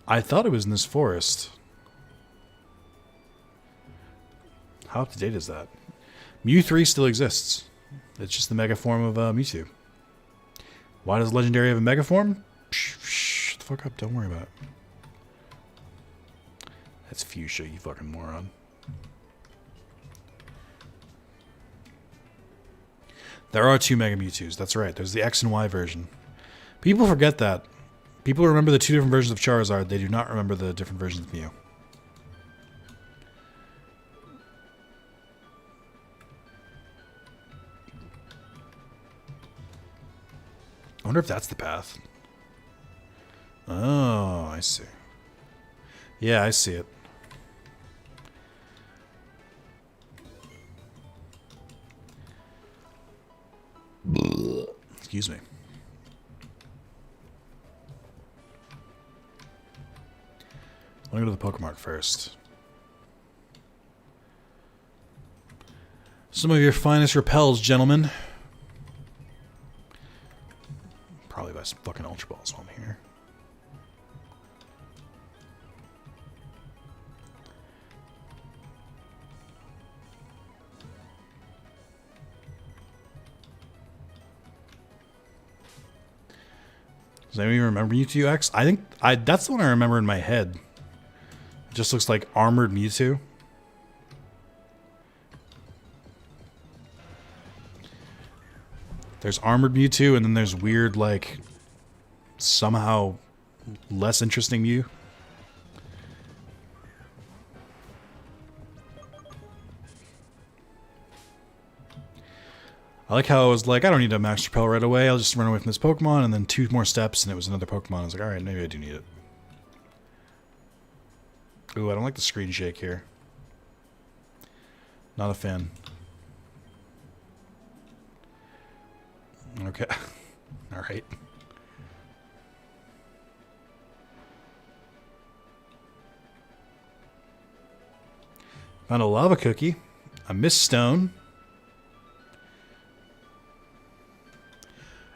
A: I thought it was in this forest. How up to date is that? Mew 3 still exists. It's just the mega form of Mewtwo. Why does Legendary have a mega form? Shut the fuck up, don't worry about it. That's Fuchsia, you fucking moron. There are 2 Mega Mewtwo's, that's right. There's the X and Y version. People forget that. People remember the 2 different versions of Charizard, they do not remember the different versions of Mew. I wonder if that's the path. Oh, I see. Yeah, I see it. Excuse me. Let me go to the Pokemon first. Some of your finest repels, gentlemen. Probably buy some fucking Ultra Balls while I'm here. Does anybody remember Mewtwo X? I think that's the one I remember in my head. It just looks like armored Mewtwo. There's armored Mewtwo, and then there's weird, like, somehow less interesting Mew. I like how I was like, I don't need a Max Repel right away. I'll just run away from this Pokemon, and then 2 more steps, and it was another Pokemon. I was like, alright, maybe I do need it. Ooh, I don't like the screen shake here. Not a fan. Okay. Alright. Found a lava cookie. A mist stone.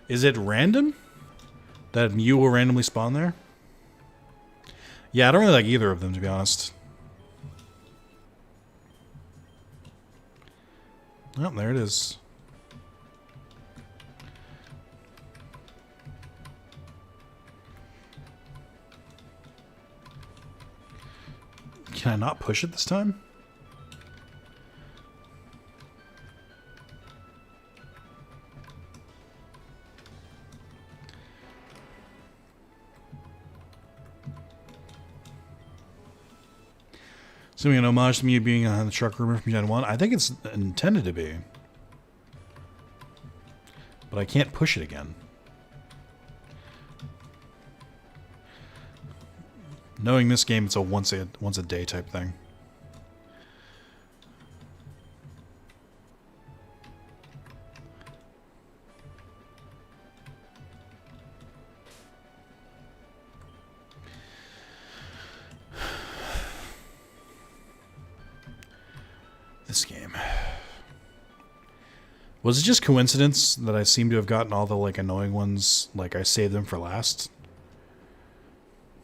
A: Is it random? That Mew will randomly spawn there? Yeah, I don't really like either of them, to be honest. Oh, there it is. Can I not push it this time? Assuming an homage to me being on the truck rumor from Gen 1. I think it's intended to be. But I can't push it again. Knowing this game, it's a once a day type thing. This game. Was it just coincidence that I seem to have gotten all the like annoying ones, like I saved them for last?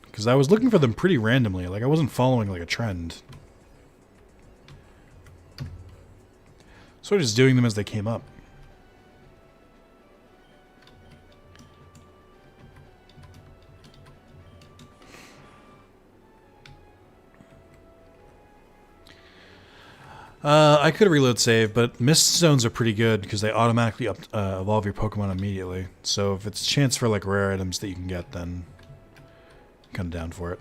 A: Because I was looking for them pretty randomly, like I wasn't following like a trend. Sort of just doing them as they came up. I could reload save, but Mist Stones are pretty good because they automatically evolve your Pokemon immediately. So if it's a chance for like rare items that you can get, then I'm kind of down for it.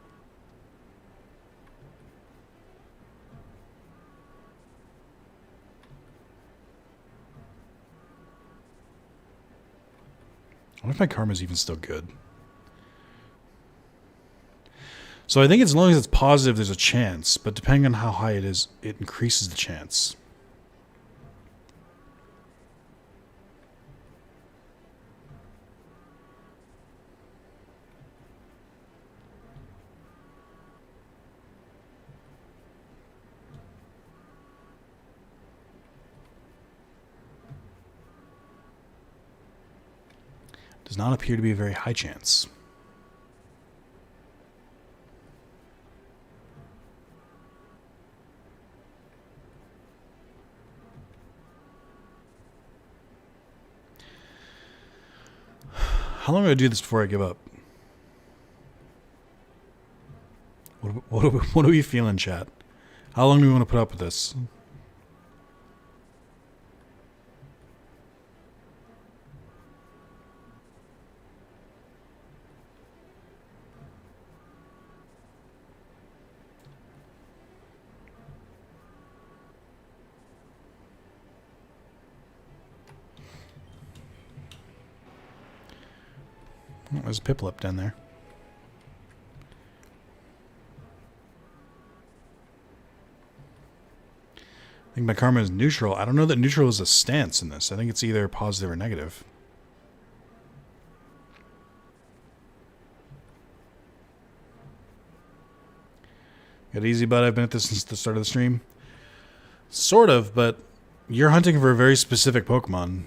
A: I wonder if my karma's even still good. So I think as long as it's positive, there's a chance. But depending on how high it is, it increases the chance. Does not appear to be a very high chance. How long do I do this before I give up? What are we feeling, chat? How long do we want to put up with this? Oh, there's a Piplup down there. I think my karma is neutral. I don't know that neutral is a stance in this. I think it's either positive or negative. Got easy, bud. I've been at this since the start of the stream. Sort of, but you're hunting for a very specific Pokemon.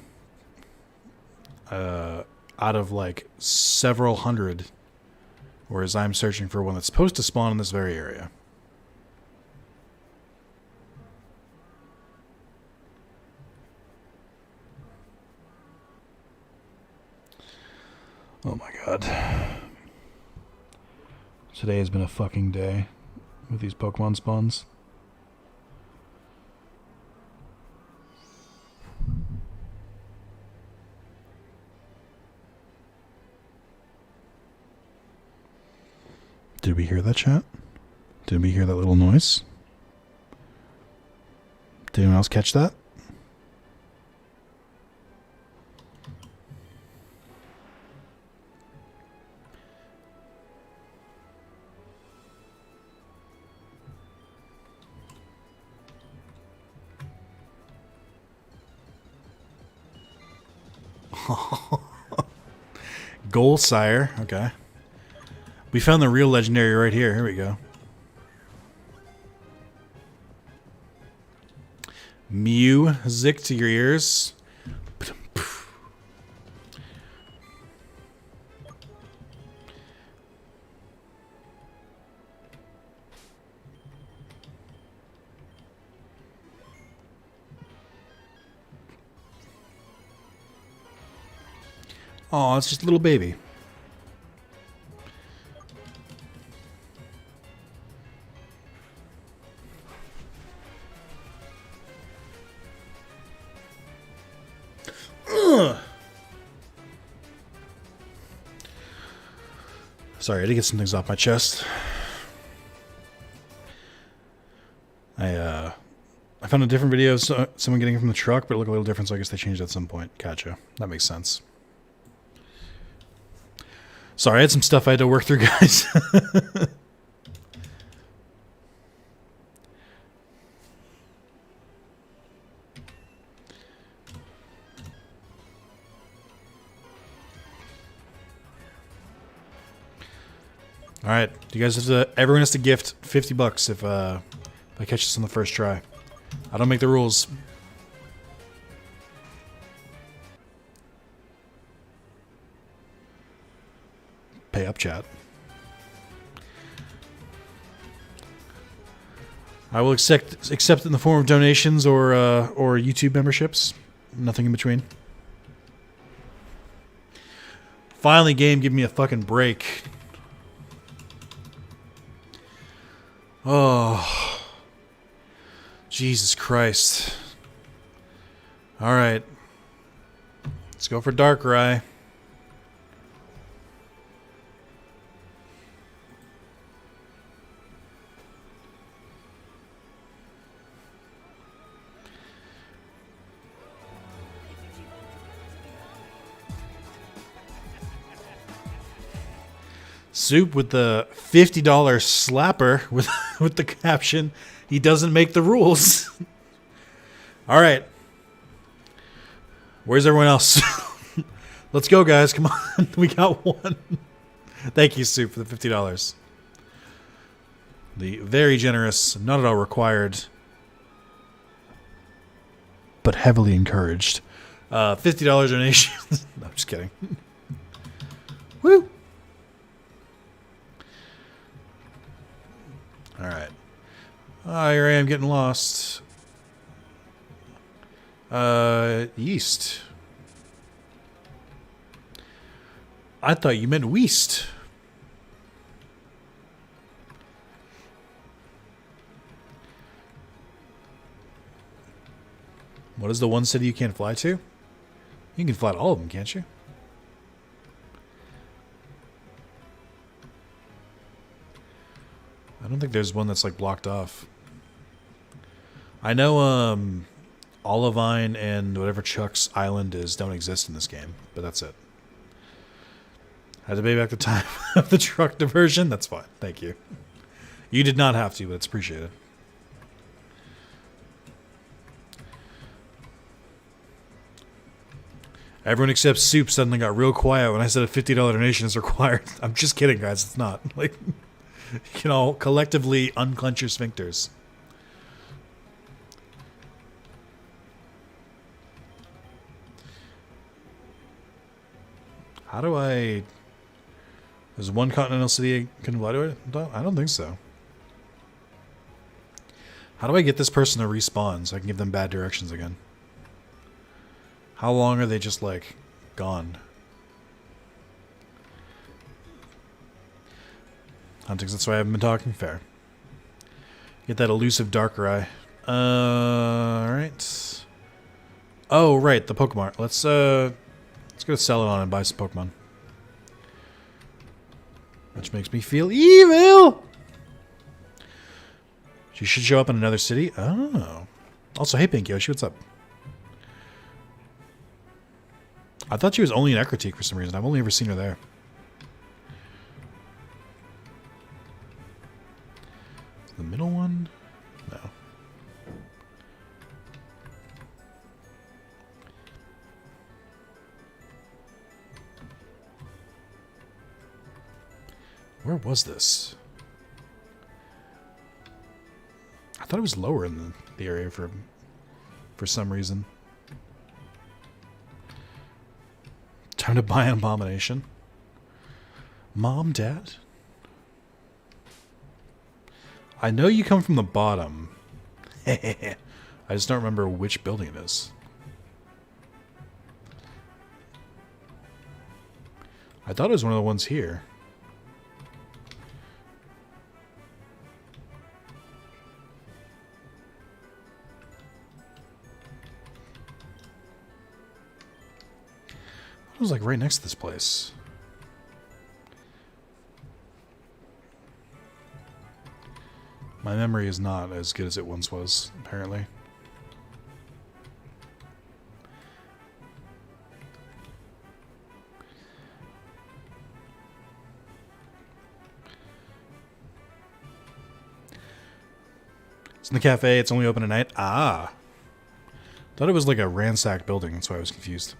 A: Out of like several hundred, whereas I'm searching for one that's supposed to spawn in this very area. Oh my god. Today has been a fucking day with these Pokemon spawns. Did we hear that, chat? Did we hear that little noise? Did anyone else catch that? Goal Sire. Okay. We found the real legendary right here. Here we go. Music to your ears. Oh, it's just a little baby. Sorry, I had to get some things off my chest. I found a different video of someone getting it from the truck, but it looked a little different, so I guess they changed it at some point. Gotcha. That makes sense. Sorry, I had some stuff I had to work through, guys. All right, you guys have to. Everyone has to gift $50 if I catch this on the first try. I don't make the rules. Pay up, chat. I will accept it in the form of donations or YouTube memberships. Nothing in between. Finally, game, give me a fucking break. Oh, Jesus Christ. All right. Let's go for Darkrai. Soup with the $50 slapper with the caption, "He doesn't make the rules." All right. Where's everyone else? Let's go, guys. Come on. We got one. Thank you, Soup, for the $50. The very generous, not at all required, but heavily encouraged. $50 donation. No, I'm just kidding. Woo! All right. Here I am getting lost. East. I thought you meant west. What is the one city you can't fly to? You can fly to all of them, can't you? I don't think there's one that's like blocked off. I know Olivine and whatever Chuck's island is don't exist in this game, but that's it. Had to pay back the time of the truck diversion? That's fine. Thank you. You did not have to, but it's appreciated. Everyone except Soup suddenly got real quiet when I said a $50 donation is required. I'm just kidding, guys. It's not. Like, you can all collectively unclench your sphincters. How do I... There's one continental city I can fly to it? I don't think so. How do I get this person to respawn so I can give them bad directions again? How long are they just, like, gone? Huntings, that's why I haven't been talking. Fair. Get that elusive Darkrai. Alright. Oh, right, the Pokemon. Let's go to Celadon and buy some Pokemon. Which makes me feel evil! She should show up in another city? Oh. Also, hey, Pink Yoshi, what's up? I thought she was only in Ecruteak for some reason. I've only ever seen her there. The middle one? No. Where was this? I thought it was lower in the area for some reason. Time to buy an abomination. Mom, Dad? I know you come from the bottom. I just don't remember which building it is. I thought it was one of the ones here. It was like right next to this place. My memory is not as good as it once was, apparently. It's in the cafe. It's only open at night. Ah. Thought it was like a ransacked building. That's why I was confused.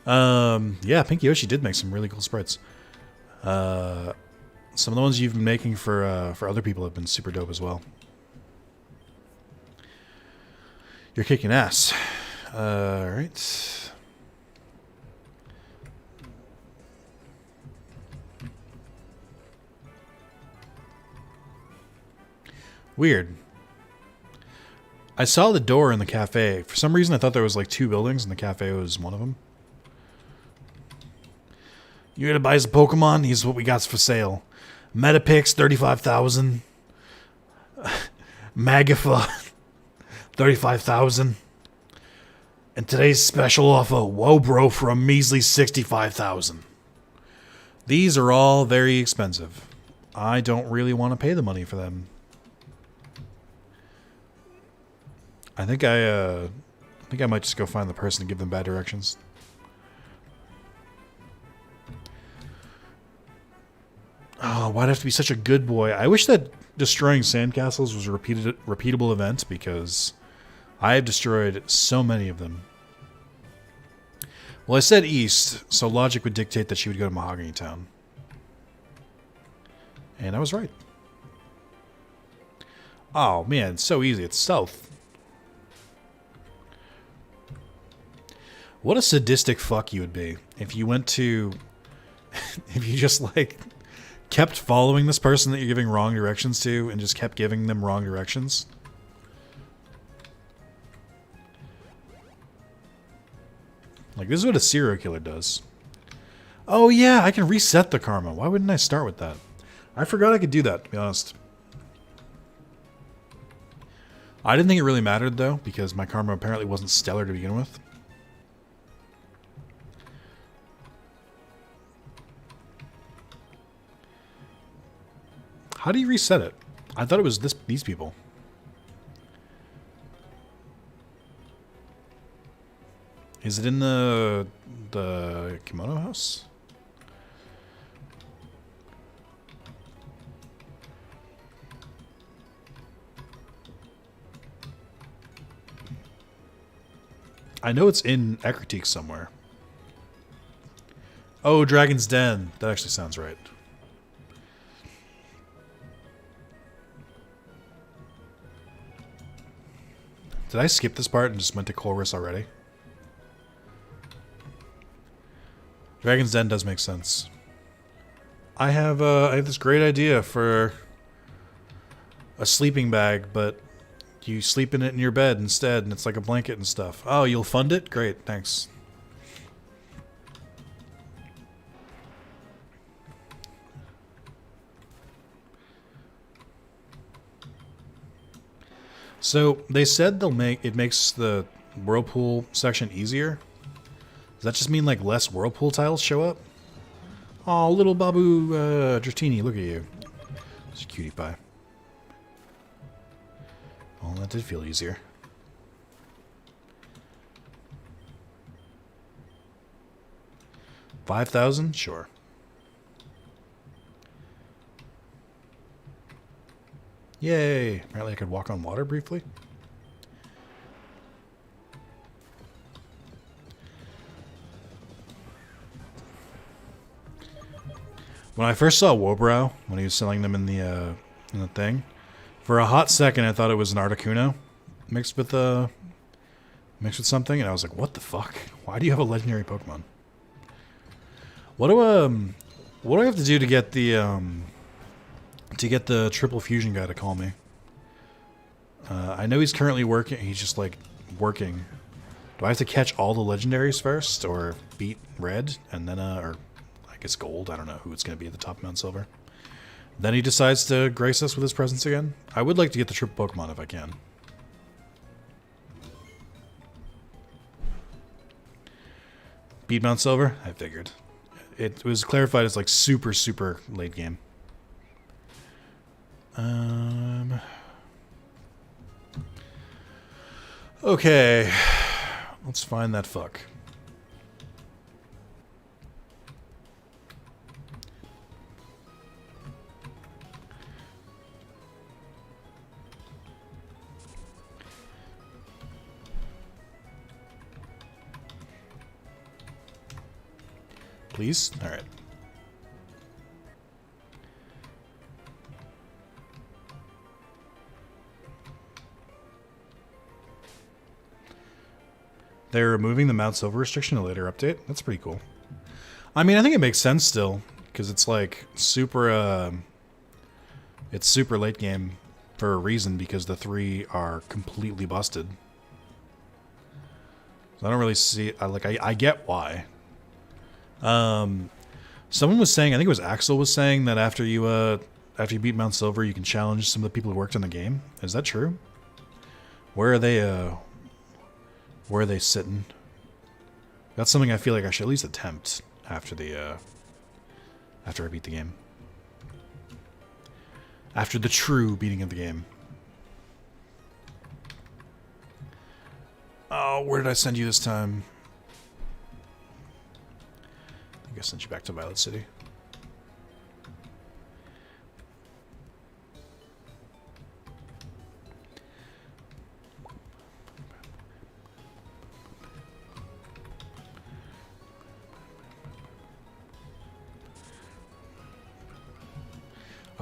A: Yeah, Pink Yoshi did make some really cool sprites. Some of the ones you've been making for other people have been super dope as well. You're kicking ass. Alright. Weird. I saw the door in the cafe. For some reason, I thought there was like two buildings, and the cafe was one of them. You here to buy some Pokemon? Here's what we got for sale. Metapix, 35,000. Magafa, 35,000. And today's special offer, Wobro, for a measly 65,000. These are all very expensive. I don't really want to pay the money for them. I think I might just go find the person and give them bad directions. Oh, why'd I have to be such a good boy? I wish that destroying sandcastles was a repeatable event, because I have destroyed so many of them. Well, I said east, so logic would dictate that she would go to Mahogany Town. And I was right. Oh, man, it's so easy. It's south. What a sadistic fuck you would be if you went to... if you just, like, kept following this person that you're giving wrong directions to and just kept giving them wrong directions. Like, this is what a serial killer does. Oh, yeah, I can reset the karma. Why wouldn't I start with that? I forgot I could do that, to be honest. I didn't think it really mattered, though, because my karma apparently wasn't stellar to begin with. How do you reset it? I thought it was these people. Is it in the kimono house? I know it's in Ekritique somewhere. Oh, Dragon's Den. That actually sounds right. Did I skip this part and just went to Chorus already? Dragon's Den does make sense. I have this great idea for a sleeping bag, but you sleep in it in your bed instead, and it's like a blanket and stuff. Oh, you'll fund it? Great, thanks. So they said it makes the whirlpool section easier. Does that just mean like less whirlpool tiles show up? Oh, little Babu Dratini, look at you. It's a cutie pie. Well, that did feel easier. $5,000? Sure. Yay! Apparently I could walk on water briefly. When I first saw Wobrow, when he was selling them in the thing, for a hot second I thought it was an Articuno mixed with something, and I was like, "What the fuck? Why do you have a legendary Pokemon?" What do I have to do to get the triple fusion guy to call me? I know he's currently working. He's just like working. Do I have to catch all the legendaries first, or beat Red and then or I guess Gold? I don't know who it's going to be at the top of Mount Silver. Then he decides to grace us with his presence again. I would like to get the triple Pokemon if I can. Beat Mount Silver? I figured. It was clarified as like super, super late game. Okay. Let's find that fuck. Please? All right. They're removing the Mount Silver restriction in a later update. That's pretty cool. I mean, I think it makes sense still, because it's like super, it's super late game for a reason, because the 3 are completely busted. So I don't really see, I get why. Someone was saying, I think it was Axel was saying that after you beat Mount Silver, you can challenge some of the people who worked on the game. Is that true? Where are they sitting? That's something I feel like I should at least attempt after I beat the game. After the true beating of the game. Oh, where did I send you this time? I think I sent you back to Violet City.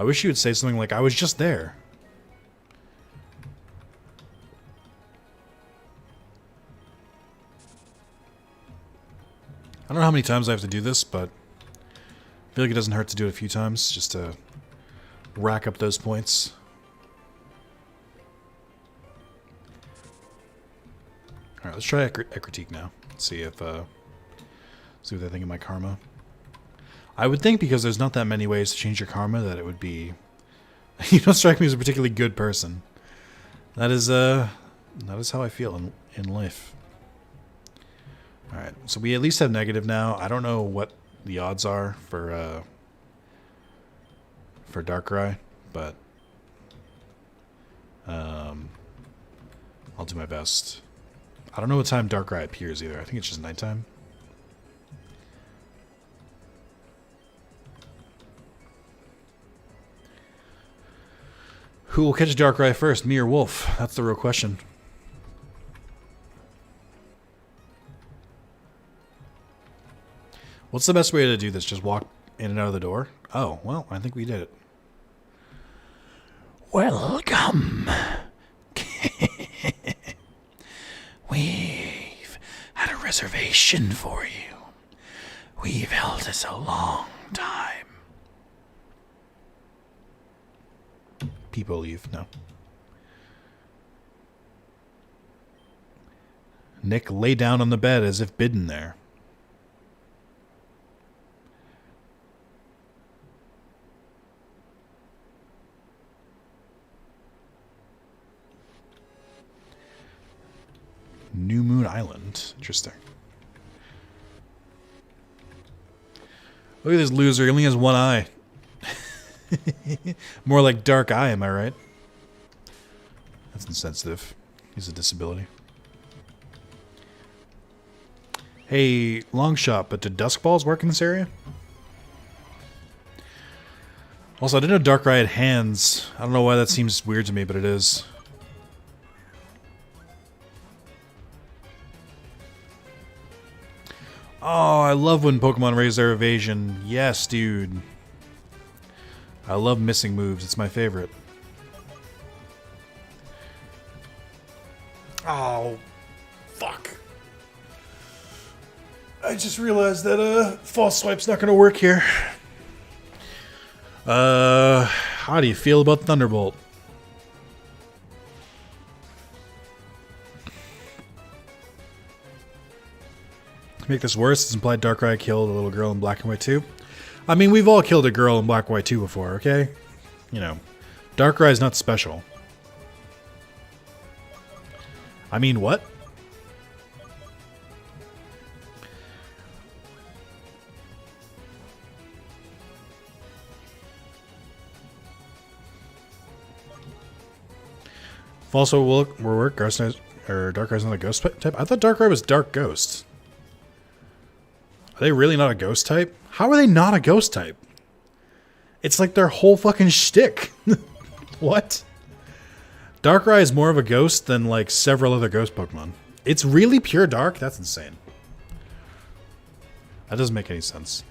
A: I wish you would say something like, I was just there. I don't know how many times I have to do this, but I feel like it doesn't hurt to do it a few times just to rack up those points. Alright, let's try a critique now. See if see what they think of my karma. I would think because there's not that many ways to change your karma that it would be... You don't strike me as a particularly good person. That is how I feel in life. Alright, so we at least have negative now. I don't know what the odds are for Darkrai, but I'll do my best. I don't know what time Darkrai appears either. I think it's just nighttime. Who will catch Darkrai first, me or Wolf? That's the real question. What's the best way to do this? Just walk in and out of the door? Oh, well, I think we did it. Welcome. We've had a reservation for you. We've held this a long time. People leave. No. Nick lay down on the bed as if bidden there. New Moon Island. Interesting. Look at this loser. He only has one eye. More like dark eye, am I right? That's insensitive. He's a disability. Hey, long shot, but do dusk balls work in this area? Also, I didn't know Darkrai had hands. I don't know why that seems weird to me, but it is. Oh, I love when Pokemon raise their evasion. Yes, dude. I love missing moves. It's my favorite. Oh, fuck. I just realized that false swipe's not going to work here. How do you feel about Thunderbolt? To make this worse, it's implied Darkrai killed a little girl in Black and White 2. I mean, we've all killed a girl in Black and White 2 before, okay? You know, Darkrai's not special. I mean, what? False will work. Darkrai's not a ghost type. I thought Darkrai was Dark Ghost. Are they really not a ghost type? How are they not a ghost type? It's like their whole fucking shtick. What? Darkrai is more of a ghost than like several other ghost Pokemon. It's really pure dark? That's insane. That doesn't make any sense.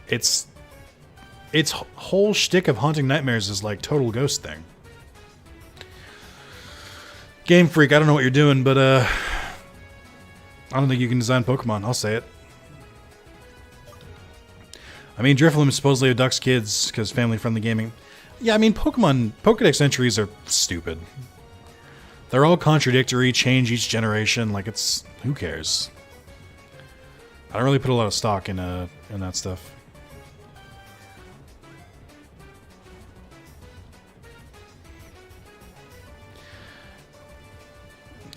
A: Its whole shtick of haunting nightmares is like total ghost thing. Game Freak, I don't know what you're doing, but I don't think you can design Pokemon. I'll say it. I mean, Drifloon supposedly abducts kids because family-friendly gaming. Yeah, I mean, Pokedex entries are stupid. They're all contradictory, change each generation. Like, it's... who cares? I don't really put a lot of stock in that stuff.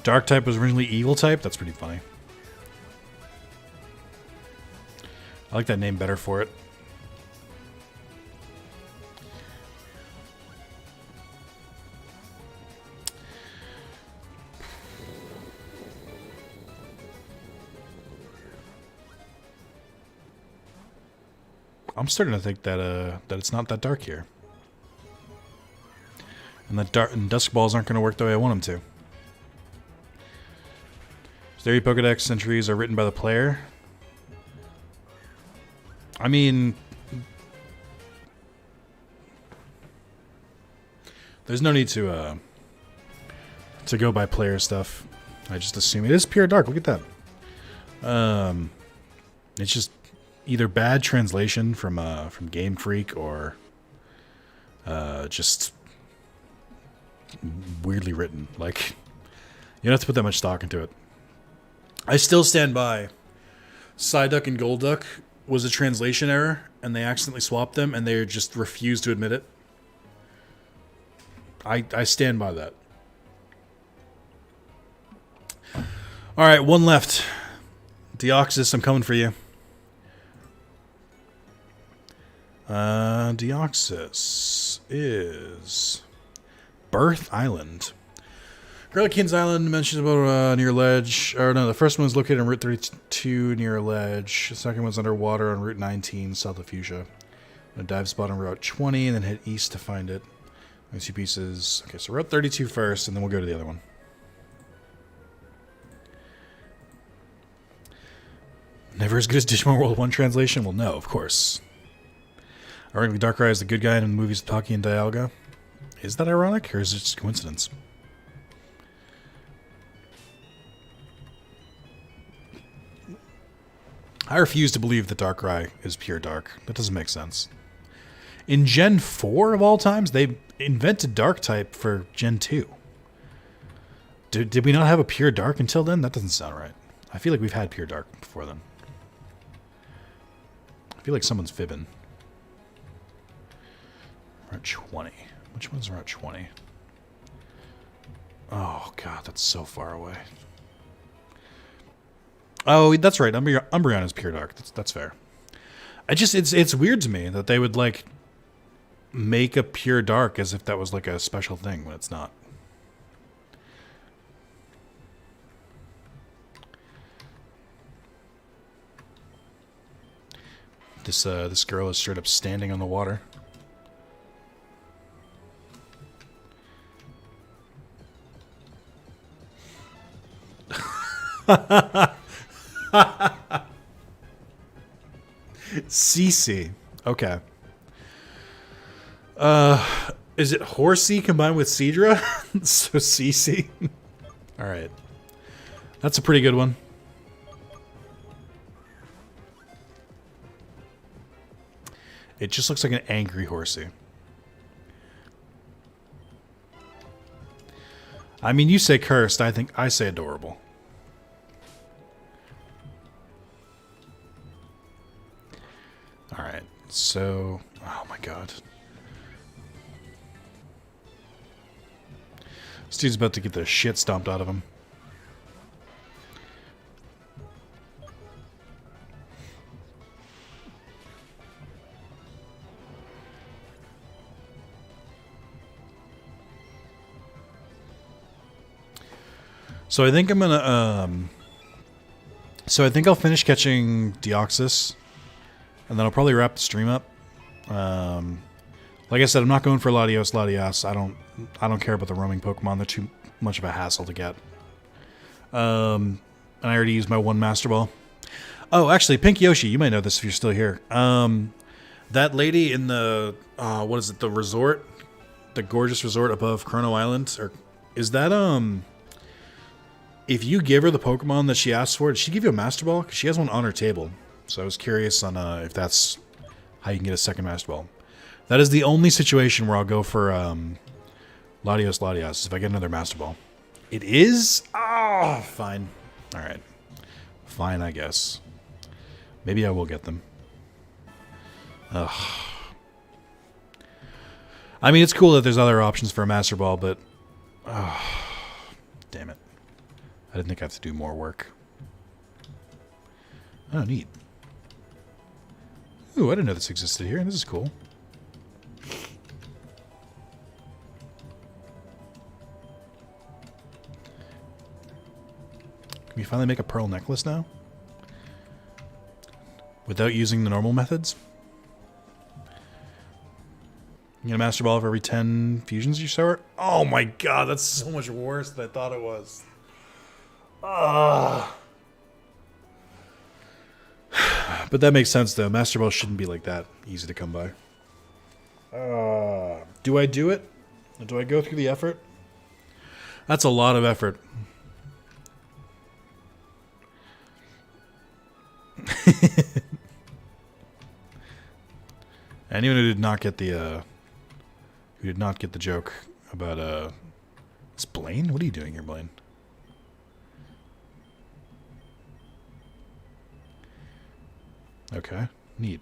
A: Dark type was originally evil type? That's pretty funny. I like that name better for it. I'm starting to think that that it's not that dark here, and that dusk balls aren't going to work the way I want them to. Theory Pokedex entries are written by the player. I mean, There's no need to go by player stuff. I just assume it is pure dark. Look at that. It's just either bad translation from Game Freak or just weirdly written. Like, you don't have to put that much stock into it. I still stand by Psyduck and Golduck was a translation error, and they accidentally swapped them, and they just refused to admit it. I stand by that. Alright, one left. Deoxys, I'm coming for you. Deoxys is Birth Island. Garlickin's Island mentions about near ledge. Or no, the first one's located on Route 32 near a ledge. The second one's underwater on Route 19 south of Fuchsia. A dive spot on Route 20 and then head east to find it. Those two pieces. Okay, so Route 32 first and then we'll go to the other one. Never as good as Digimon World 1 translation? Well, no, of course. Ironically, Darkrai is the good guy in the movies of Taki and Dialga. Is that ironic, or is it just coincidence? I refuse to believe that Darkrai is pure dark. That doesn't make sense. In Gen 4 of all times, they invented Dark type for Gen 2. Did we not have a pure dark until then? That doesn't sound right. I feel like we've had pure dark before then. I feel like someone's fibbing. Route 20. Which one's Route 20? Oh, God, that's so far away. Oh, that's right. Umbreon is pure dark. That's fair. It's weird to me that they would, like, make a pure dark as if that was, like, a special thing when it's not. This girl is straight up standing on the water. CC. Okay. Is it Horsey combined with Seadra? So CC. Alright. That's a pretty good one. It just looks like an angry Horsey. I mean, you say cursed, I say adorable. Alright, so... Oh my god. This dude's about to get the shit stomped out of him. So I think I'm gonna, so I think I'll finish catching Deoxys, and then I'll probably wrap the stream up. Like I said, I'm not going for Latios. I don't care about the roaming Pokemon. They're too much of a hassle to get. And I already used my one Master Ball. Oh, actually, Pink Yoshi, you might know this if you're still here. That lady in the, what is it, the resort? The gorgeous resort above Chrono Island? Or is that, if you give her the Pokemon that she asked for, did she give you a Master Ball? Because she has one on her table. So I was curious on if that's how you can get a second Master Ball. That is the only situation where I'll go for Latios, if I get another Master Ball. It is? Ah, fine. Alright. Fine, I guess. Maybe I will get them. Ugh. I mean, it's cool that there's other options for a Master Ball, but... damn it. I didn't think I have to do more work. Oh, neat. Ooh, I didn't know this existed here. This is cool. Can we finally make a pearl necklace now? Without using the normal methods? You get a Master Ball for every 10 fusions you show. Oh my god, that's so much worse than I thought it was. But that makes sense, though. Master Ball shouldn't be like that easy to come by. Do I do it? Do I go through the effort? That's a lot of effort. Anyone who did not get the joke about it's Blaine? What are you doing here, Blaine? Okay, neat.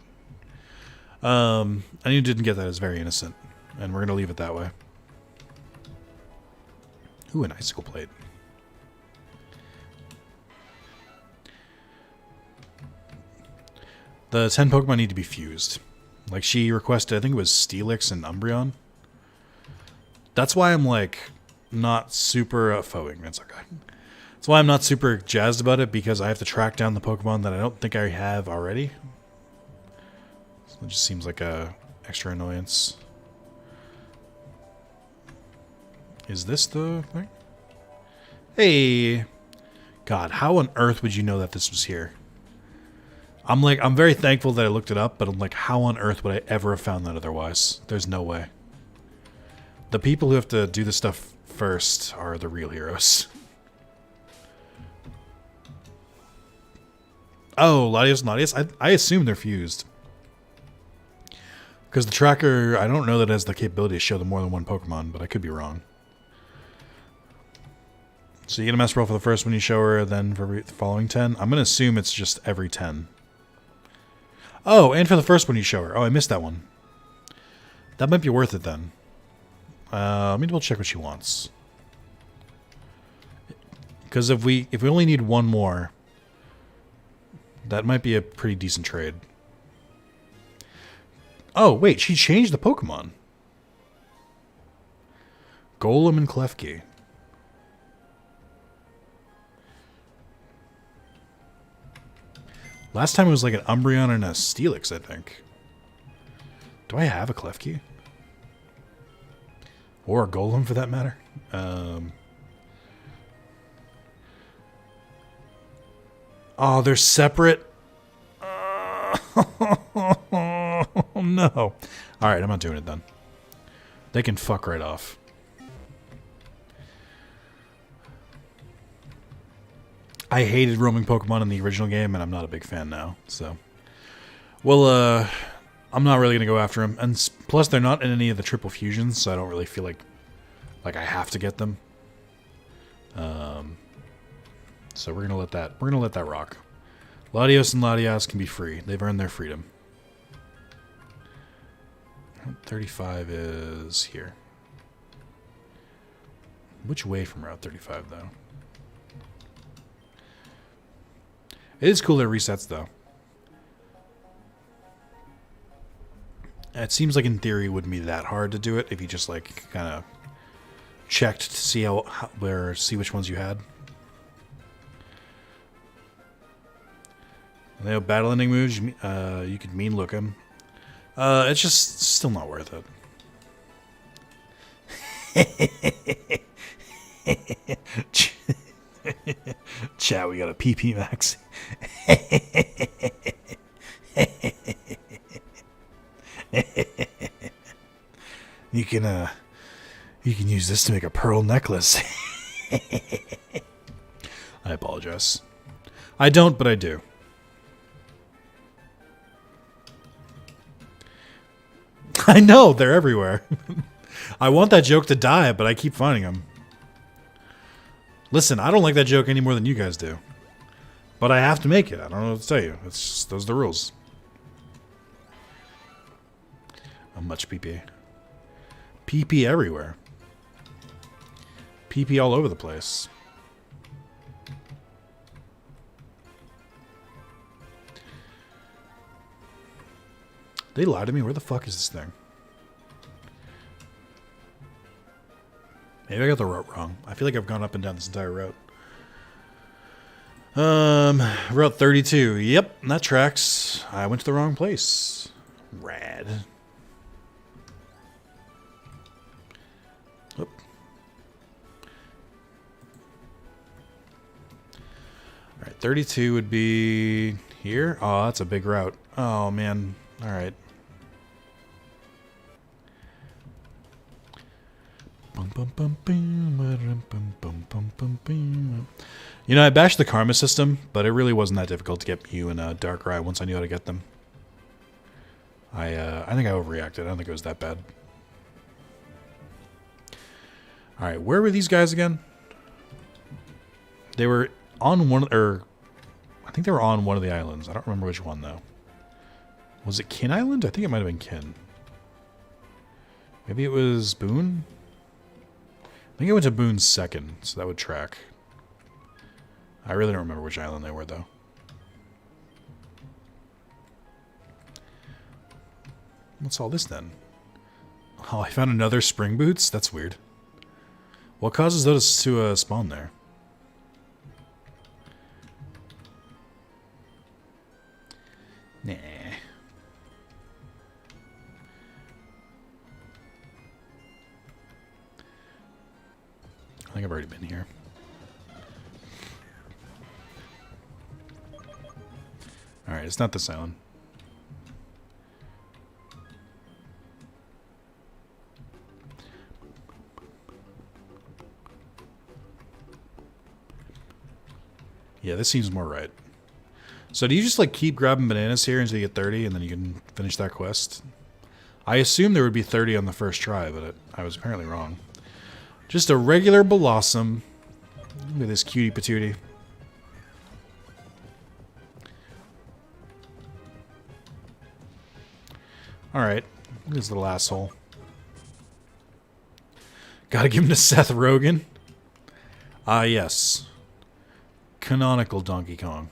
A: Anyone who didn't get that is very innocent, and we're gonna leave it that way. Ooh, an icicle plate. The 10 Pokemon need to be fused. Like she requested, I think it was Steelix and Umbreon. That's why I'm like not super foeing. That's okay. That's why I'm not super jazzed about it, because I have to track down the Pokemon that I don't think I have already. So it just seems like a extra annoyance. Is this the thing? Hey! God, how on earth would you know that this was here? I'm very thankful that I looked it up, but I'm like, how on earth would I ever have found that otherwise? There's no way. The people who have to do this stuff first are the real heroes. Oh, Latios and Latias? I assume they're fused. Because the tracker, I don't know that it has the capability to show them more than one Pokemon, but I could be wrong. So you get a mess roll for the first one you show her, then for the following 10? I'm going to assume it's just every 10. Oh, and for the first one you show her. Oh, I missed that one. That might be worth it then. Let me double check what she wants. Because if we only need one more, that might be a pretty decent trade. Oh, wait, she changed the Pokemon. Golem and Klefki. Last time it was like an Umbreon and a Steelix, I think. Do I have a Klefki? Or a Golem, for that matter? Oh, they're separate? Oh, no. Alright, I'm not doing it then. They can fuck right off. I hated roaming Pokemon in the original game, and I'm not a big fan now. So, well, I'm not really gonna go after them, and plus they're not in any of the triple fusions, so I don't really feel like I have to get them. So we're gonna let that rock. Latios and Latias can be free. They've earned their freedom. 35 is here. Which way from Route 35, though? It is cool that it resets, though. It seems like in theory it wouldn't be that hard to do it if you just like kind of checked to see see which ones you had. And they have battle ending moves. You could mean look them. It's just still not worth it. Chat, we got a PP max. You can use this to make a pearl necklace. I apologize. I don't, but I do. I know, they're everywhere. I want that joke to die, but I keep finding them. Listen, I don't like that joke any more than you guys do. But I have to make it. I don't know what to tell you. It's just, those are the rules. Much PP. PP everywhere. PP all over the place. They lied to me. Where the fuck is this thing? Maybe I got the route wrong. I feel like I've gone up and down this entire route. Route 32. Yep, that tracks. I went to the wrong place. Rad. Oop. Alright, 32 would be here. Oh, that's a big route. Oh, man. Alright. You know, I bashed the karma system, but it really wasn't that difficult to get Mew and Darkrai once I knew how to get them. I think I overreacted. I don't think it was that bad. All right, where were these guys again? They were on one, or I think they were on one of the islands. I don't remember which one though. Was it Kin Island? I think it might have been Kin. Maybe it was Boone? I think I went to Boone second, so that would track. I really don't remember which island they were, though. What's all this, then? Oh, I found another spring boots? That's weird. What causes those to spawn there? Nah. I think I've already been here. Alright, it's not this island. Yeah, this seems more right. So do you just like keep grabbing bananas here until you get 30 and then you can finish that quest? I assumed there would be 30 on the first try, but I was apparently wrong. Just a regular Blossom. Look at this cutie patootie. Alright. Look at this little asshole. Gotta give him to Seth Rogen. Ah, yes. Canonical Donkey Kong.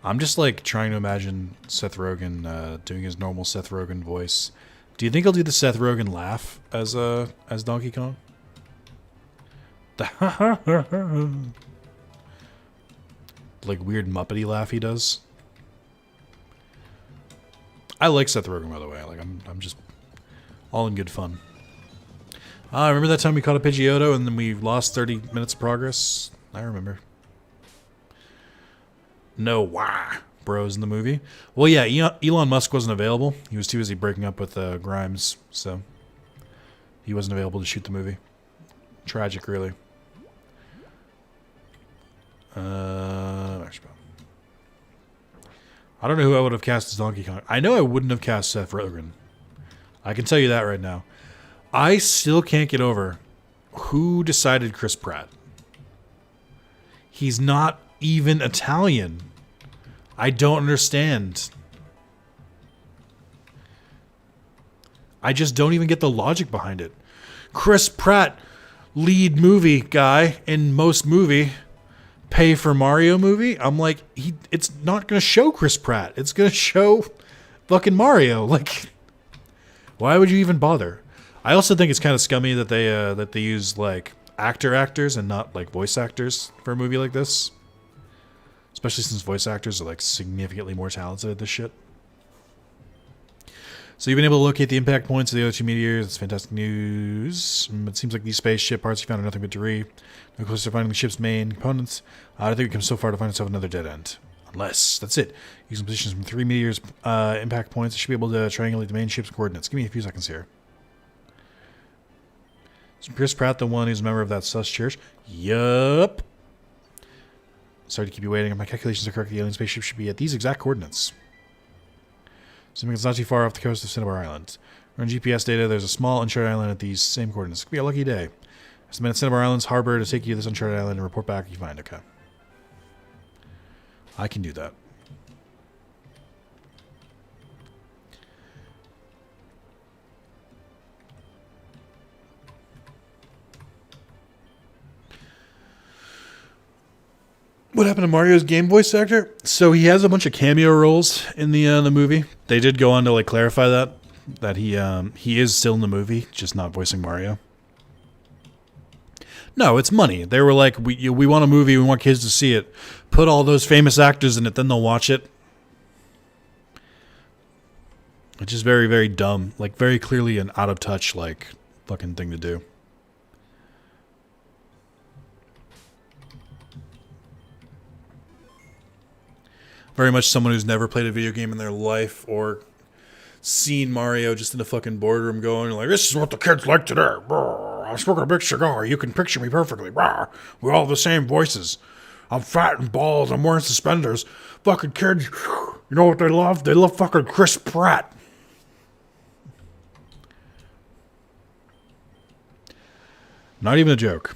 A: I'm just like trying to imagine Seth Rogen doing his normal Seth Rogen voice. Do you think he'll do the Seth Rogen laugh as Donkey Kong? Like weird Muppety laugh he does. I like Seth Rogen, by the way. Like I'm just all in good fun. Remember that time we caught a Pidgeotto and then we lost 30 minutes of progress? I remember. No wah bros in the movie. Well, yeah, Elon Musk wasn't available. He was too busy breaking up with Grimes, so he wasn't available to shoot the movie. Tragic, really. Actually, I don't know who I would have cast as Donkey Kong. I know I wouldn't have cast Seth Rogen. I can tell you that right now. I still can't get over who decided Chris Pratt. He's not even Italian. I don't understand. I just don't even get the logic behind it. Chris Pratt, lead movie guy in most movie, pay for Mario movie. I'm like, it's not going to show Chris Pratt. It's going to show fucking Mario. Like, why would you even bother? I also think it's kind of scummy that they use like actors and not like voice actors for a movie like this. Especially since voice actors are like significantly more talented at this shit. So you've been able to locate the impact points of the other two meteors. That's fantastic news. It seems like these spaceship parts you found are nothing but debris. No closer to finding the ship's main components. I don't think we come so far to find ourselves another dead end. Unless, that's it. Using positions from 3 meteors impact points, I should be able to triangulate the main ship's coordinates. Give me a few seconds here. Is Chris Pratt the one who's a member of that sus church? Yup. Sorry to keep you waiting. If my calculations are correct, the alien spaceship should be at these exact coordinates. Assuming it's not too far off the coast of Cinnabar Island. On GPS data, there's a small uncharted island at these same coordinates. It could be a lucky day. Estimate Cinnabar Island's harbor to take you to this uncharted island and report back if you find. Okay. I can do that. What happened to Mario's game voice actor? So he has a bunch of cameo roles in the movie. They did go on to like clarify that he is still in the movie, just not voicing Mario. No, it's money. They were like, we want a movie, we want kids to see it. Put all those famous actors in it, then they'll watch it. Which is very, very dumb. Like very clearly an out of touch like fucking thing to do. very much someone who's never played a video game in their life or seen Mario just in a fucking boardroom going like, this is what the kids like today. I'm smoking a big cigar. You can picture me perfectly. We all have the same voices. I'm fat and bald. I'm wearing suspenders. Fucking kids, you know what they love? They love fucking Chris Pratt. Not even a joke.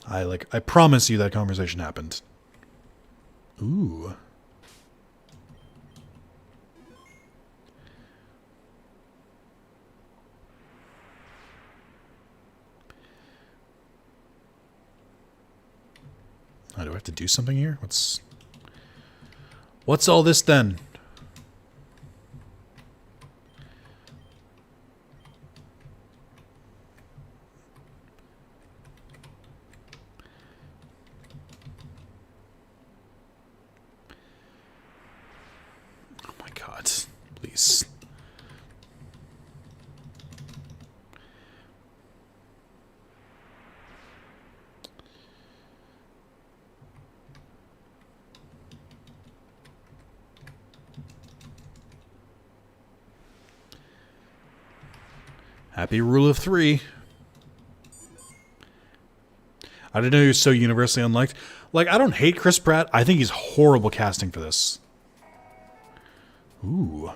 A: I promise you that conversation happened. Ooh. Oh, do I have to do something here? What's all this then? Oh my God, please. Happy rule of 3. I didn't know he was so universally unliked. Like, I don't hate Chris Pratt. I think he's horrible casting for this. Ooh.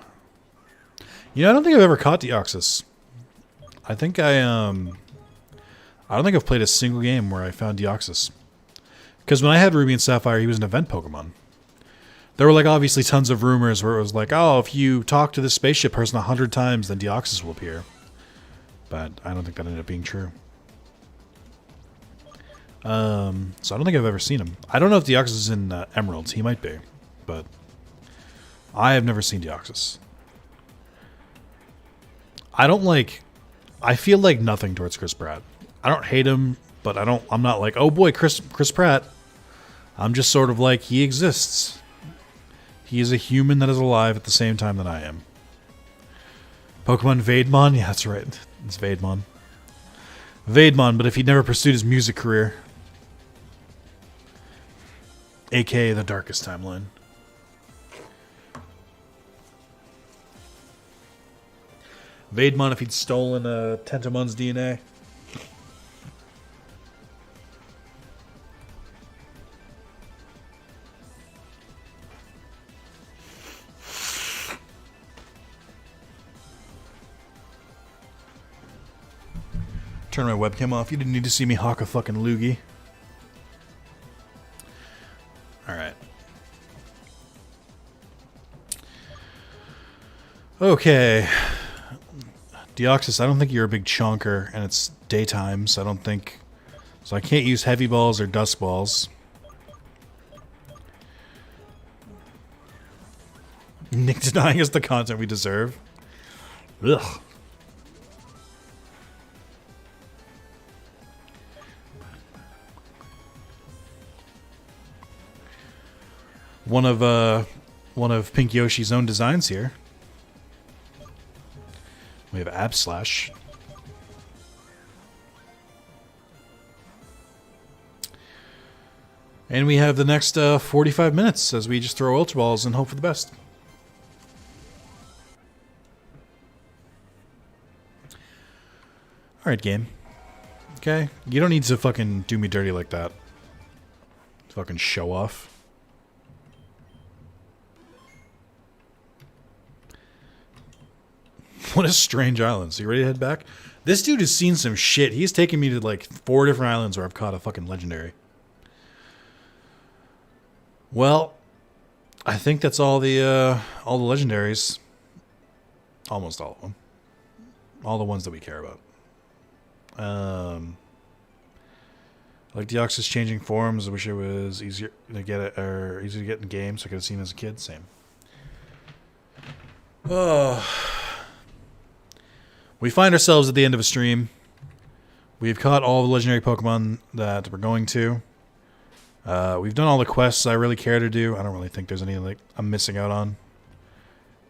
A: You know, I don't think I've ever caught Deoxys. I think I don't think I've played a single game where I found Deoxys. Because when I had Ruby and Sapphire, he was an event Pokemon. There were, like, obviously tons of rumors where it was like, oh, if you talk to this spaceship person 100 times, then Deoxys will appear. But I don't think that ended up being true. So I don't think I've ever seen him. I don't know if Deoxys is in Emeralds. He might be. But I have never seen Deoxys. I feel like nothing towards Chris Pratt. I don't hate him, but I'm not like, oh boy, Chris Pratt. I'm just sort of like, he exists. He is a human that is alive at the same time that I am. Pokemon Vademon? Yeah, that's right. It's Vademon. Vademon, but if he'd never pursued his music career. AKA the darkest timeline. Vademon if he'd stolen Tentamon's DNA. Turn my webcam off. You didn't need to see me hawk a fucking loogie. Alright. Okay. Deoxys, I don't think you're a big chonker, and it's daytime, so I don't think... So I can't use heavy balls or dust balls. Nick denying us the content we deserve. Ugh. One of Pink Yoshi's own designs here. We have Ab Slash. And we have the next 45 minutes as we just throw Ultra Balls and hope for the best. Alright, game. Okay? You don't need to fucking do me dirty like that. Fucking show off. What a strange island. So you ready to head back? This dude has seen some shit. He's taken me to like 4 different islands where I've caught a fucking legendary. Well, I think that's all the legendaries. Almost all of them. All the ones that we care about. Like Deoxys changing forms. I wish it was easier to get it, or easier to get in games so I could have seen it as a kid. Same. Oh. We find ourselves at the end of a stream. We've caught all the legendary Pokemon that we're going to. We've done all the quests I really care to do. I don't really think there's any like I'm missing out on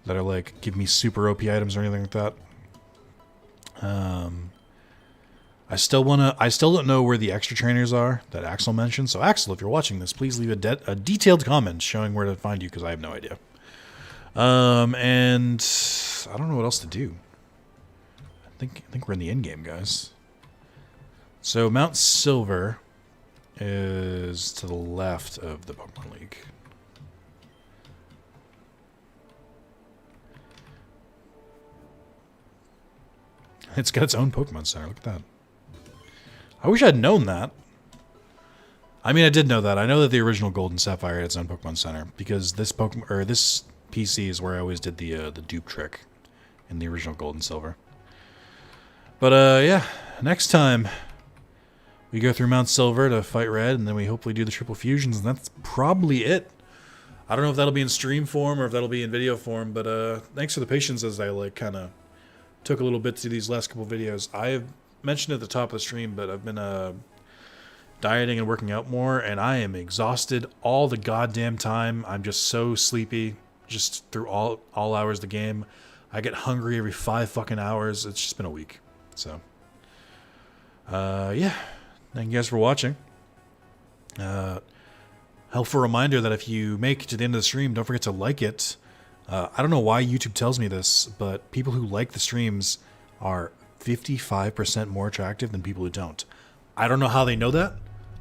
A: that are like give me super OP items or anything like that. I still don't know where the extra trainers are that Axel mentioned. So Axel, if you're watching this, please leave a detailed comment showing where to find you, because I have no idea. And I don't know what else to do. I think we're in the end game, guys. So Mount Silver is to the left of the Pokemon League. It's got its own Pokemon Center. Look at that. I wish I'd known that. I mean, I did know that. I know that the original Gold and Sapphire had its own Pokemon Center, because this Pokemon, or this PC is where I always did the dupe trick in the original Gold and Silver. But yeah, next time we go through Mount Silver to fight Red, and then we hopefully do the triple fusions, and that's probably it. I don't know if that'll be in stream form or if that'll be in video form, but thanks for the patience as I like kind of took a little bit to these last couple videos. I've mentioned at the top of the stream, but I've been dieting and working out more, and I am exhausted all the goddamn time. I'm just so sleepy, just through all hours of the game. I get hungry every 5 fucking hours. It's just been a week. So, yeah. Thank you guys for watching. Helpful reminder that if you make it to the end of the stream, don't forget to like it. I don't know why YouTube tells me this, but people who like the streams are 55% more attractive than people who don't. I don't know how they know that.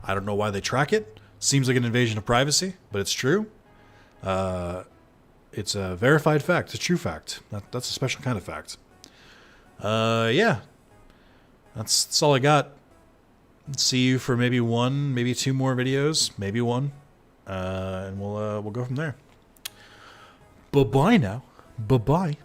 A: I don't know why they track it. Seems like an invasion of privacy, but it's true. It's a verified fact. It's a true fact. That's a special kind of fact. Yeah. That's all I got. See you for maybe 1, maybe 2 more videos. Maybe 1. And we'll go from there. Bye-bye now. Bye-bye.